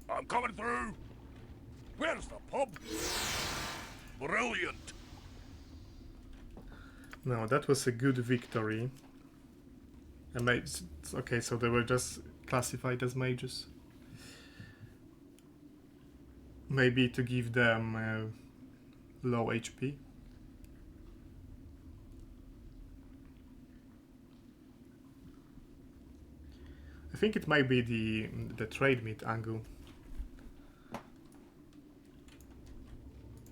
I'm coming through! Where's the pub? Brilliant! No, that was a good victory. A mage. Okay, so they were just classified as mages. Maybe to give them low HP. I think it might be the trade meat angle.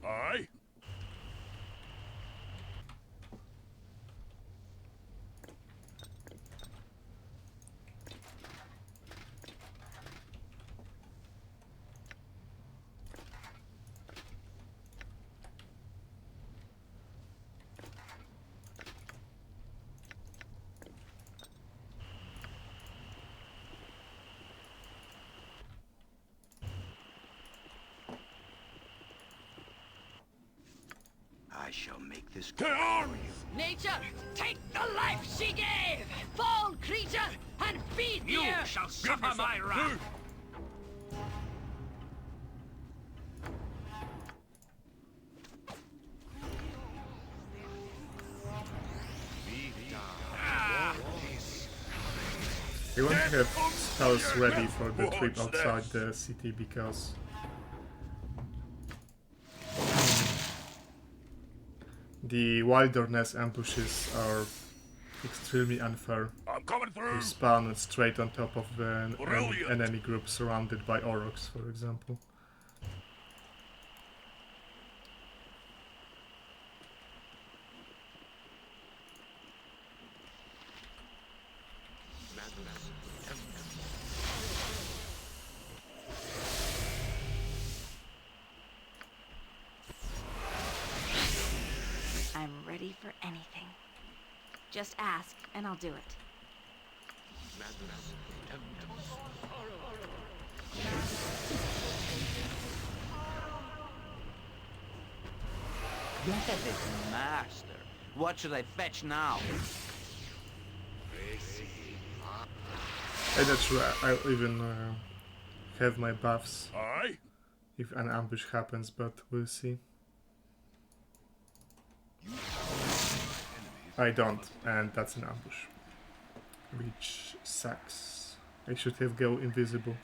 Aye? I shall make this Get on! Nature, take the life she gave! Fall, creature, and feed the You earth! shall suffer my wrath! We won't have spells ready for the trip outside the city because the wilderness ambushes are extremely unfair. I'm coming through! You spawn straight on top of an enemy group surrounded by Aurochs, for example. I'm ready for anything. Just ask, and I'll do it. Yes, master. What should I fetch now? And that's true, I'll even have my buffs Aye? if an ambush happens, but we'll see. I don't, and that's an ambush. Which sucks. I should have go invisible.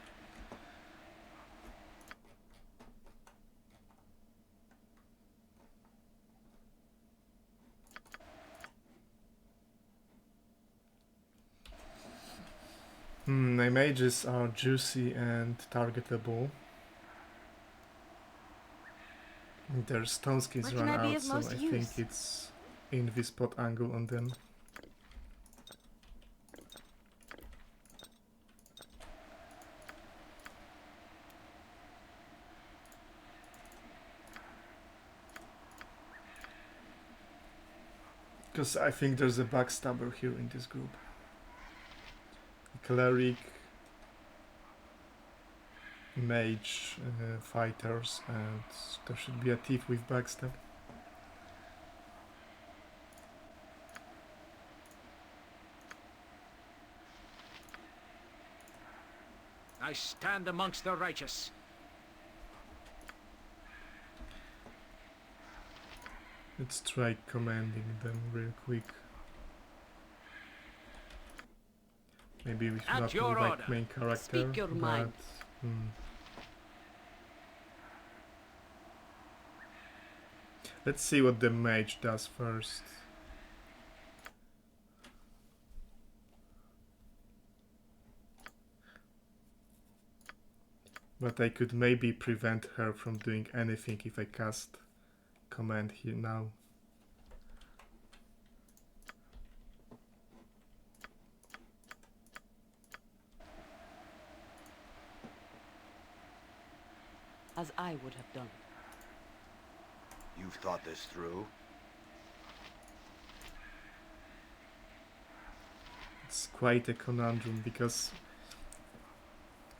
My mages are juicy and targetable. Their stone skins Where run can I be out, of so most I use? think it's invis spot angle on them. Because I think there's a backstabber here in this group. A cleric, mage, fighters, and there should be a thief with backstab. I stand amongst the righteous. Let's try commanding them real quick. Maybe we should At not your be like order. main character, Speak your but mind. Let's see what the mage does first. But I could maybe prevent her from doing anything if I cast command here now. As I would have done. You've thought this through? It's quite a conundrum because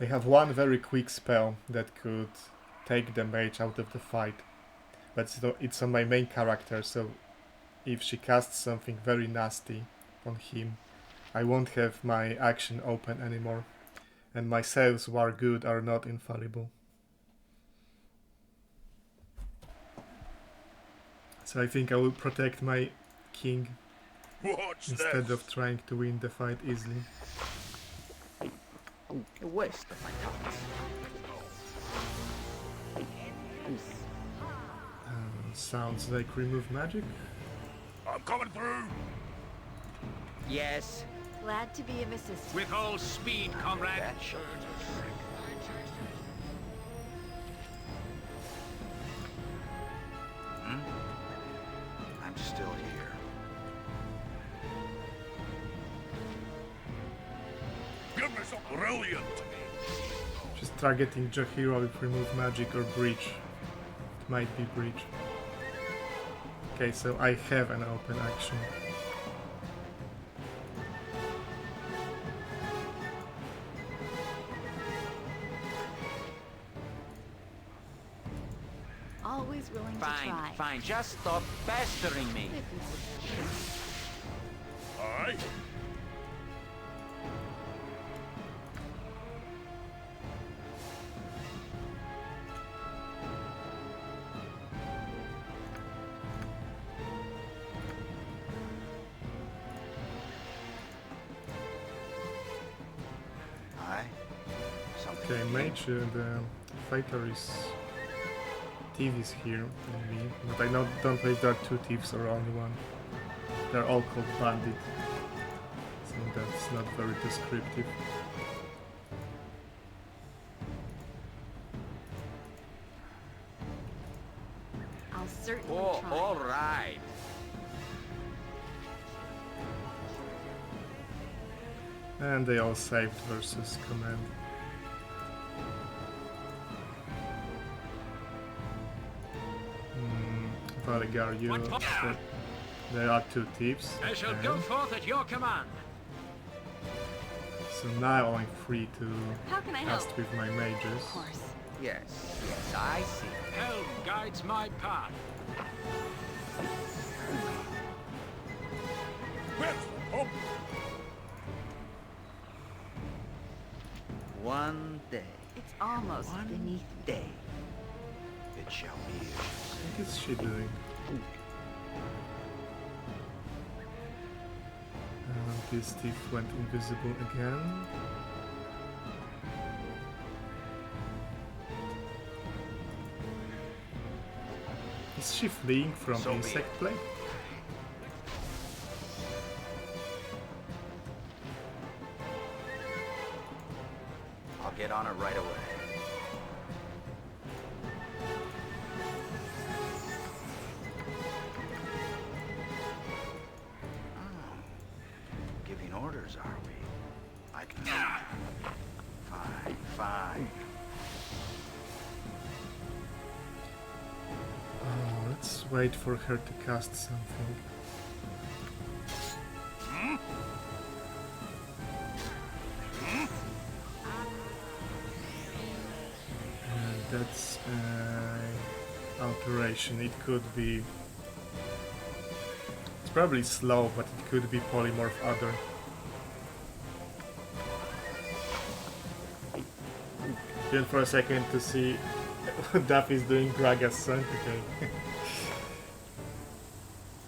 I have one very quick spell that could take the mage out of the fight, but it's on my main character, so if she casts something very nasty on him, I won't have my action open anymore, and my saves who are good are not infallible. So I think I will protect my king instead of trying to win the fight easily. A waste of my talents. Sounds like remove magic. I'm coming through. Yes. Glad to be of assistance. With all speed, comrade. I'm still here. Give me some brilliant. Just targeting Jahira with remove magic or breach. It might be breach. Okay, so I have an open action. Always willing to Fine, try. fine. Just stop pestering me. Aye. Okay, mage, the fighter is... Thief is here, maybe, but I don't know if there are two thieves or only one. They're all called bandit, so that's not very descriptive. I'll certainly Oh, try. all right. And they all saved versus command. Valgar, you... There are two thieves. I shall go forth at your command. So now I'm free to How can I cast help? with my mages. Of course. Yes, yes, I see. Helm guides my path. Where's the pump? One day. It's almost beneath day. It shall be. What is she doing? This thief went invisible again. Is she fleeing from So be insect plague? I'll get on it right away. Giving orders, are we? I can... Fine, fine. Oh, let's wait for her to cast something. That's alteration. It could be. It's probably slow, but it could be polymorph other. Just for a second to see what Duff is doing Graga's son. Okay.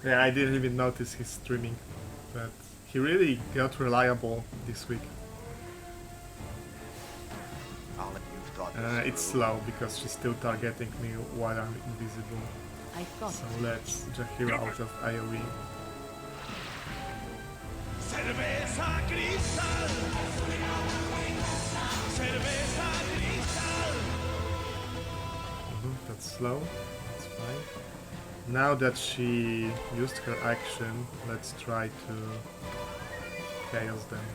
Yeah, I didn't even notice his streaming, but he really got reliable this week. It's slow because she's still targeting me while I'm invisible. So let's Jahira out of AoE. Cerveza cristal. Cerveza cristal. That's slow. That's fine. Now that she used her action, let's try to chaos them.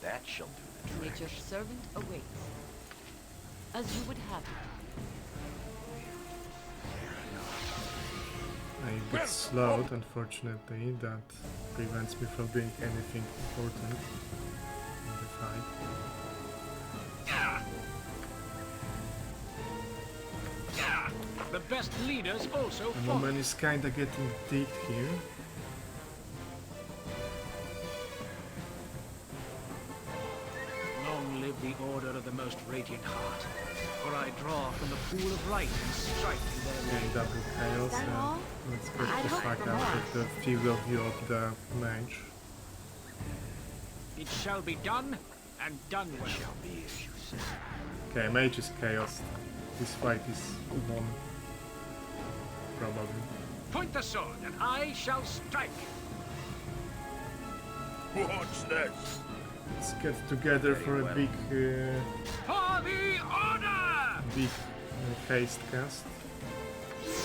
That shall do the trick. Nature's servant awaits. As you would have it. I get slowed, unfortunately. That prevents me from doing anything important in the fight. The best leaders also The moment is kinda getting deep here. Long live the Order of the Most Radiant Heart, for I draw from the pool of light and strike in their Okay, name. double chaos. Let's get the fuck out of the field of view of the mage. It shall be done, and done well. Shall be as you say. Okay, mage is chaos. This fight is won. Probably. Point the sword, and I shall strike. What's this? Let's get together for a big, For the Order! big haste cast.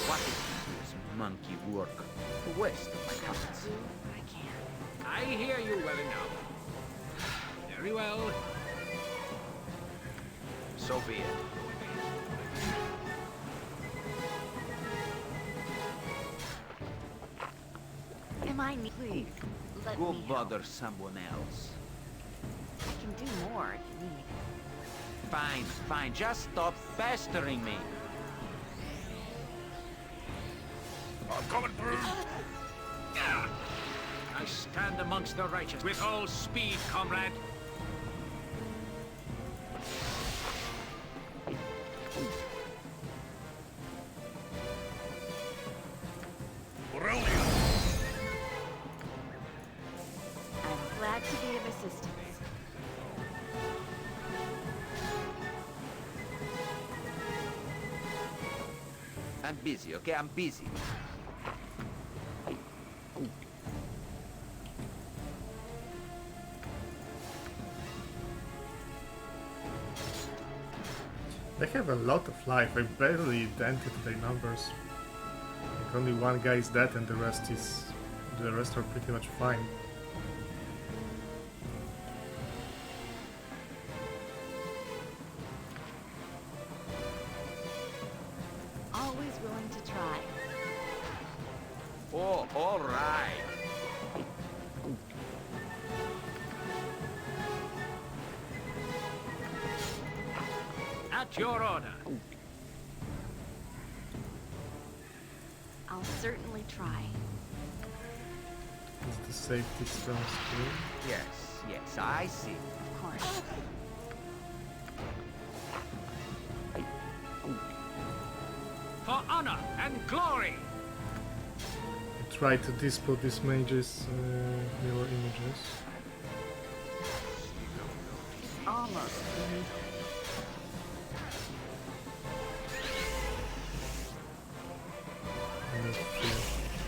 What is this monkey work? Waste of my talents. I hear you well enough. Very well. So be it. Am I please? Let Go me bother someone else. I can do more if you need. Fine, fine. Just stop pestering me. I'm coming through. I stand amongst the righteous with all speed, comrade. Brilliant. I'm glad to be of assistance. I'm busy, okay? I'm busy. They have a lot of life. I barely dented their numbers. Like only one guy is dead, and the rest are pretty much fine. Always willing to try. Oh, all right. At your order. I'll certainly try. Is the safety stone still? Yes, yes, I see. Of course. For honor and glory. I try to dispel these mages' mirror images. Almost.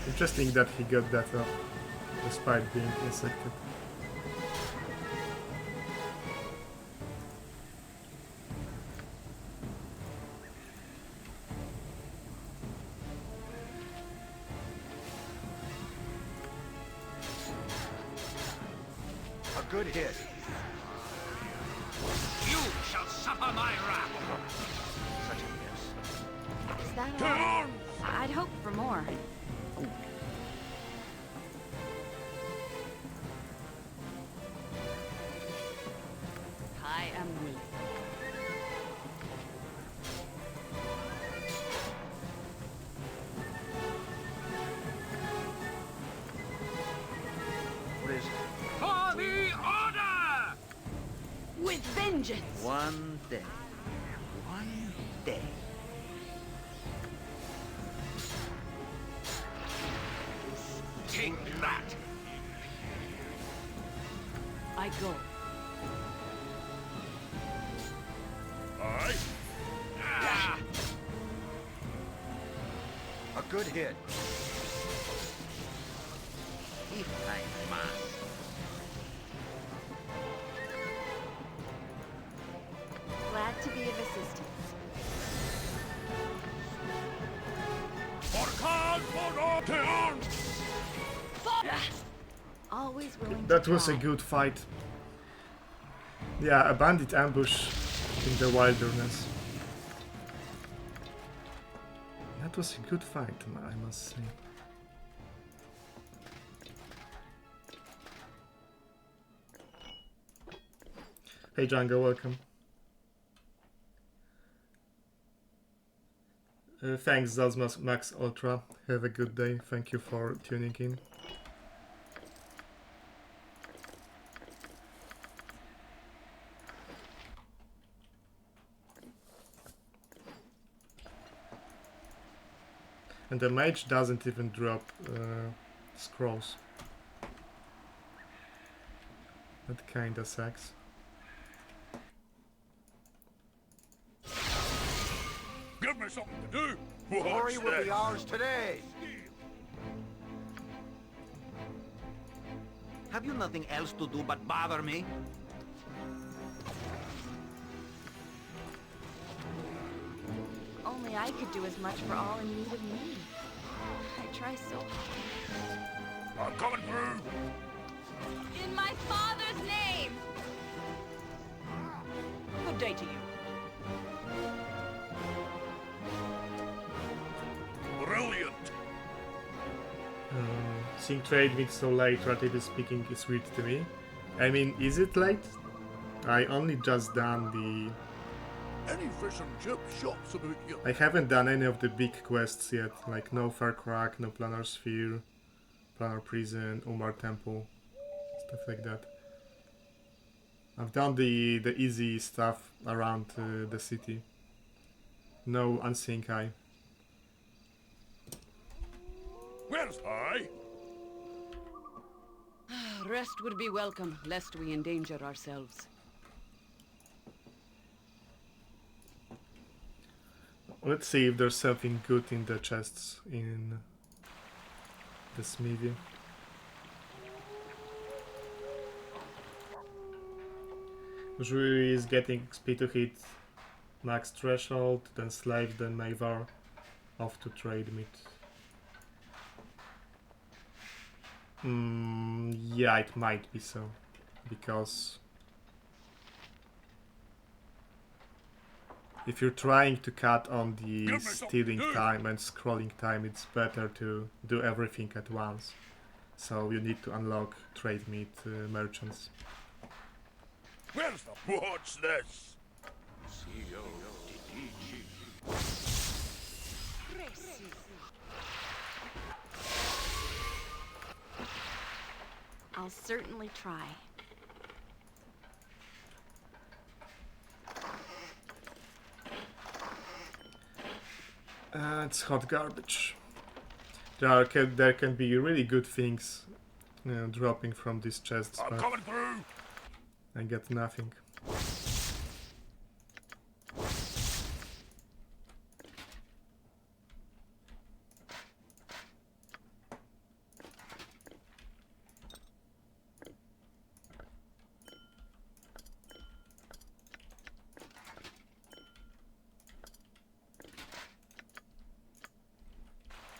Interesting that he got that up, despite being insected. A good hit. You shall suffer my wrath. Such a mess. Is that all? I'd hope for more. vengeance! One day. One day. Take that! I go. Aye. Ah. A good hit. If I must. Glad to be of assistance. Always willing to That was a try. good fight. Yeah, a bandit ambush in the wilderness. That was a good fight, I must say. Hey Django, welcome. Thanks, Zazmas Max Ultra. Have a good day. Thank you for tuning in. And the mage doesn't even drop scrolls. That kinda sucks. Give me something to do. Glory will be ours today. Have you nothing else to do but bother me? Only I could do as much for all in need of me. I try so hard. I'm coming through. In my father's name! Good day to you. Brilliant. Seeing trade meet so late, relatively speaking, is weird to me. I mean, is it late? I only just done the... Any fish and chip shops about you? I haven't done any of the big quests yet, like no Fair Crack, no Planar Sphere, Planar Prison, Umar Temple, stuff like that. I've done the easy stuff around the city. No Unseen Eye. Where's I? Rest would be welcome, lest we endanger ourselves. Let's see if there's something good in the chests in the smithy. Usually is getting XP to hit max threshold, then slave, then Mavar, off to trade meet. Yeah, it might be so, because if you're trying to cut on the stealing time and scrolling time, it's better to do everything at once. So you need to unlock trade meet merchants. Where's the... What's this? I'll certainly try. It's hot garbage. There can be really good things dropping from these chests, I'm but coming through. I get nothing.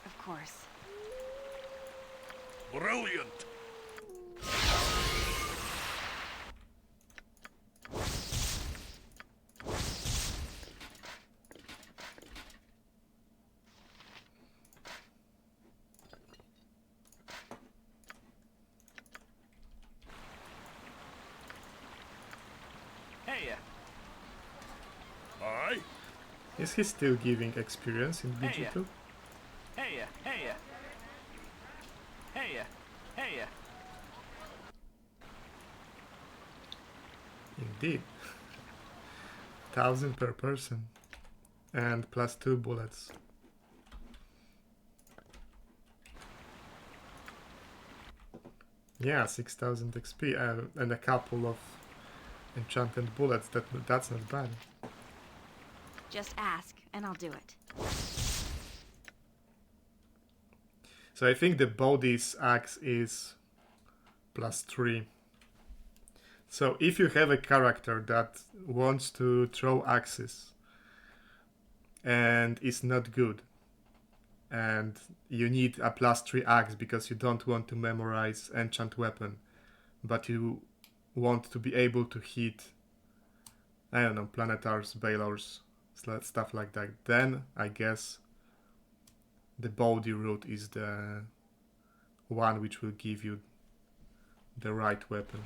Of course. Brilliant. Hey, Aye. Is he still giving experience in BG2? hey, hey, hey, hey. Indeed. 1,000 per person. And plus 2 bullets. Yeah, 6,000 XP and a couple of enchanted bullets. That's not bad. Just ask, and I'll do it. So I think the body's axe is plus 3. So if you have a character that wants to throw axes and is not good, and you need a plus 3 axe because you don't want to memorize enchant weapon, but you want to be able to hit, I don't know, planetars, balors, stuff like that, then I guess the body route is the one which will give you the right weapon.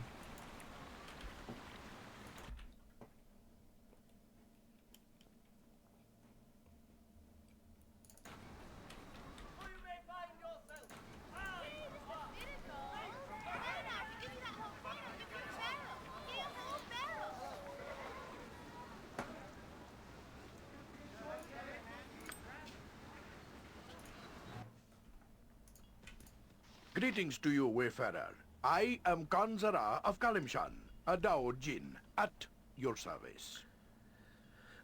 Greetings to you, wayfarer. I am Kanzara of Kalimshan, a Dao Jin, at your service.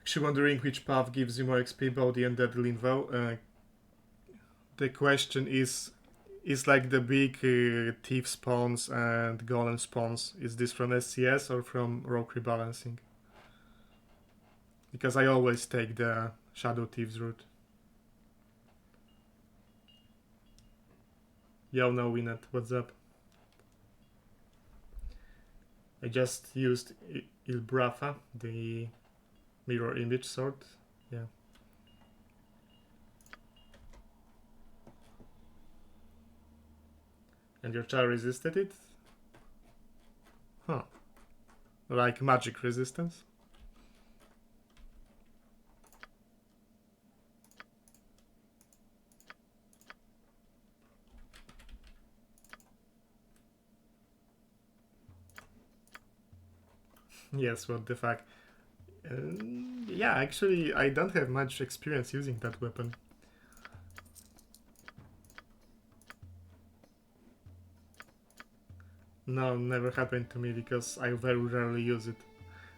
Actually wondering which path gives you more XP, body and deadly invo. The question is like the big thief spawns and golem spawns, is this from SCS or from rogue rebalancing? Because I always take the shadow thieves route. Yo, no Winnet, what's up? I just used Ilbrafa, the mirror image sword. Yeah. And your char resisted it? Huh. Like magic resistance? Yes, what the fuck. Yeah, actually, I don't have much experience using that weapon. No, never happened to me because I very rarely use it.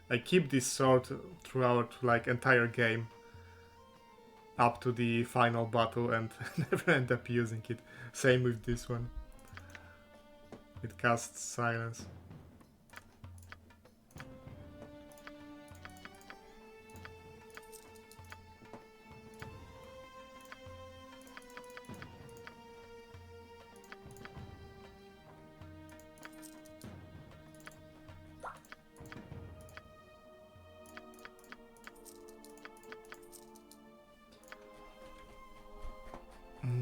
I keep this sword throughout like entire game up to the final battle and never end up using it. Same with this one. It casts silence.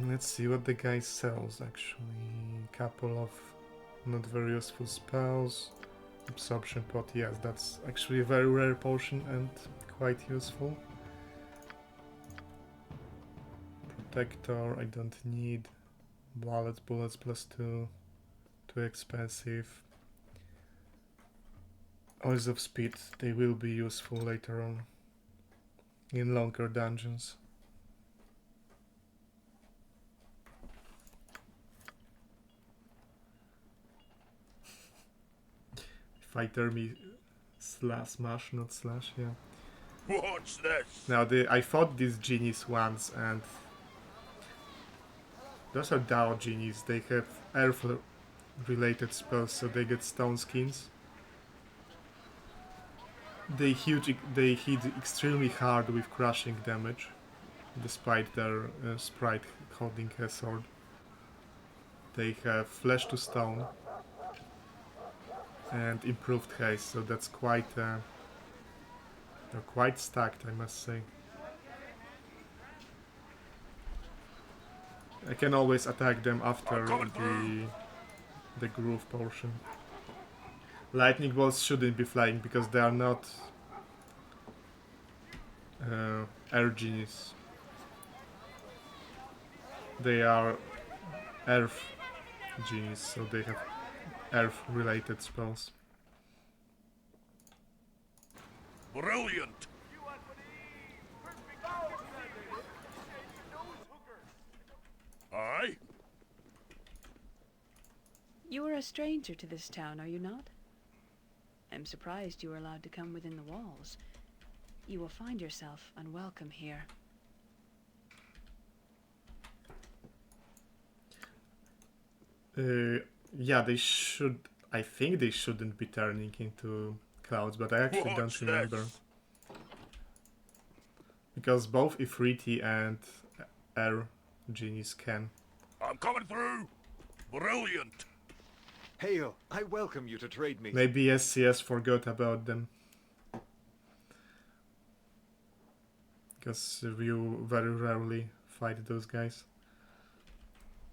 Let's see what the guy sells actually. Couple of not very useful spells. Absorption pot, yes, that's actually a very rare potion and quite useful. Protector, I don't need. Bullets plus 2. Too expensive. Oils of Speed, they will be useful later on in longer dungeons. Fighter me smash, not slash, yeah. What's this? Now I fought these genies once and those are Dao genies, they have earth related spells, so they get stone skins. They hit extremely hard with crushing damage, despite their sprite holding a sword. They have flesh to stone and improved haste, so that's quite they're quite stacked, I must say. I can always attack them after the groove portion. Lightning bolts shouldn't be flying because they are not air genies. They are earth genies, so they have earth-related spells. Brilliant! Aye? You are a stranger to this town, are you not? I'm surprised you were allowed to come within the walls. You will find yourself unwelcome here. Yeah, they should... I think they shouldn't be turning into clouds, but I actually don't remember. This? Because both Ifriti and Air Genies can. I'm coming through! Brilliant! Hail! I welcome you to trade meet. Maybe SCS forgot about them. Because you very rarely fight those guys.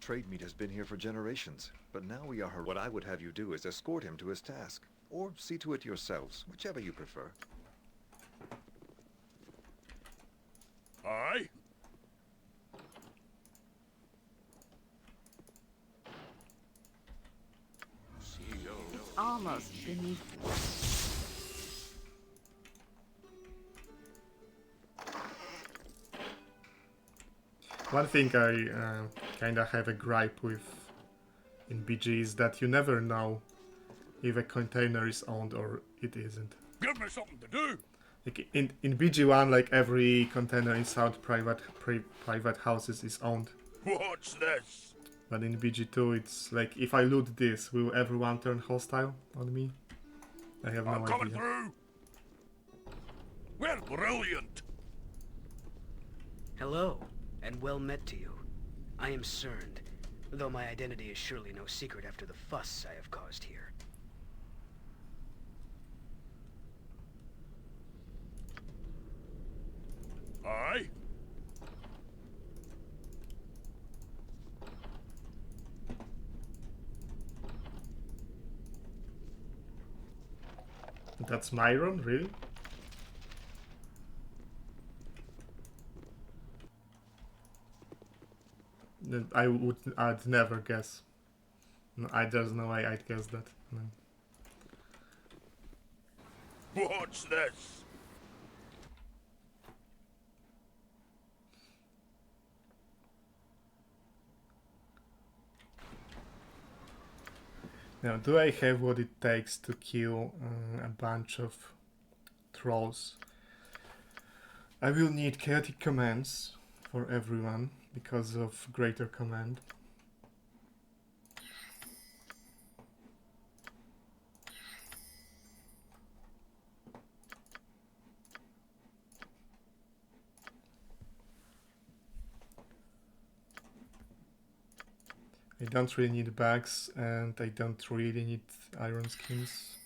Trade meet has been here for generations, but now we are... What I would have you do is escort him to his task, or see to it yourselves, whichever you prefer. Aye? It's almost beneath. One thing I kinda have a gripe with in BG is that you never know if a container is owned or it isn't. Give me something to do! Like in BG1, like every container inside private houses is owned. What's this? But in BG2, it's like, if I loot this, will everyone turn hostile on me? I have no idea. I'm coming through! Well, brilliant! Hello, and well met to you. I am Cerned, though my identity is surely no secret after the fuss I have caused here. Aye? That's Myron, really? I'd never guess. No, there's no way I'd guess that. No. What's this? Now, do I have what it takes to kill a bunch of trolls? I will need chaotic commands for everyone because of greater command. I don't really need bags, and I don't really need iron skins.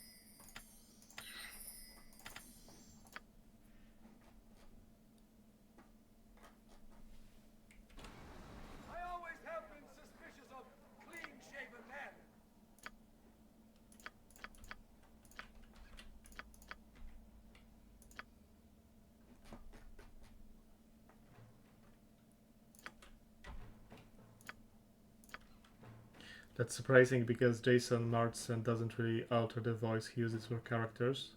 I always have been suspicious of clean-shaven men. That's surprising because Jason Marsden doesn't really alter the voice he uses for characters.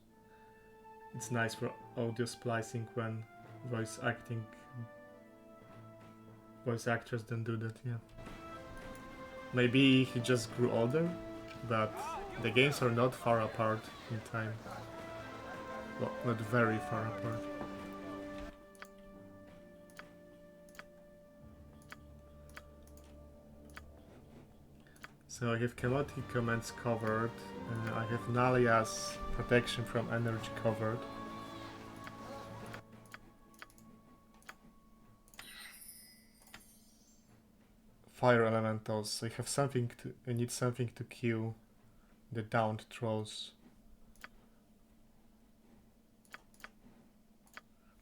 It's nice for audio splicing when voice actors don't do that, yeah. Maybe he just grew older, but the games are not far apart in time. Well, not very far apart. So I have chaotic commands covered, I have Nalia's protection from energy covered. Fire elementals, I need something to kill the downed trolls.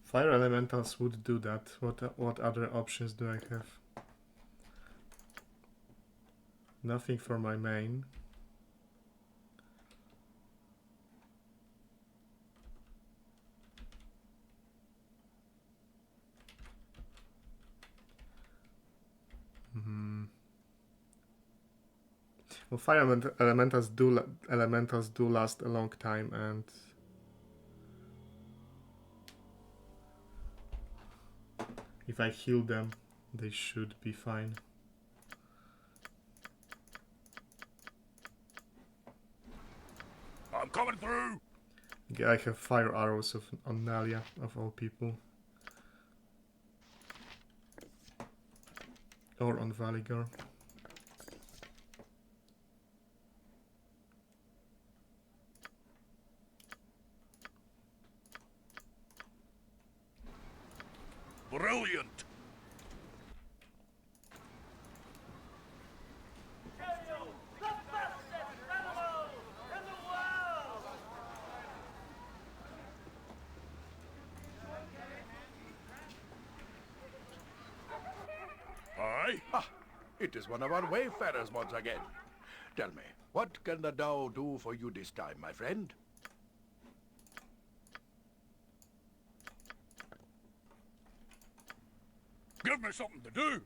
Fire elementals would do that. What other options do I have? Nothing for my main. Well, fire elementals do last a long time, and if I heal them, they should be fine. coming through. I have fire arrows on Nalia, of all people. Or on Valigar. Brilliant. Aye? Ah, it is one of our wayfarers once again. Tell me, what can the Dow do for you this time, my friend? Give me something to do.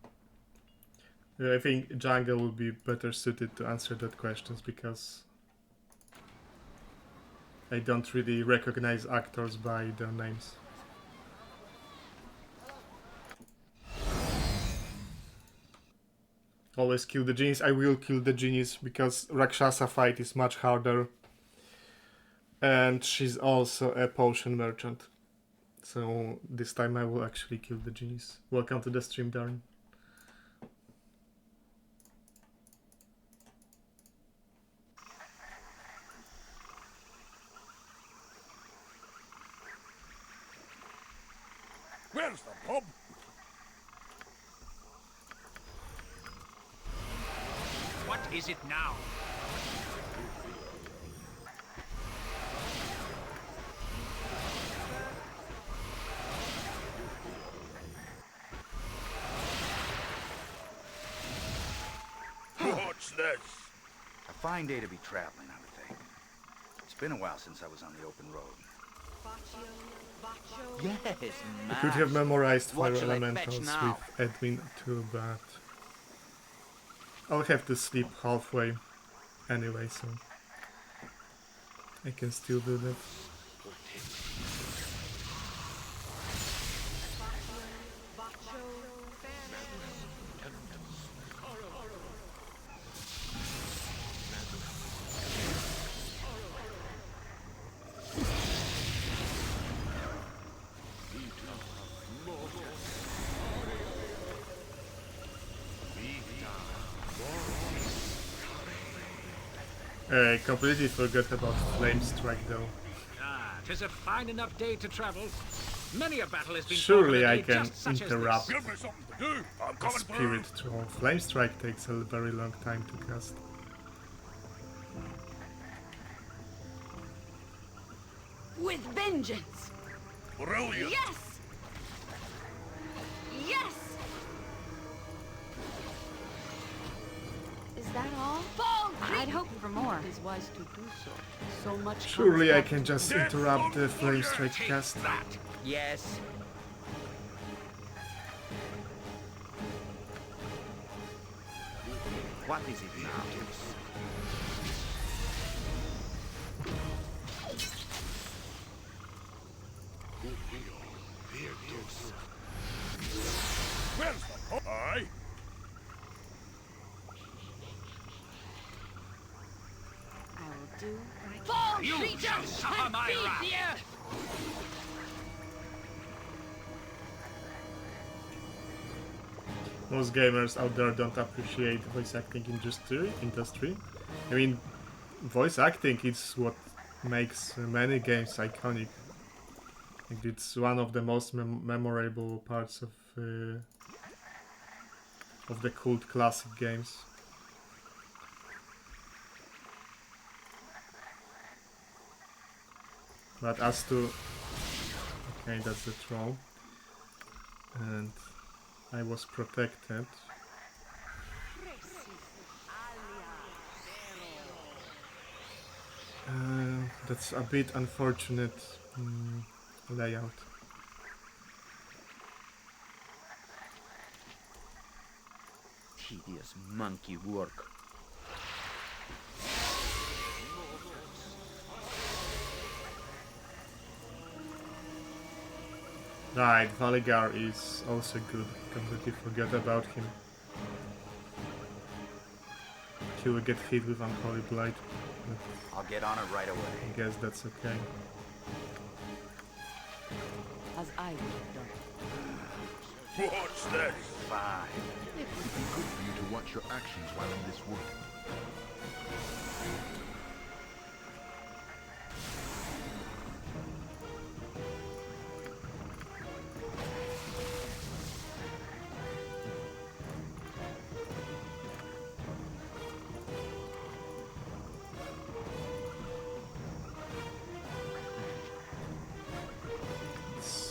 Yeah, I think Django would be better suited to answer that questions because I don't really recognize actors by their names. Always kill the genies. I will kill the genies because Rakshasa fight is much harder. And she's also a potion merchant. So this time I will actually kill the genies. Welcome to the stream, Darren. Where's the pub? What is it now? What's this? A fine day to be traveling, I would think. It's been a while since I was on the open road. Yes, I could have memorized What fire shall I elementals fetch now? with Edwin too, but I'll have to sleep halfway anyway, so I can still do that. I completely forgot about Flame Strike though. Ah, 'tis a fine enough day to travel. Many a battle has been Surely fought on a I day can just such as interrupt this. Give me something to do. I'm the coming through. Spirit Troll. Flame Strike takes a very long time to cast. With vengeance! Brilliant. Yes! Yes! Is that all? I'd hoped for more. It is wise to do so. So much Surely I comes can back just to- interrupt the Flame Strike cast. Yes. What is it now? Where's the pub? Aye. I will do what I Fall, You creature, shall suffer and my feed wrath. the earth! Most gamers out there don't appreciate voice acting industry. I mean, voice acting is what makes many games iconic. And it's one of the most memorable parts of the cult classic games. But as to... Okay, that's the troll. And I was protected. That's a bit unfortunate layout. Tedious monkey work. Right, Valigar is also good. Completely forget about him. He will get hit with Unholy Blight. I'll get on it right away. I guess that's okay. As I would have done. What's this? Fine. It would Be good for you to watch your actions while in this wood.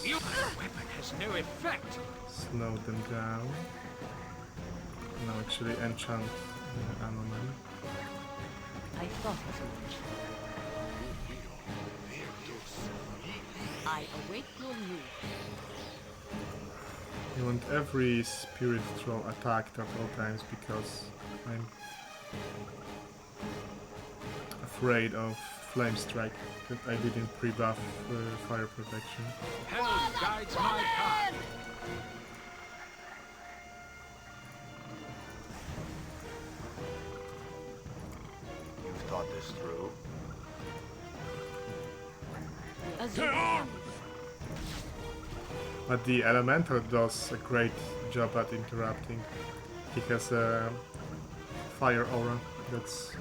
Your weapon has no effect. Slow them down. No, actually enchant armament. I thought as much. I await your news. You want every spirit troll attacked at all times because I'm afraid of flame strike that I didn't pre-buff fire protection. Hell guides my path. You've thought this through. As you But the elemental does a great job at interrupting. He has a fire aura. That's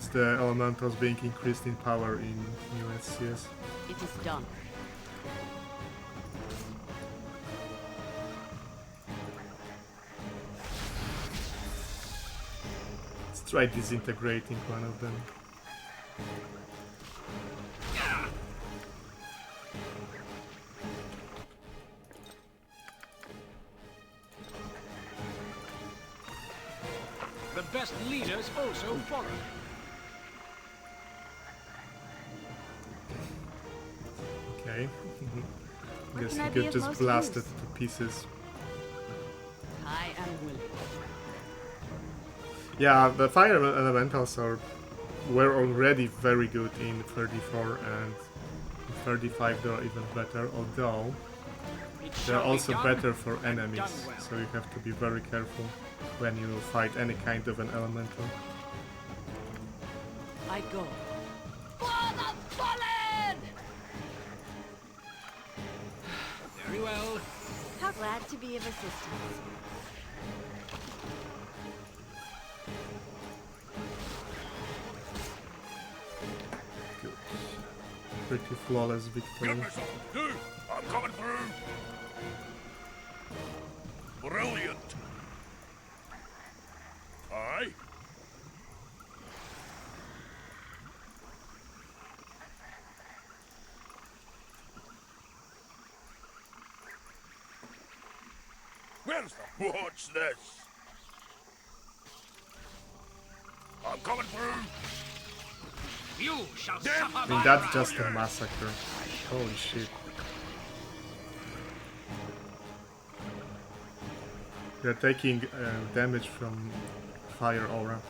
the elementals being increased in power in new SCS. It is done. Let's try disintegrating one of them. The best leaders also follow. Okay. Where Guess can I you be get of just most blasted use? to pieces. I am willing. Yeah, the fire elementals were already very good in 34 and in 35 they're even better, although they're also better for enemies, so you have to be very careful when you fight any kind of an elemental. I go. For the fallen! Very well. How glad to be of assistance. Good. Pretty flawless victory. Give me something to do. I'm coming through. Brilliant. Aye. Where's the... What's this? I'm coming through. You shall Damn. suffer I mean, my that's wrath. just a massacre. Holy shit. You're taking damage from fire aura.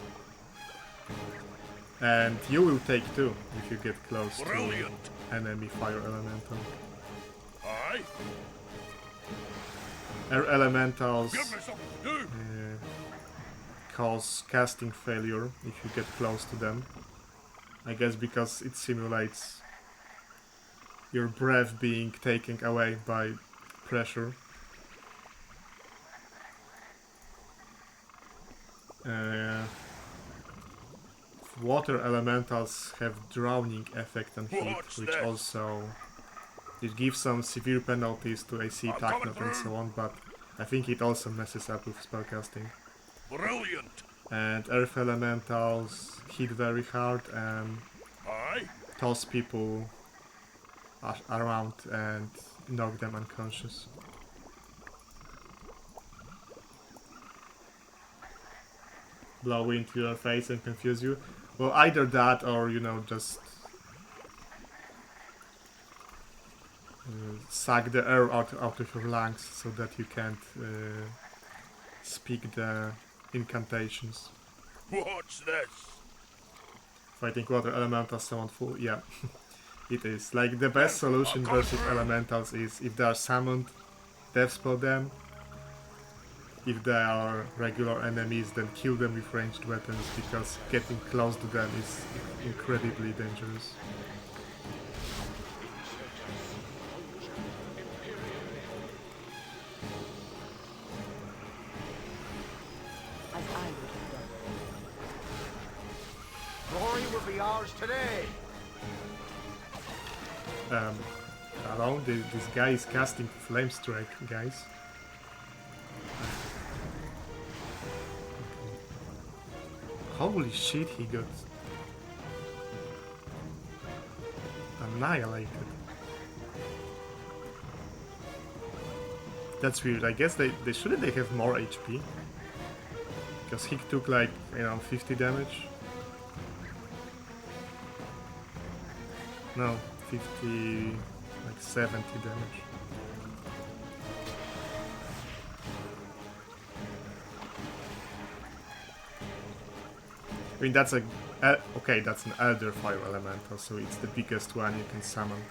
And you will take too if you get close Brilliant. to enemy fire elemental. Aye. Air elementals Give me something to do. cause casting failure if you get close to them. I guess because it simulates your breath being taken away by pressure. Water elementals have drowning effect on heat, What's which that? also it gives some severe penalties to AC, I'm attack coming knock and through. so on, but I think it also messes up with spellcasting. Brilliant. And earth elementals hit very hard and Aye. toss people around and knock them unconscious. Blow into your face and confuse you. Well, either that or, you know, just suck the air out of your lungs so that you can't speak the incantations. What's this? Fighting water elementals sound full, yeah. It is. Like, the best solution versus elementals is if they are summoned, death spell them, if they are regular enemies, then kill them with ranged weapons, because getting close to them is incredibly dangerous. As I would have done. Glory will be ours today. Around this guy is casting Flame Strike, guys. Holy shit, he got annihilated. That's weird. I guess they shouldn't they have more HP? Because he took like, you know, 50 damage. No, 50, like 70 damage. I mean, that's a... okay, that's an Elder Fire Elemental, so it's the biggest one you can summon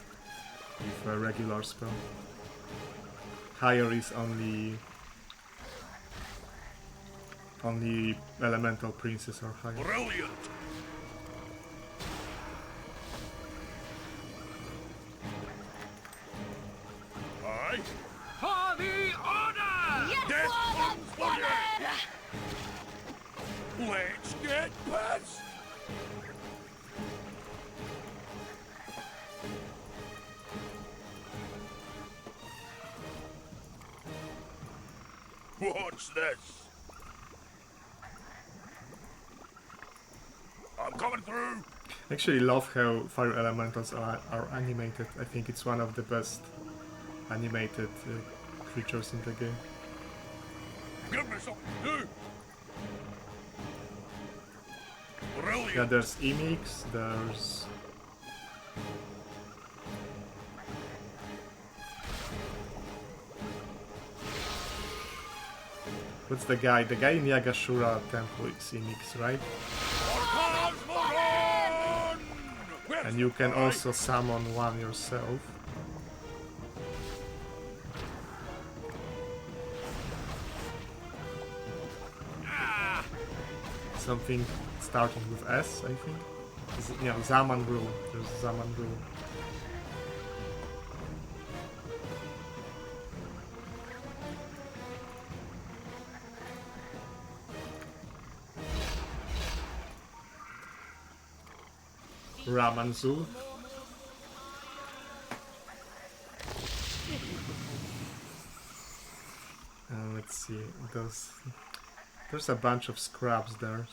with a regular spell. Higher is only Elemental Princes are higher. Brilliant! Aye? For the order! Yes, Death Lord comes of for you! Blood! Let's get pissed! What's this? I'm coming through! I actually love how Fire Elementals are animated. I think it's one of the best animated creatures in the game. Give me something to do! Brilliant! Yeah, there's Emix, there's... What's the guy? The guy in Yagashura Temple is Emix, right? And you can also summon one yourself. Something starting with S, I think. Yeah, Zaman Rule. There's Zaman Rule. Ramanzul. Let's see, there's a bunch of scrubs there.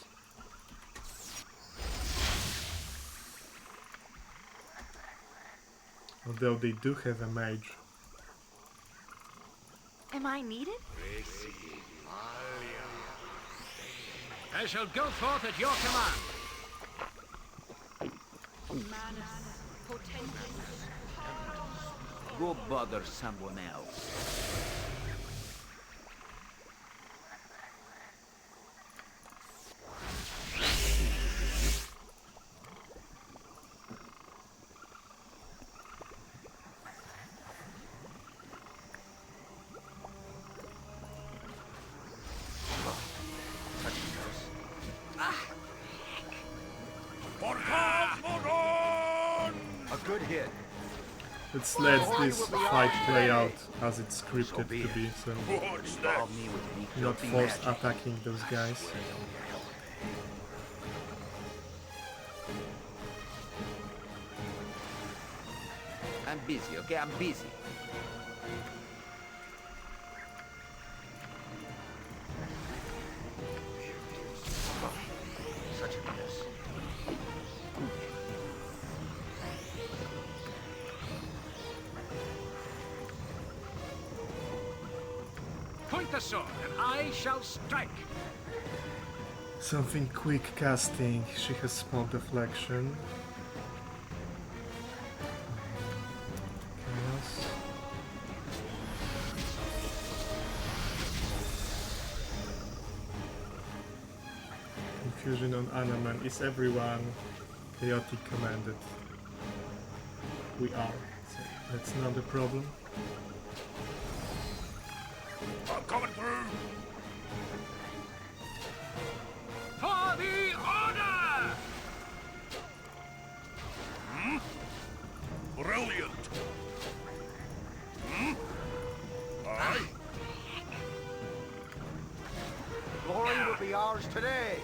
Although they do have a mage. Am I needed? I shall go forth at your command. Go bother someone else. A good hit. Let's let this fight play out as it's scripted to be, so not force attacking those guys. I'm busy, okay? I'm busy. Such a mess. Point the sword, and I shall strike. Something quick casting. She has small deflection. Chaos. Confusion on Anaman. Is everyone chaotic commanded? We are, so that's not a problem. I'm coming through! For the Order! Hmm? Brilliant. Hmm? Aye. Glory will be ours today.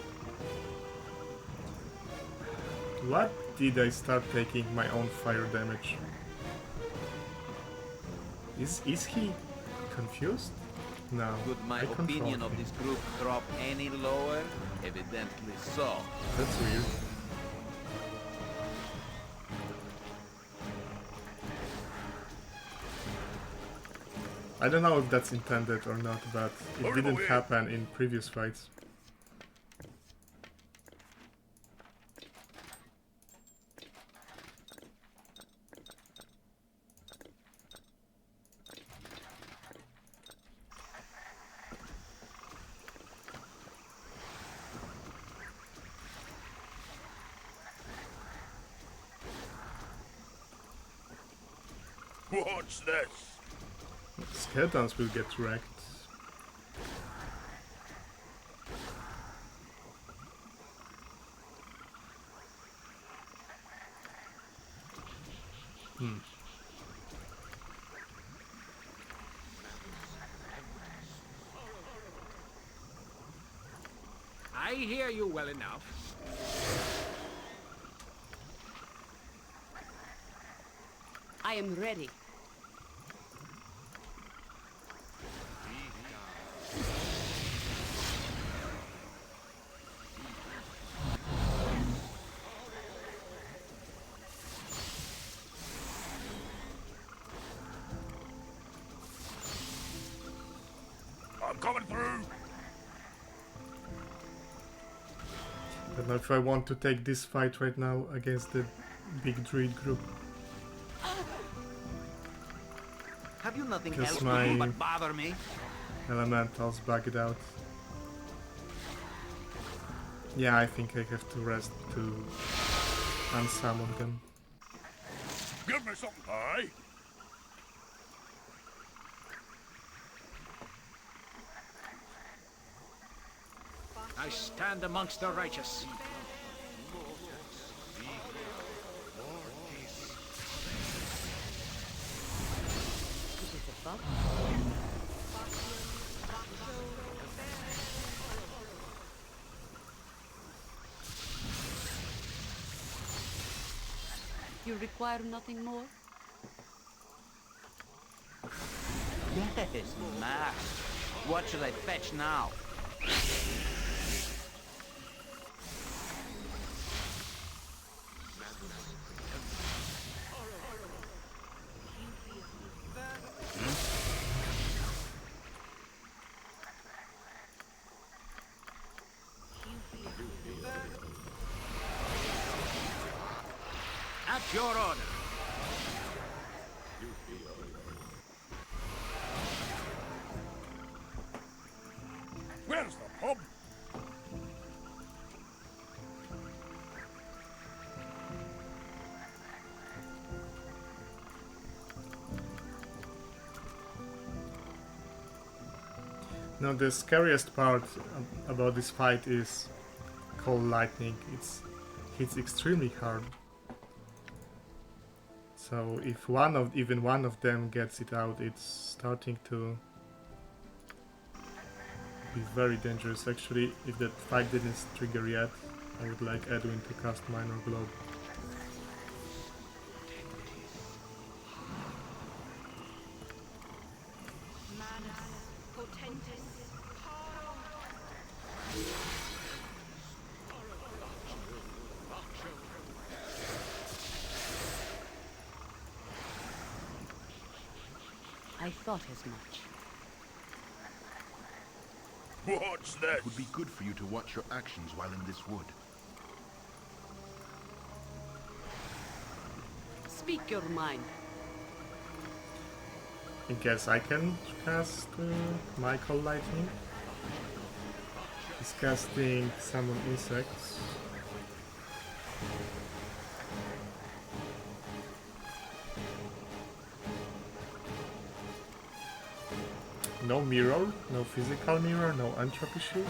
What did I start taking my own fire damage? Is he confused? No. Could my I control opinion of him. this group drop any lower? Evidently so. That's weird. I don't know if that's intended or not, but it didn't happen in previous fights. What's this? Skeletons will get wrecked. I hear you well enough. I am ready. I'm coming through. I don't know if I want to take this fight right now against the big druid group. Have you nothing Because else to my do but bother me? elementals bugged out. Yeah, I think I have to rest to unsummon them. Give me something, aye. I stand amongst the righteous. You require nothing more? Yes, Master. What should I fetch now? At your order. Where's the pub? Now the scariest part about this fight is cold lightning. It hits extremely hard. So if even one of them gets it out, it's starting to be very dangerous. Actually, if that fight didn't trigger yet, I would like Edwin to cast Minor Globe. I thought as much. What's this? It would be good for you to watch your actions while in this wood. Speak your mind. I guess I can cast Michael Lightning. He's casting Summon Insects. No mirror, no physical mirror, no entropy shield.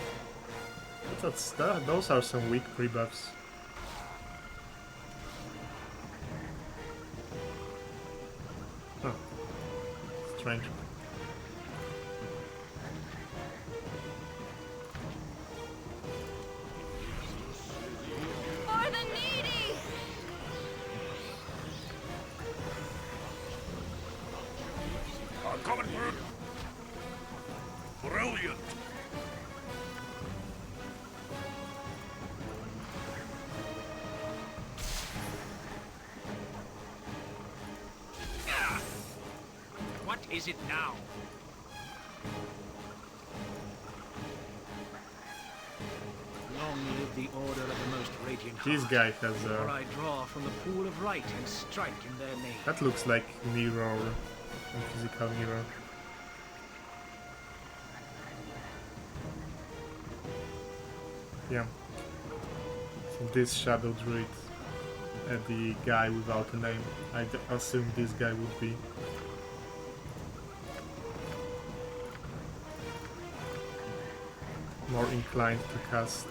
Those are some weak pre-buffs. Huh. Strange. For the needy! I'm coming through. Brilliant. What is it now? Long live the order of the most radiant This heart. guy has For a... I draw from the pool of right and strike in their name. That looks like mirror, a physical mirror. Yeah. So this Shadow Druid, the guy without a name. I assume this guy would be. More inclined to cast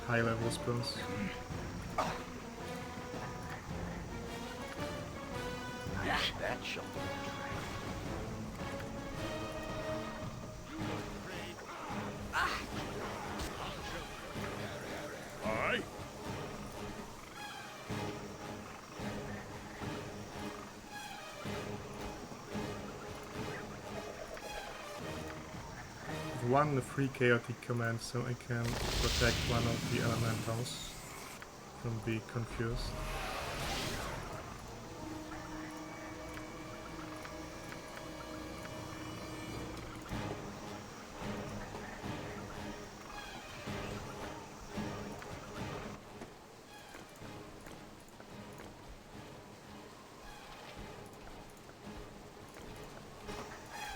high level spells. That shall do. Aye. One free chaotic command so I can protect one of the elementals from being confused.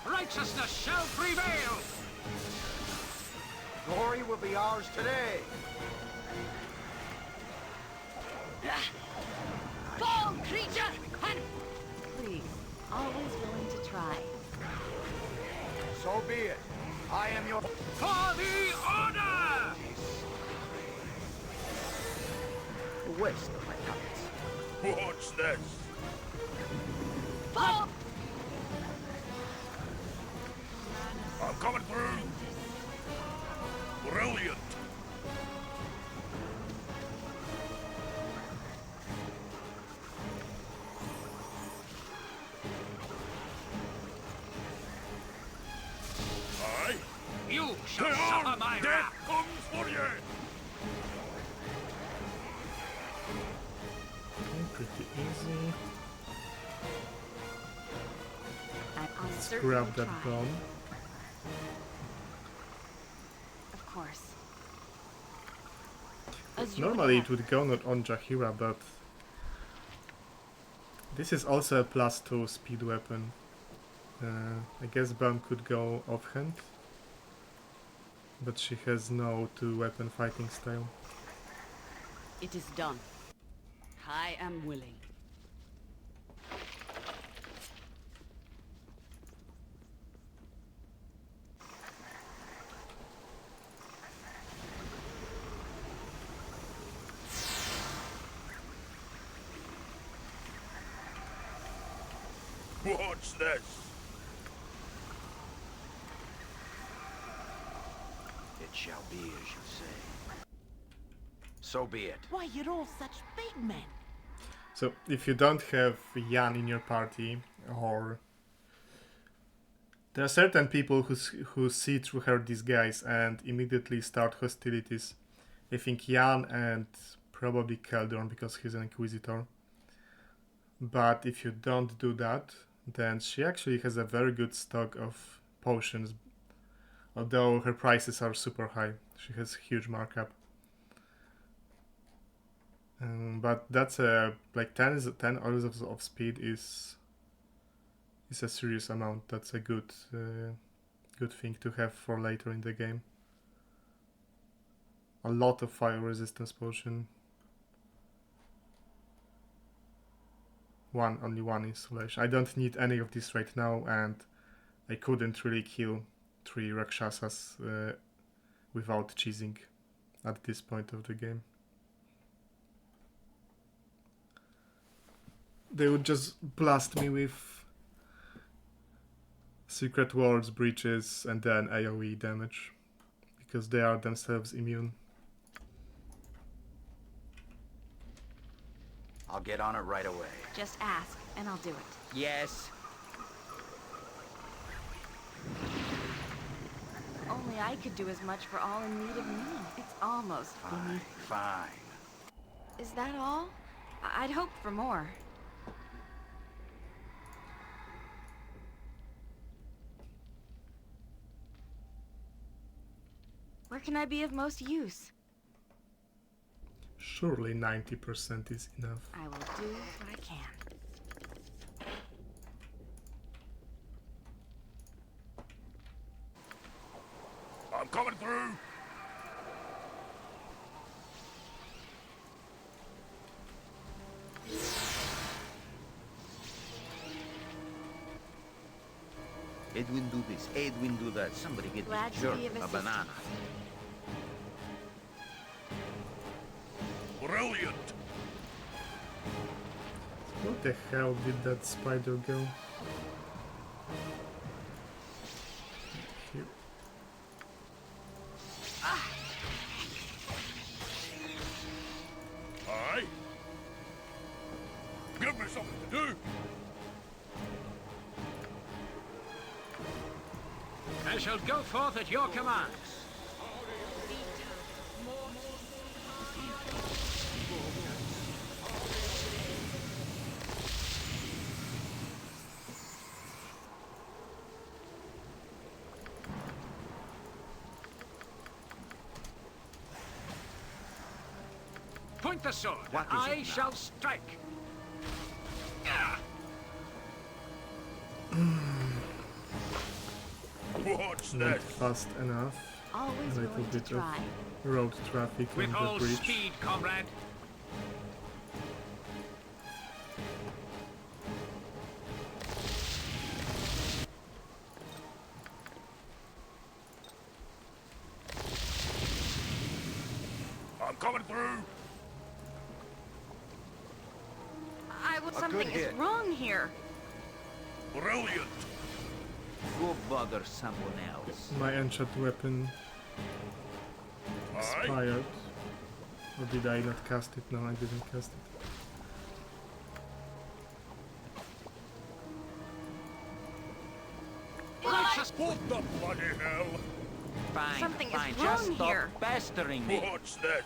Righteousness shall prevail! Glory will be ours today. Fall, creature! And Please, always willing to try. So be it. I am your... For the order! A waste of my talents. What's this? fall! I'm coming through. Brilliant. Aye. You shall suffer my Death wrath! comes for you. Pretty easy. I'll Let's certainly grab that try. bomb. Of course. As you Normally would it would go not on Jaheira, but this is also a +2 speed weapon. I guess bomb could go offhand, but she has no 2-weapon fighting style. It is done. I am willing. What's this? It shall be as you say. So be it. Why, you're all such big men. So if you don't have Jan in your party, or there are certain people who see through her disguise and immediately start hostilities. I think Jan and probably Keldorn because he's an Inquisitor. But if you don't do that, then she actually has a very good stock of potions, although her prices are super high. She has huge markup. But that's like 10 hours of speed is a serious amount. That's a good thing to have for later in the game. A lot of fire resistance potion. Only one installation. I don't need any of this right now, and I couldn't really kill 3 Rakshasas without cheesing at this point of the game. They would just blast me with secret wards, breaches, and then AoE damage, because they are themselves immune. I'll get on it right away. Just ask, and I'll do it. Yes. Only I could do as much for all in need of me. It's almost Fine, fine. Is that all? I'd hoped for more. Where can I be of most use? Surely 90% is enough. I will do what I can. I'm coming through. Edwin do this, Edwin do that. Somebody get Glad this to jerk be of a assistance. banana. Brilliant. What the hell did that spider go? Here. Aye. Give me something to do. I shall go forth at your commands. Point the sword. What is I it now? shall strike. What's Not that? fast enough. Always A little willing to bit of try. road traffic on With the all bridge. speed, comrade. I'm coming through. Something is wrong here. Brilliant. Go bother someone else. My enchanted weapon expired. Or did I not cast it? No, I didn't cast it. What the bloody hell? Fine, Something is fine. wrong Just stop here. pestering me. What's this?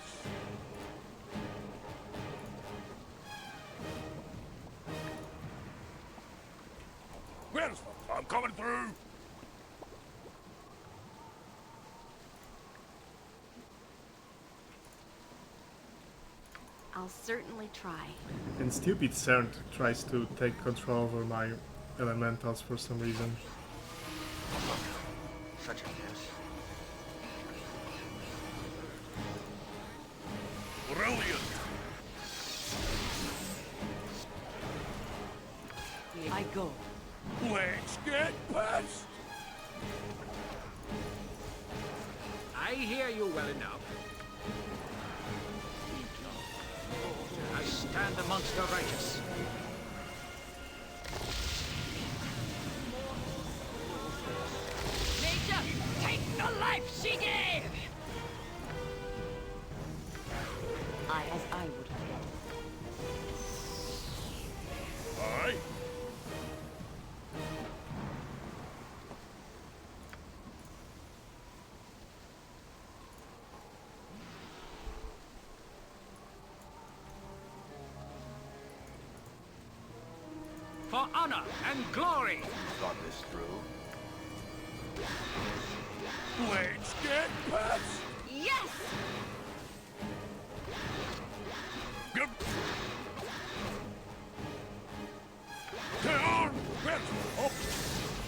Where's the... I'm coming through. I'll certainly try. And stupid CERN tries to take control over my elementals for some reason. Such a mess. Brilliant. I go. Let's get past. I hear you well enough. I stand amongst the righteous. Major, take the life she gave! As I would have done. Aye. For honor and glory. Thought this through. Let's get past. Yes! Good. Down. Where's the... Oh.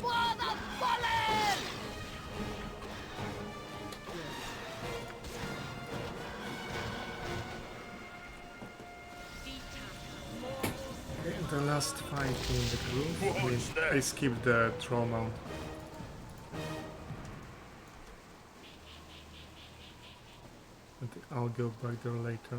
For the fallen! Okay, the last fight in the group. I skipped the troll mount. But I'll go back there later.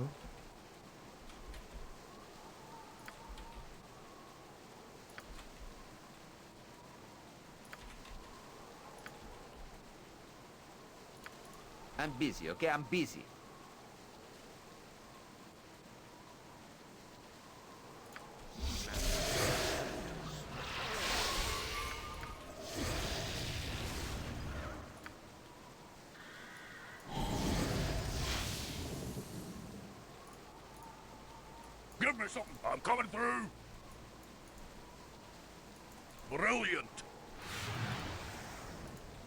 I'm busy, okay? I'm busy. Give me something. I'm coming through. Brilliant.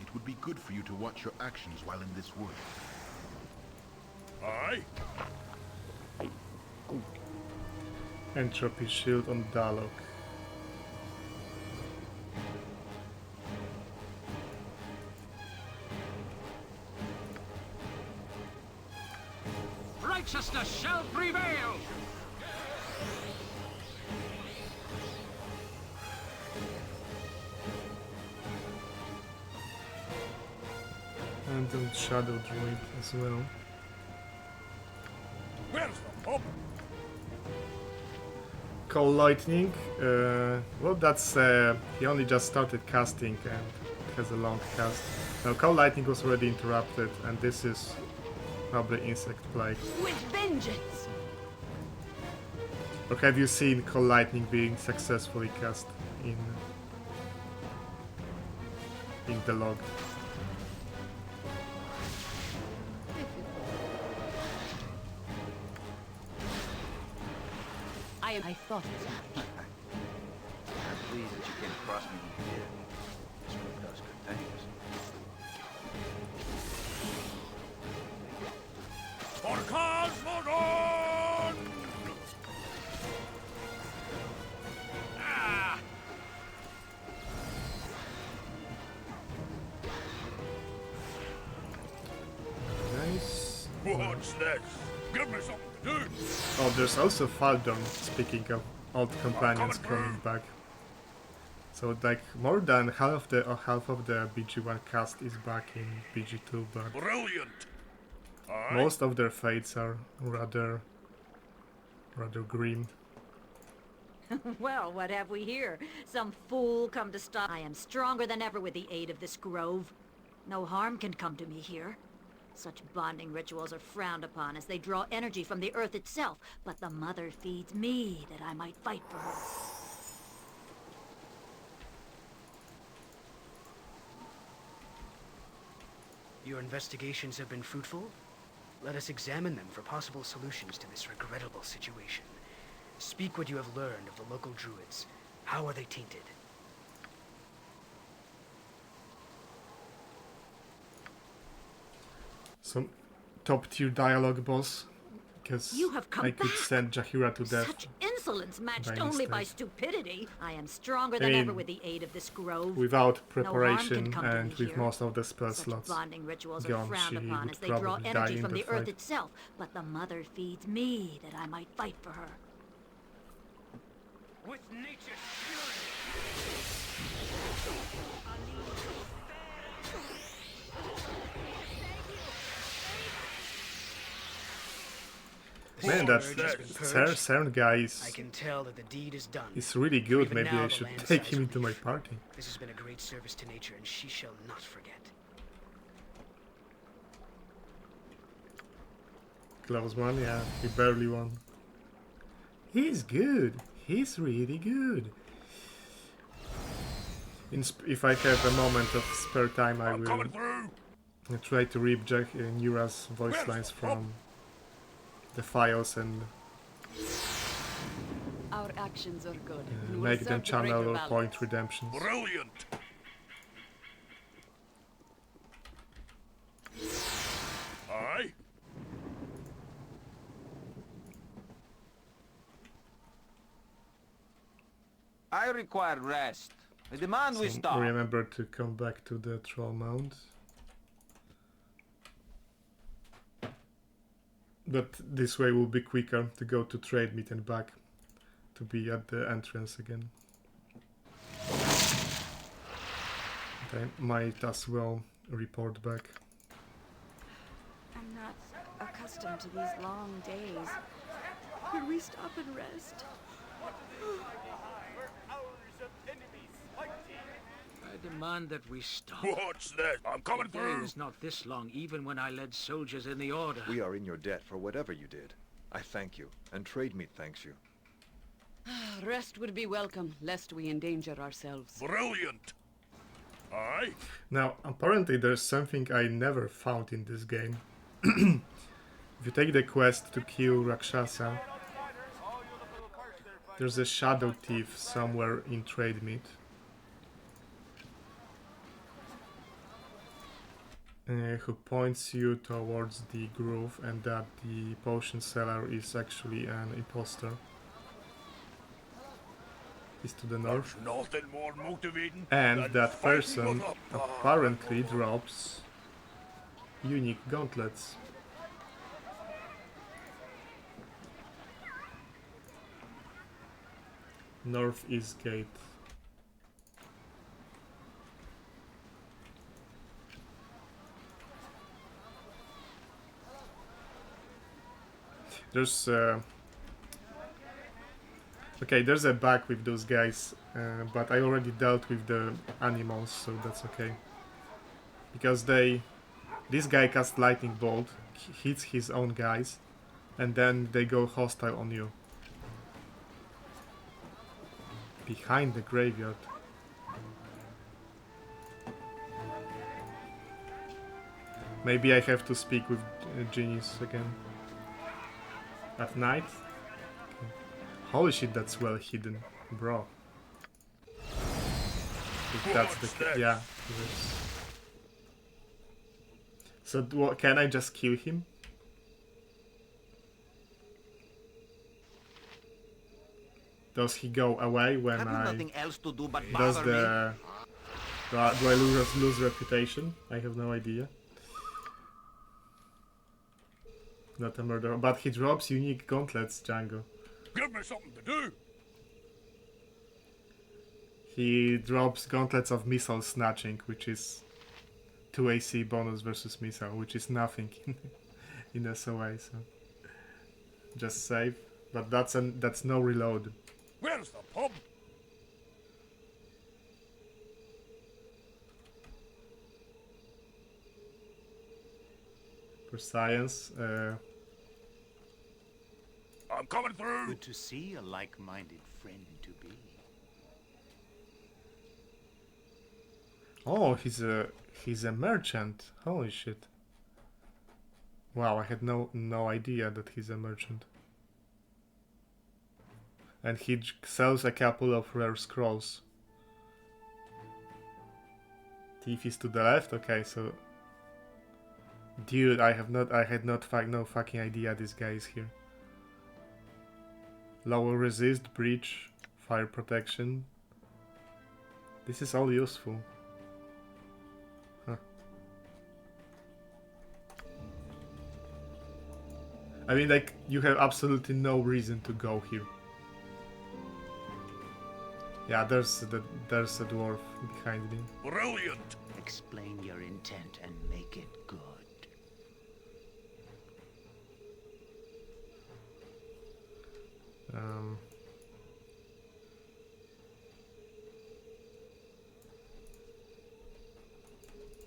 It would be good for you to watch your actions while in this wood. Aye. Entropy shield on Dalok. Righteousness shall prevail! And then Shadow Druid as well. Where's the pub? Cold Lightning, well that's, he only just started casting and has a long cast. Now Cold Lightning was already interrupted and this is probably Insect Plague. With vengeance! Or have you seen Cold Lightning being successfully cast in the log? I thought it. I'm pleased that you came across me when you did. This group does good things. For Cosmodon! Ah! Nice. What's this? Give me something to do. Oh, there's also Baldur, speaking of old companions coming back. So like more than half of the BG1 cast is back in BG2, but Brilliant. most of their fates are rather grim. Well, what have we here? Some fool come to stop. I am stronger than ever with the aid of this grove. No harm can come to me here. Such bonding rituals are frowned upon as they draw energy from the earth itself, but the mother feeds me that I might fight for her. Your investigations have been fruitful? Let us examine them for possible solutions to this regrettable situation. Speak what you have learned of the local druids. How are they tainted? Some top tier dialogue boss, because You have come I could back. send Jahira to death. Such insolence matched by only by mistake. stupidity. I am stronger I than mean, ever with the aid of this grove. Without No harm preparation can come to and me with here. most of the spell Such slots bonding rituals are gone, frowned she upon would as they draw probably die energy in from the the earth fight. itself, but the mother feeds me that I might fight for her. With nature's Man, that Scourge has been purged. CERN guy I can tell that the deed is done. is really For good. even Maybe now I the should land take sighs him into my relief. party. This has been a great service to nature, and she shall not forget. Close one, yeah, he barely won. He's good. He's really good. If I have a moment of spare time, I will try to read Nira's voice lines from the files and Our actions are good. make them channel or point redemptions. Brilliant. Aye. I require rest. I demand we So stop. remember to come back to the Troll Mount. But this way will be quicker to go to trade meet and back to be at the entrance again. And I might as well report back. I'm not accustomed accustomed to these long days. Could we stop and rest? I demand that we stop. What's this? I'm coming The day through. was not this long, even when I led soldiers in the Order. We are in your debt for whatever you did. I thank you, and Trade Meat thanks you. Rest would be welcome, lest we endanger ourselves. Brilliant. Aye. Now, apparently there's something I never found in this game. If you take the quest to kill Rakshasa, there's a shadow thief somewhere in Trade Meat. Who points you towards the grove and that the potion seller is actually an imposter. Is to the north. Nothing more motivating. And than that fighting person with a apparently drops unique gauntlets. Northeast gate. There's okay, there's a bug with those guys, but I already dealt with the animals, so that's okay. Because this guy casts lightning bolt, hits his own guys, and then they go hostile on you. Behind the graveyard. Maybe I have to speak with genies again. At night? Okay. Holy shit, that's well hidden, bro. If that's the yeah. It is. So can I just kill him? Does he go away when nothing else to do but does bother the do I lose reputation? I have no idea. Not a murderer, but he drops unique gauntlets, Django. Give me something to do. He drops gauntlets of missile snatching, which is 2 AC bonus versus missile, which is nothing in SOA. So just save, but that's no reload. Where's the pub? For science, I'm coming through. Good to see a like-minded friend to be. oh, he's a merchant. Holy shit! Wow, I had no idea that he's a merchant. And he sells a couple of rare scrolls. Thief is to the left. Okay, so dude, I had no fucking idea this guy is here. Lower resist, breach, fire protection. This is all useful. Huh. I mean, like, you have absolutely no reason to go here. Yeah, there's a dwarf behind me. Brilliant. Explain your intent and make it good.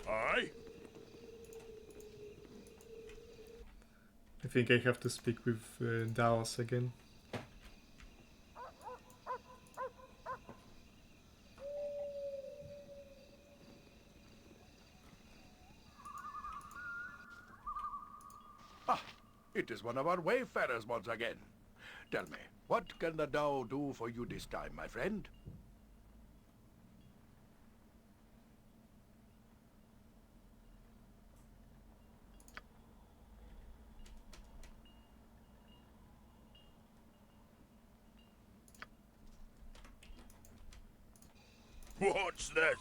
Aye. I think I have to speak with Daos again. Ah, it is one of our wayfarers once again. Tell me, what can the Dao do for you this time, my friend? What's this?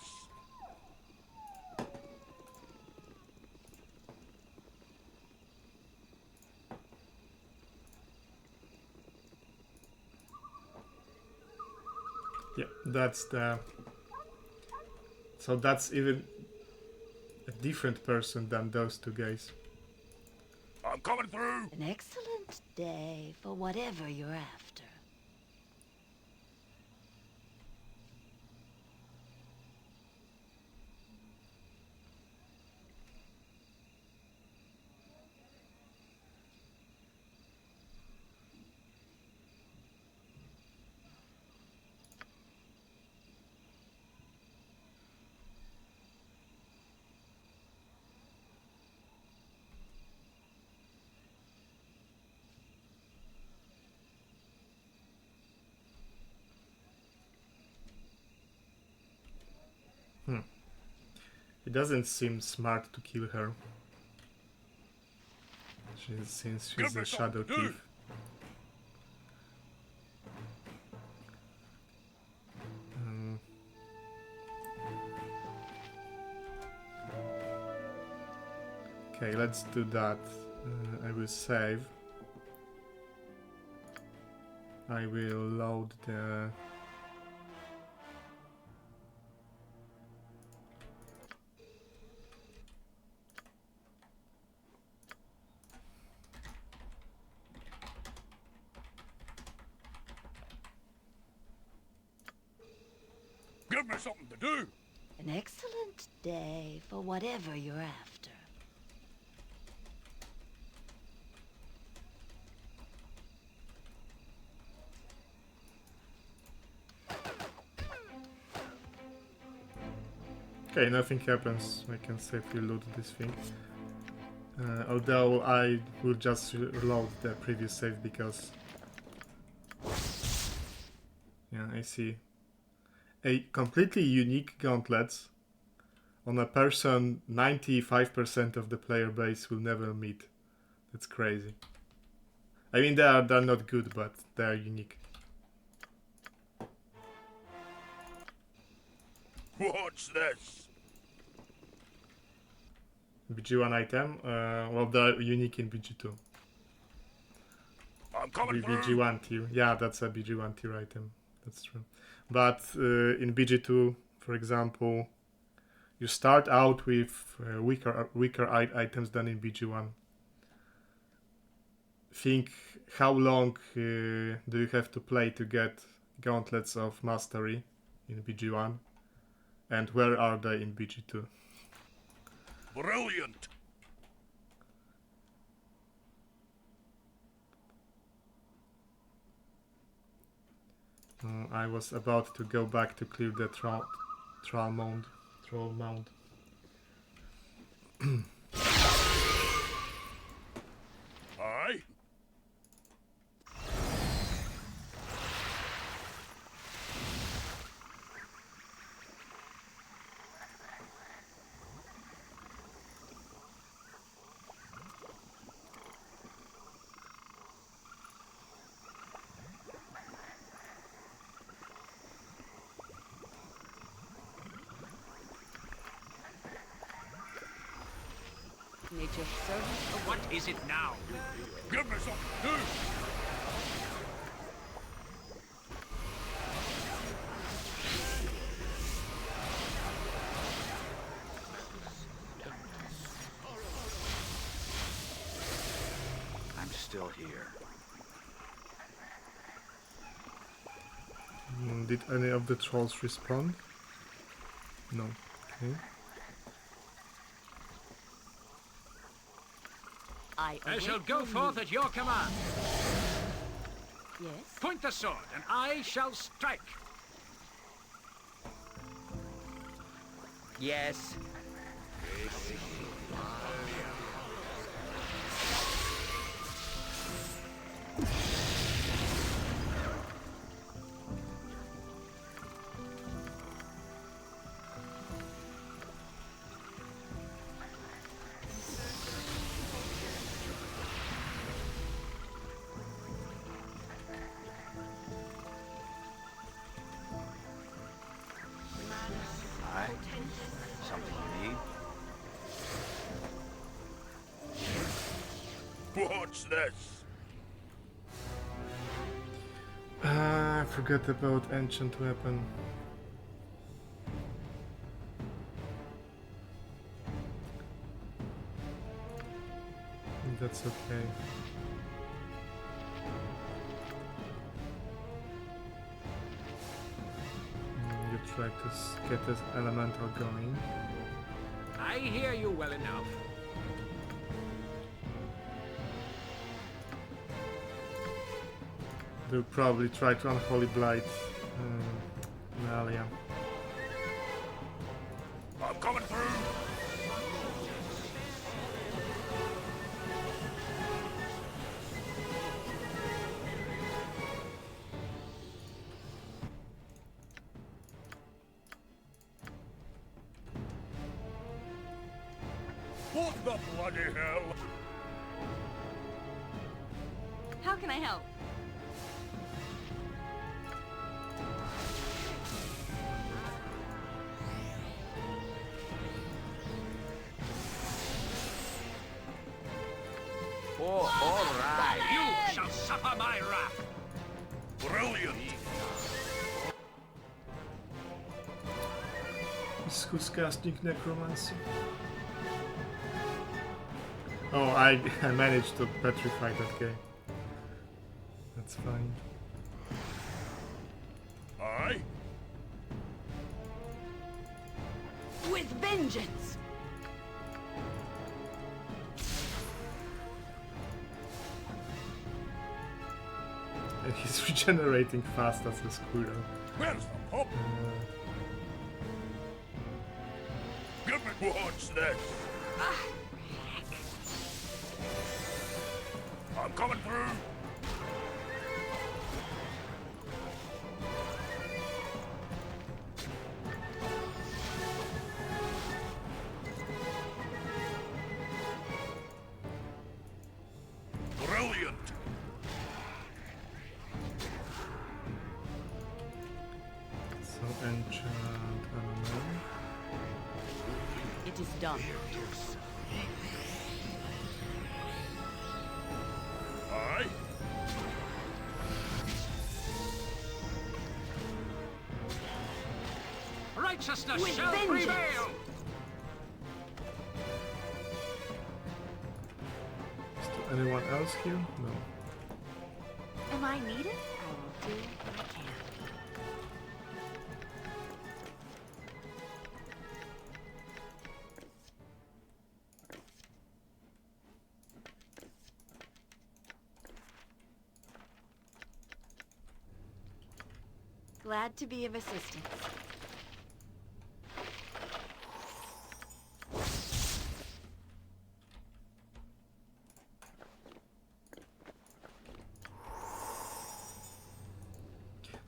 Yeah, that's the... So that's even a different person than those two guys. I'm coming through. An excellent day for whatever you're after. It doesn't seem smart to kill her. Since she's a shadow thief. Okay, let's do that. I will save. I will load the... Give me something to do. An excellent day for whatever you're after. Okay, nothing happens. I can safely loot this thing. Although I will just reload the previous save because... Yeah, I see. A completely unique gauntlets on a person 95% of the player base will never meet. That's crazy. I mean, they're not good, but they're unique. What's this? BG1 item? Well, they're unique in BG2. I'm coming through. BG1 tier. Yeah, that's a BG1 tier item. That's true. But in BG2, for example, you start out with weaker items than in BG1. Think how long do you have to play to get Gauntlets of Mastery in BG1, and where are they in BG2? Brilliant. I was about to go back to clear the troll mound. Aye. Nature's servant. What is it now? Give me something to do. I'm still here. Did any of the trolls respawn? No. Okay. I shall go forth at your command. Yes? Point the sword, and I shall strike. Yes. Something you need? What's this? I forgot about ancient weapon. That that's okay. You try to get this elemental going. I hear you well enough. They'll probably try to unholy blight Nalia. I'm coming through! What the bloody hell? How can I help? Oh, all right. You shall suffer my wrath. Brilliant! Who's casting necromancy? Oh, I managed to petrify that guy. That's fine. Aye? With vengeance! And he's regenerating fast as a squirrel. Where's the pop? Give me what's this? I'm coming through! Brilliant! So enchant animal. It is done. Aye? Righteousness With shall vengeance. prevail. Is there anyone else here? No. Am I needed? I will do what I can. Glad to be of assistance.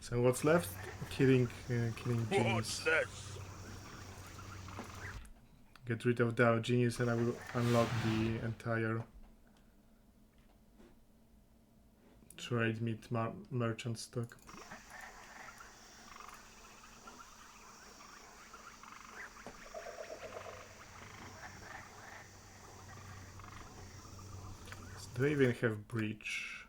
So what's left? Killing What's genius. this? Get rid of Dow Genius and I will unlock the entire trade meat merchant stock. Do they even have breach?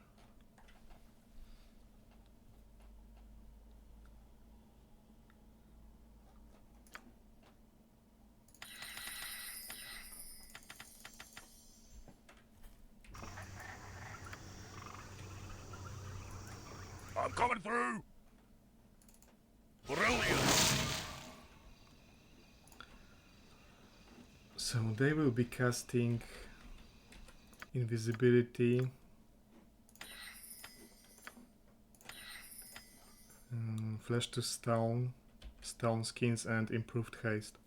I'm coming through! Brilliant! So they will be casting invisibility, flesh to stone, stone skins and improved haste.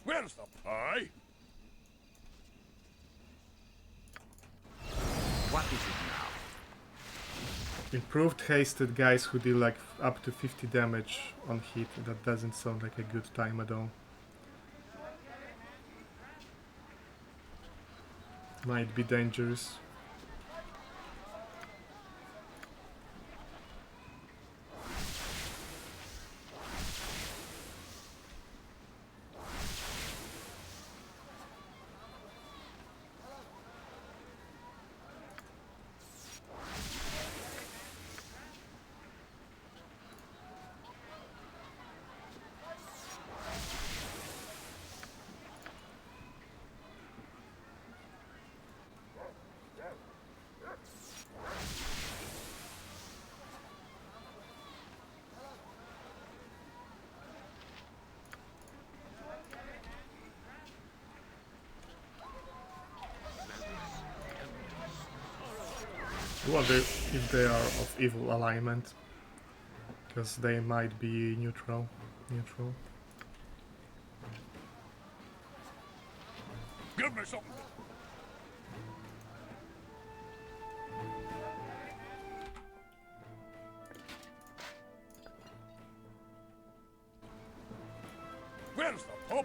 Where's the pie? What is it now? Improved hasted guys who deal like up to 50 damage on hit. That doesn't sound like a good time at all. Might be dangerous. wonder if they are of evil alignment, because they might be neutral. Give me something. Where's the pub?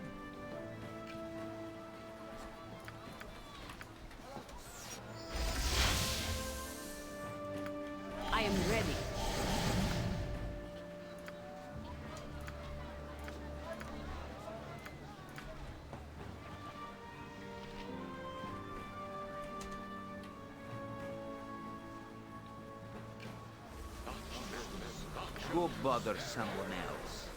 I am ready. Go bother someone else.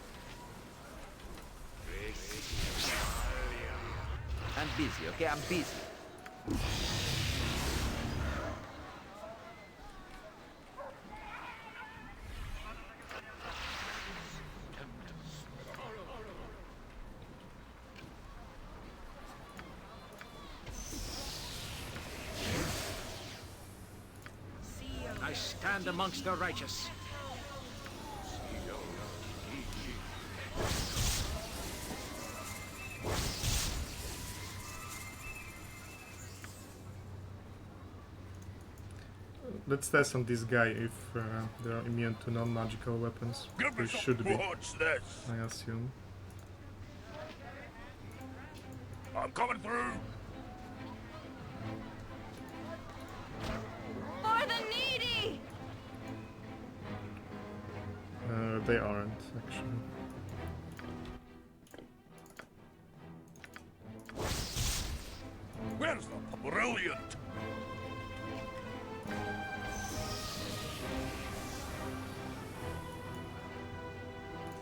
I'm busy, okay? I'm busy. I stand amongst the righteous. Let's test on this guy if they are immune to non-magical weapons. They should be. What's this? I assume. I'm coming through. For the needy! They aren't, actually. Where's the brilliant?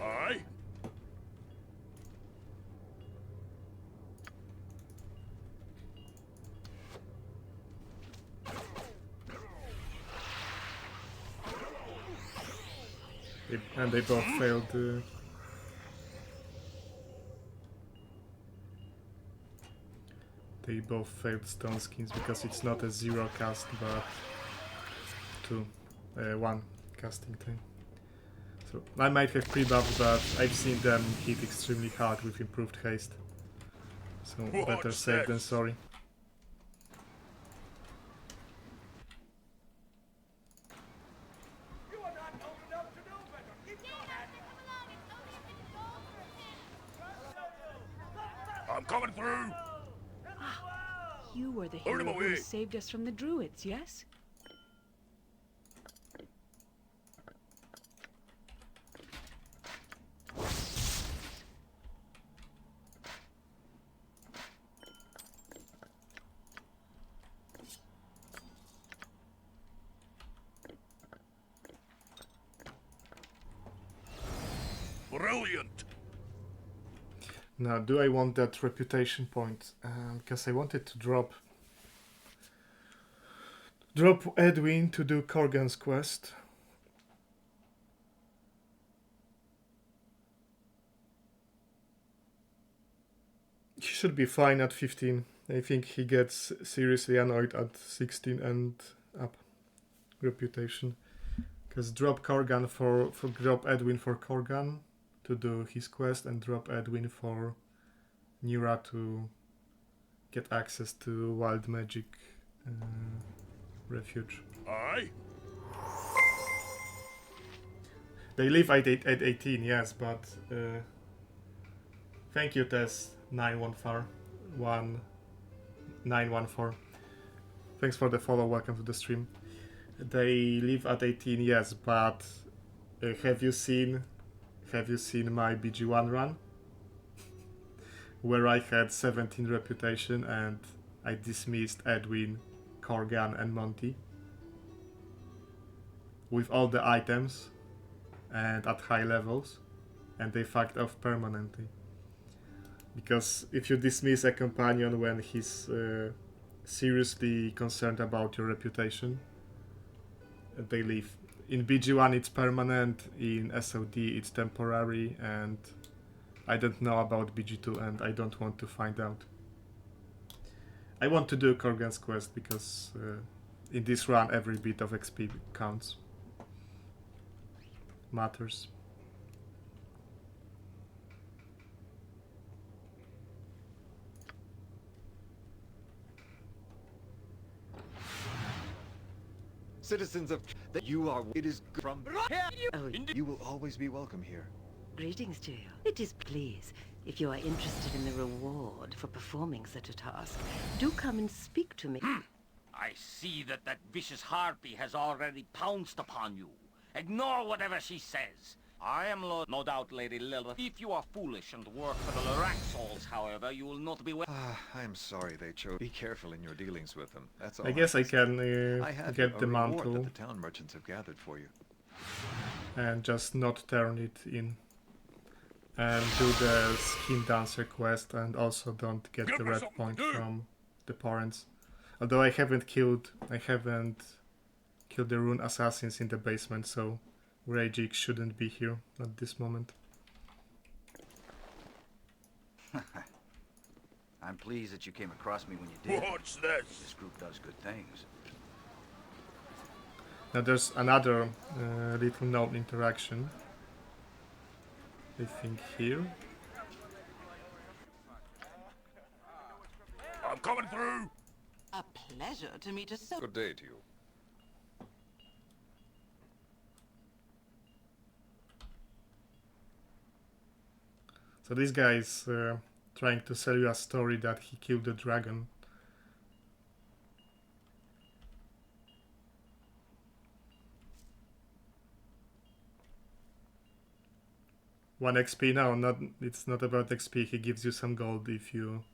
Aye. And they both failed. They both failed stone skins because it's not a 0 cast, but 1 casting time. So I might have pre-buffs, but I've seen them hit extremely hard with improved haste. So better safe than sorry. I'm coming through. You were the Out of hero my who way. saved us from the druids, yes? Brilliant. Now, do I want that reputation point? Because I wanted to drop Edwin to do Corgan's quest. He should be fine at 15. I think he gets seriously annoyed at 16 and up reputation. Because drop Corgan for drop Edwin for Corgan to do his quest, and drop Edwin for Nira to get access to wild magic refuge. Aye. They live at 18, yes, but thank you, Tess 914. Thanks for the follow. Welcome to the stream. They live at 18, yes, but have you seen my BG1 run? Where I had 17 reputation and I dismissed Edwin, Corgan and Monty with all the items and at high levels, and they fucked off permanently. Because if you dismiss a companion when he's seriously concerned about your reputation, they leave. In BG1 it's permanent, in SOD it's temporary, and I don't know about BG2 and I don't want to find out. I want to do Corgan's quest because in this run every bit of XP counts. Matters. Citizens of that you are, it is from Oh, you will always be welcome here. greetings to you. It is please. If you are interested in the reward for performing such a task, do come and speak to me. I see that vicious harpy has already pounced upon you. Ignore whatever she says. I am no doubt Lady Lilith. If you are foolish and work for the Loraxals, however, you will not be well. I am sorry they chose. Be careful in your dealings with them. That's all. I guess I can I have get the reward mantle that the town merchants have gathered for you. and just not turn it in. And do the skin dancer quest, and also don't get the red point from the parents. Although I haven't killed the rune assassins in the basement, so Rajik shouldn't be here at this moment. I'm pleased that you came across me when you did. What's this? This group does good things. Now there's another little known interaction. I think here. I'm coming through. A pleasure to meet a so. Good day to you. So this guy is trying to sell you a story that he killed the dragon. One XP now, it's not about XP, he gives you some gold if you...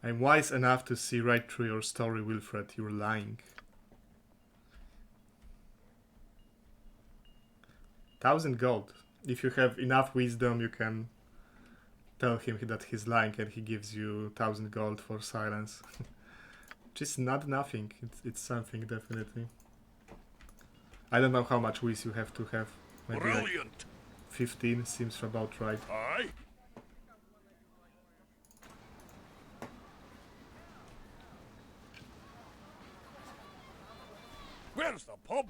I'm wise enough to see right through your story, Wilfred, you're lying. 1,000 gold. If you have enough wisdom, you can tell him that he's lying and he gives you 1,000 gold for silence. Which is not nothing, it's something definitely. I don't know how much whiz you have to have. Maybe Brilliant. Like 15 seems about right. Aye. Where's the pub?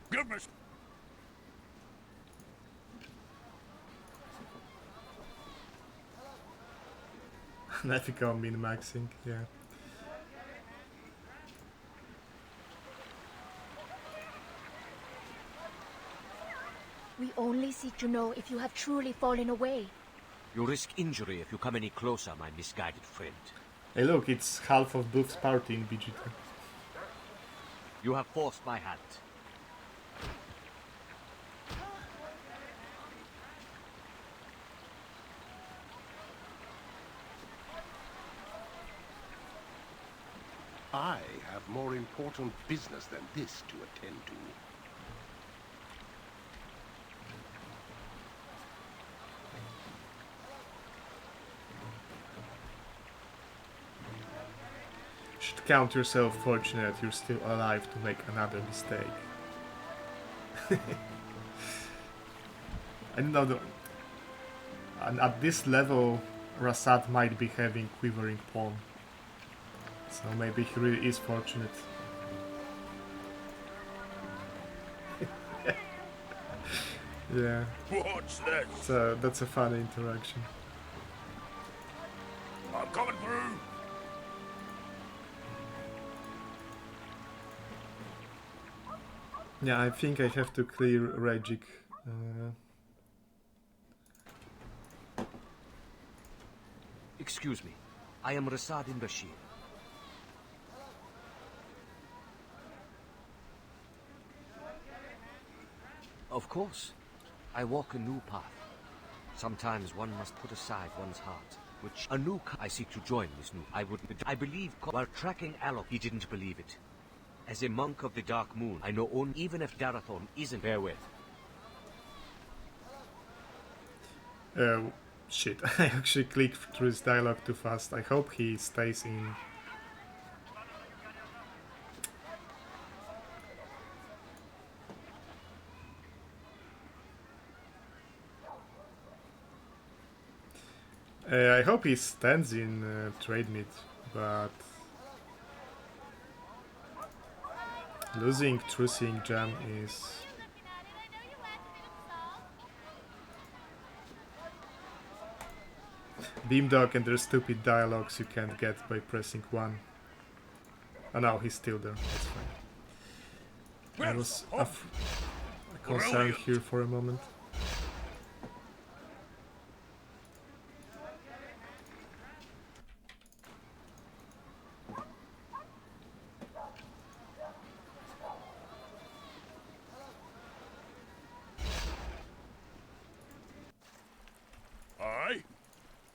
Give me. Ethical min-maxing, yeah. We only seek to know if you have truly fallen away. You risk injury if you come any closer, my misguided friend. Hey look, it's half of Booth's party in BG2. You have forced my hand. I have more important business than this to attend to. You should count yourself fortunate you're still alive to make another mistake. I don't know, and at this level, Rasad might be having quivering palm. So maybe he really is fortunate. Yeah. What's this? So that's a funny interaction. I'm coming through. Yeah, I think I have to clear Rajik. Excuse me. I am Rasadin Bashir. Of course. I walk a new path. Sometimes one must put aside one's heart, which I seek to join this new. I believe while tracking Alok, he didn't believe it. As a monk of the Dark Moon, I know only even if Darathon isn't therewith. Shit, I actually clicked through his dialogue too fast. I hope he stays in. I hope he stands in trade meet, but losing True Seeing Gem is... Beamdog and their stupid dialogues you can't get by pressing 1. Oh no, he's still there, that's fine. I was concerned here for a moment.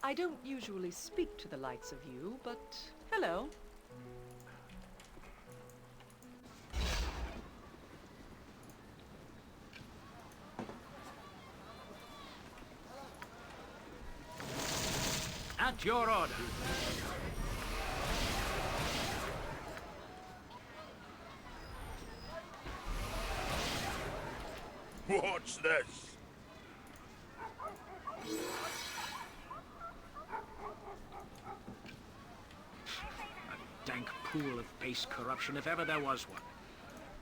I don't usually speak to the likes of you, but hello. At your order. What's this? Dank pool of base corruption, if ever there was one.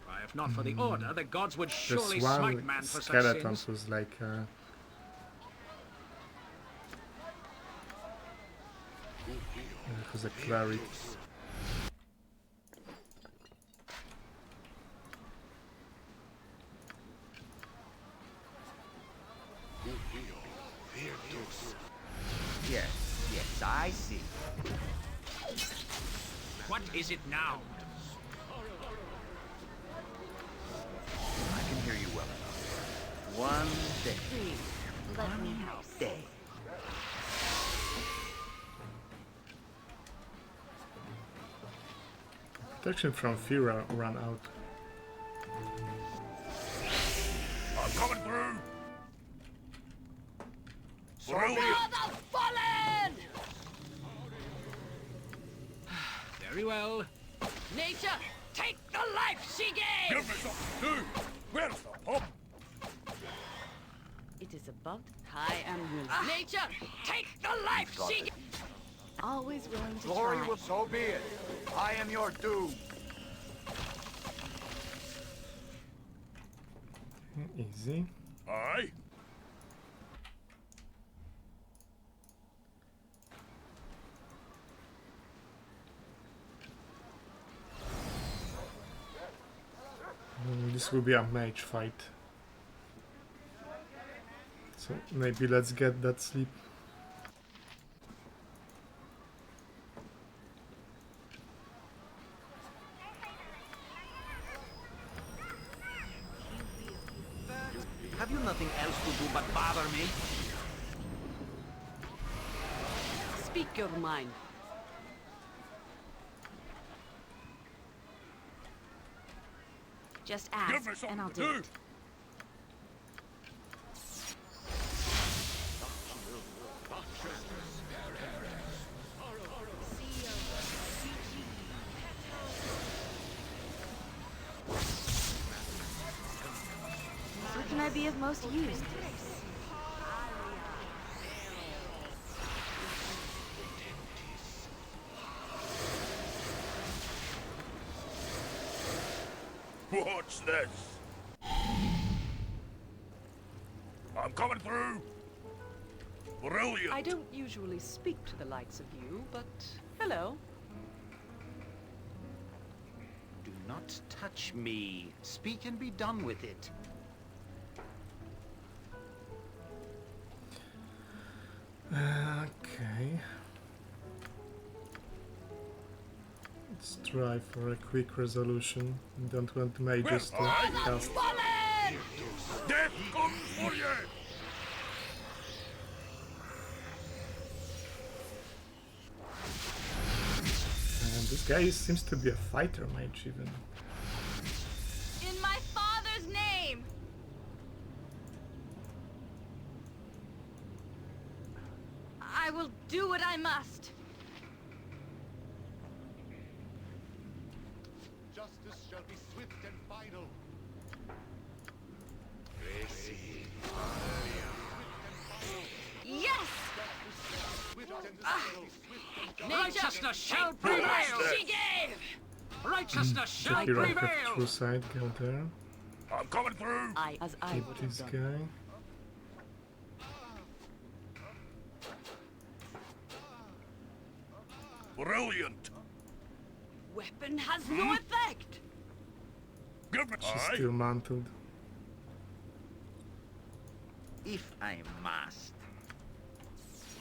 Why, if not for the order, the gods would surely smite man for such skeletons sins. was like it was a cleric. Yes, I see. What is it now? I can hear you well enough. One day. Please, let me help. Day. Protection from fear ran out. I'm coming through! Very well. Nature, take the life she gave! Give me something to do! Where's the pump? It is about I am willing. Nature, take the life she gave! Always willing to Glory try. will so be it. I am your doom. Easy. Aye. This will be a mage fight. So maybe let's get that sleep. Have you nothing else to do but bother me? Speak your mind. Just ask, and I'll do it. Where can I be of most use? What's this? I'm coming through! Brilliant! I don't usually speak to the likes of you, but hello. Do not touch me. Speak and be done with it. Okay. Let's try for a quick resolution. Don't want mages to cast. Death comes for you! And this guy seems to be a fighter mage even. In my father's name! I will do what I must. Justice shall be swift and final. Yes! Righteousness shall prevail! She gave! Righteousness shall Hero have prevail! true sight, go there. I'm coming through. As I Hit would this have done. guy. Brilliant. Weapon has no effect! Give me. She's still mantled. If I must.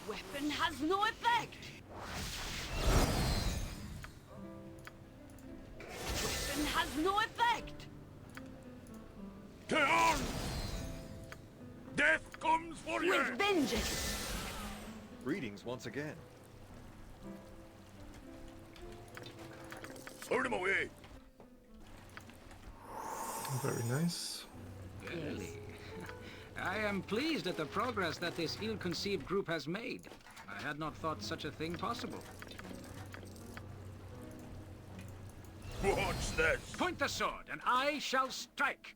Weapon has no effect! Weapon has no effect! Down! Death comes for you! With vengeance! Greetings once again. Put him away! Very nice. Really? I am pleased at the progress that this ill-conceived group has made. I had not thought such a thing possible. What's this? Point the sword, and I shall strike!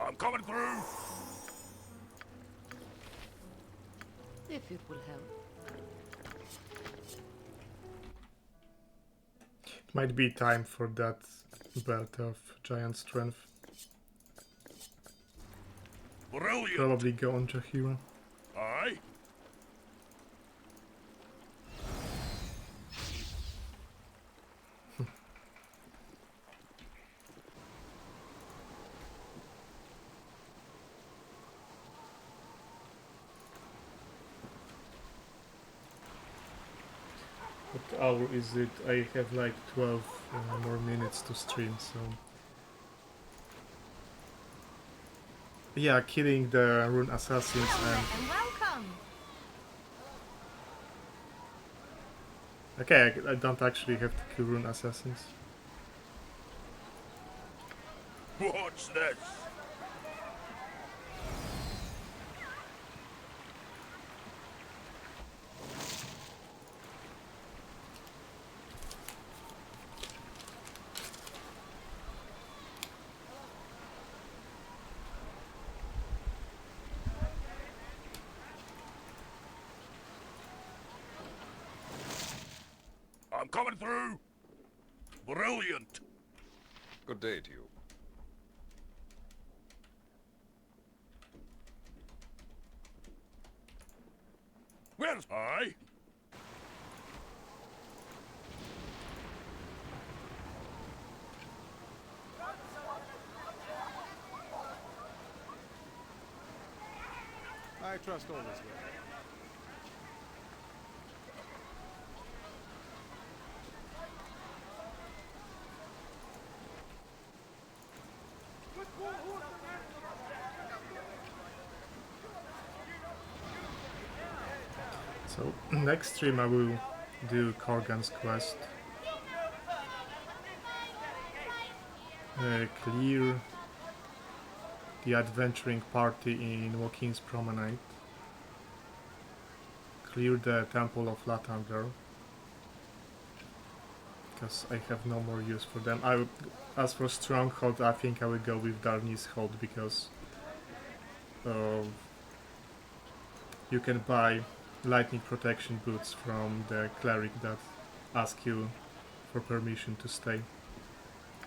I'm coming through! If it will help. Might be time for that belt of giant strength. Brilliant! Probably go on Jahira. Aye? What hour is it? I have like 12 more minutes to stream, so... Yeah, killing the rune assassins and... welcome. Okay, I don't actually have to kill rune assassins. What's this? I'm coming through! Brilliant! Good day to you. Where's I? I trust all is well. So, next stream I will do Korgan's quest. Clear the adventuring party in Wokin's Promenade. Clear the Temple of Lathander. Because I have no more use for them. As for Stronghold, I think I will go with Darni's Hold because you can buy lightning protection boots from the cleric that ask you for permission to stay.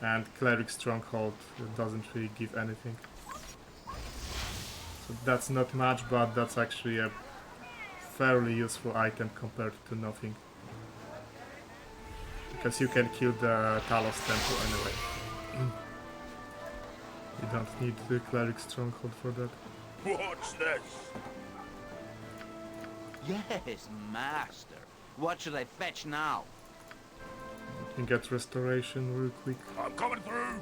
And cleric Stronghold doesn't really give anything. So that's not much, but that's actually a fairly useful item compared to nothing. Because you can kill the Talos Temple anyway. You don't need the Cleric Stronghold for that. What's this? Yes, master. What should I fetch now? You can get restoration real quick. I'm coming through!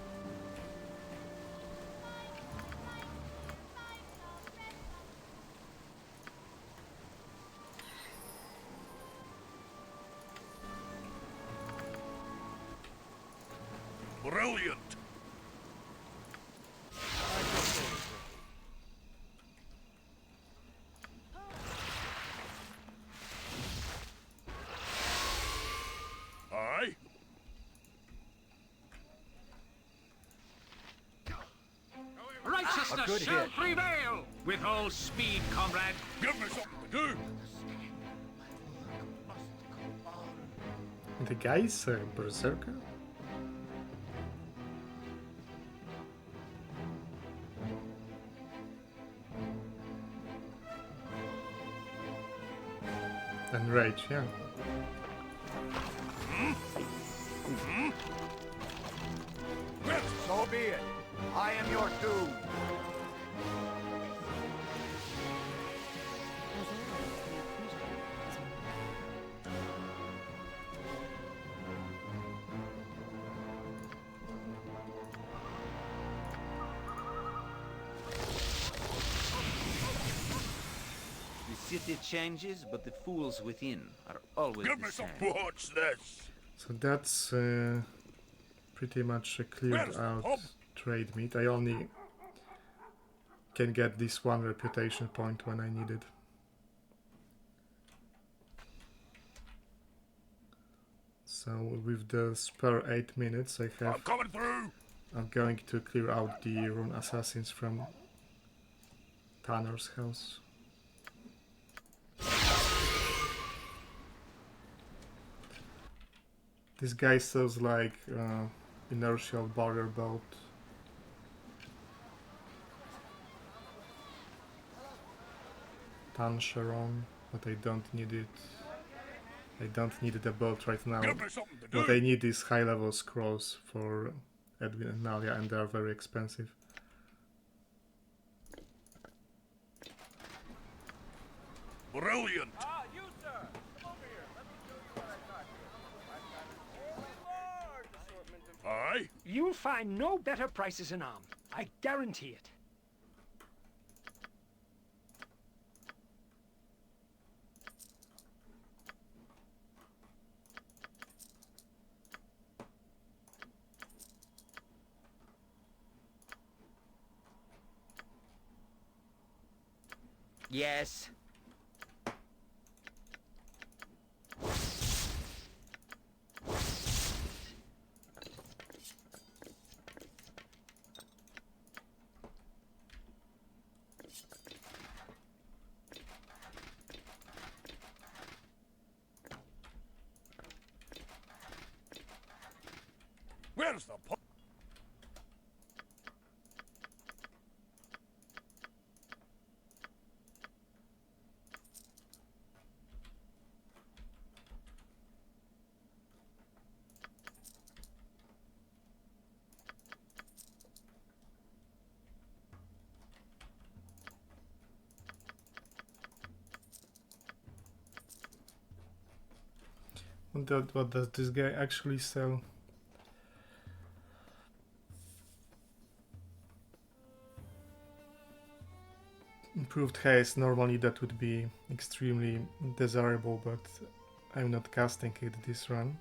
Brilliant! Aye? Justice good shall hit. prevail! With all speed, comrade. Give me something to do. The guy is a berserker? And rage, yeah. So be it. I am your doom. The city changes, but the fools within are always Give the me some. same. Watch this. So that's pretty much a cleared out trade meet. I only can get this one reputation point when I need it. So with the spare 8 minutes I have, I'm coming through. I'm going to clear out the rune assassins from Tanner's house. This guy sounds like inertial barrier boat. Tan Sharon, but I don't need it. I don't need the boat right now. Give me something to do. What I need is high level scrolls for Edwin and Nalia, and they are very expensive. Brilliant. You, sir. Come over here. Let me show you what I got here. Aye. You'll find no better prices in Arm. I guarantee it. Yes. Where's the po- What does this guy actually sell? Improved haste, normally that would be extremely desirable, but I'm not casting it this run.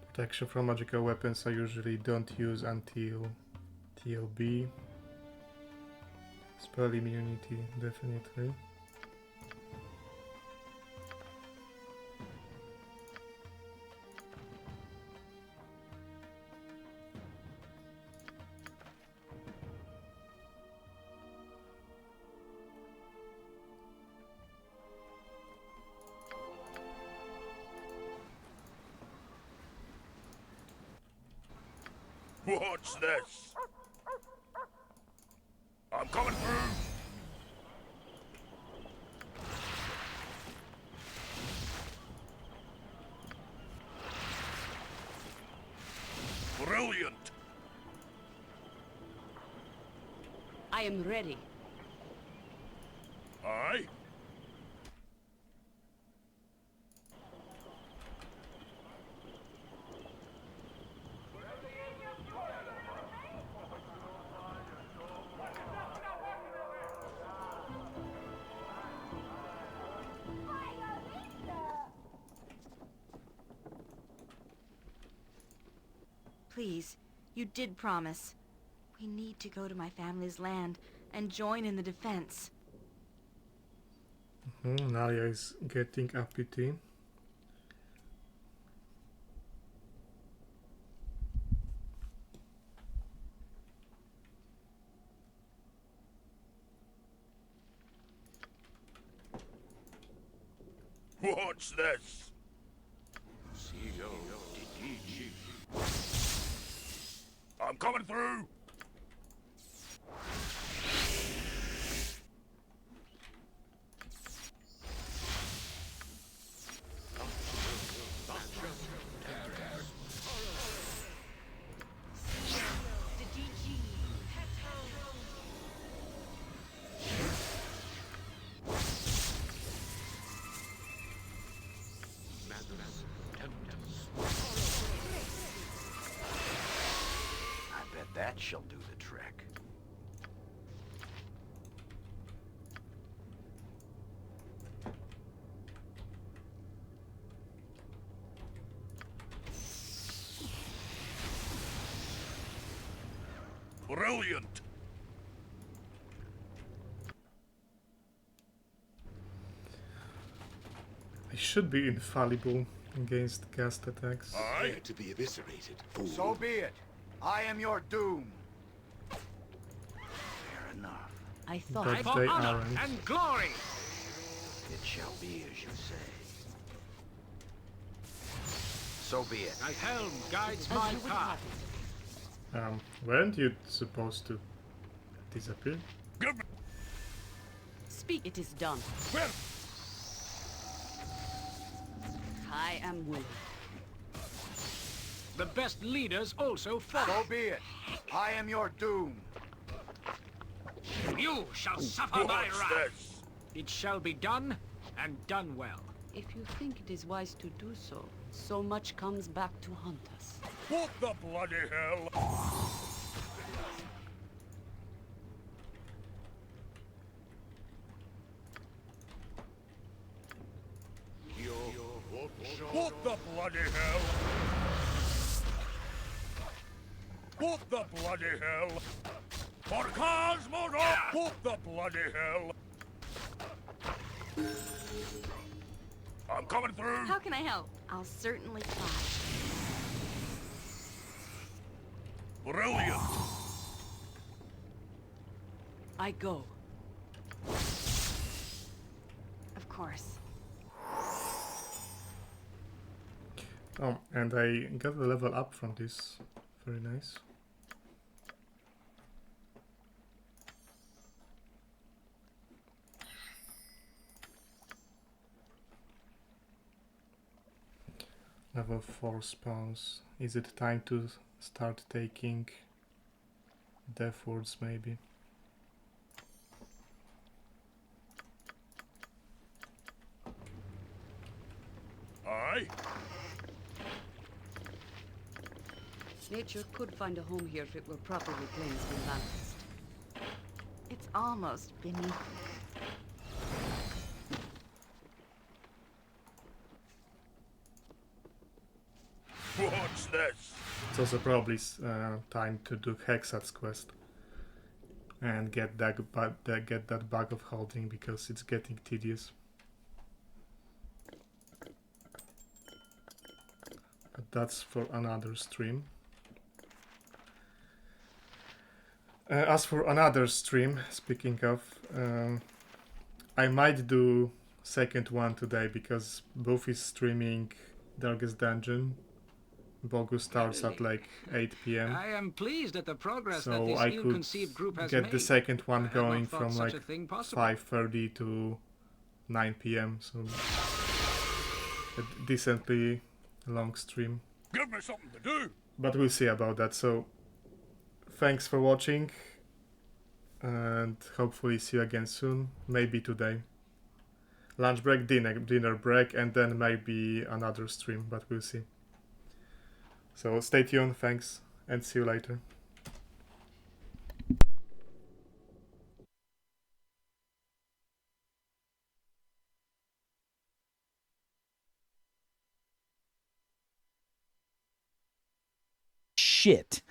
Protection from magical weapons I usually don't use until TLB. Spell immunity, definitely. Watch this. I'm coming through. Brilliant. I am ready. Aye. Please, you did promise. We need to go to my family's land and join in the defense. Nalia is getting uppity. What's this? I'm coming through. I bet that shall do the trick. Brilliant. I should be infallible against cast attacks. Aye. To be eviscerated, fool. So be it. I am your doom. Fair enough. I thought But For they honor aren't. and glory! It shall be as you say. So be it. Thy helm guides my path. Weren't you supposed to disappear? Give me. Speak, it is done. Well, I am willing. The best leaders also follow. So be it. I am your doom. You shall suffer my what's wrath. this? It shall be done, and done well. If you think it is wise to do so, so much comes back to haunt us. What the bloody hell? What the bloody hell? What the bloody hell? For Cosmos! What the bloody hell? I'm coming through. How can I help? I'll certainly try. Brilliant. I go. Of course. Oh, and I got a level up from this. Very nice. Level 4 spawns. Is it time to start taking death words maybe? Aye. Nature could find a home here if it were properly cleansed and balanced. It's almost beneath me. What's this? It's also probably time to do Hexat's quest and get that bag of holding because it's getting tedious. But that's for another stream. As for another stream, speaking of, I might do second one today because both is streaming Darkest Dungeon. Bogu starts at like 8 p.m. I am pleased at the progress that So this I could ill-conceived group has get made. the second I one had not going thought from such like a thing possible. 5:30 to 9 p.m. So a decently long stream. Give me something to do. But we'll see about that. So thanks for watching and hopefully see you again soon. Maybe today. Lunch break, dinner break, and then maybe another stream, but we'll see. So stay tuned, thanks, and see you later. Shit.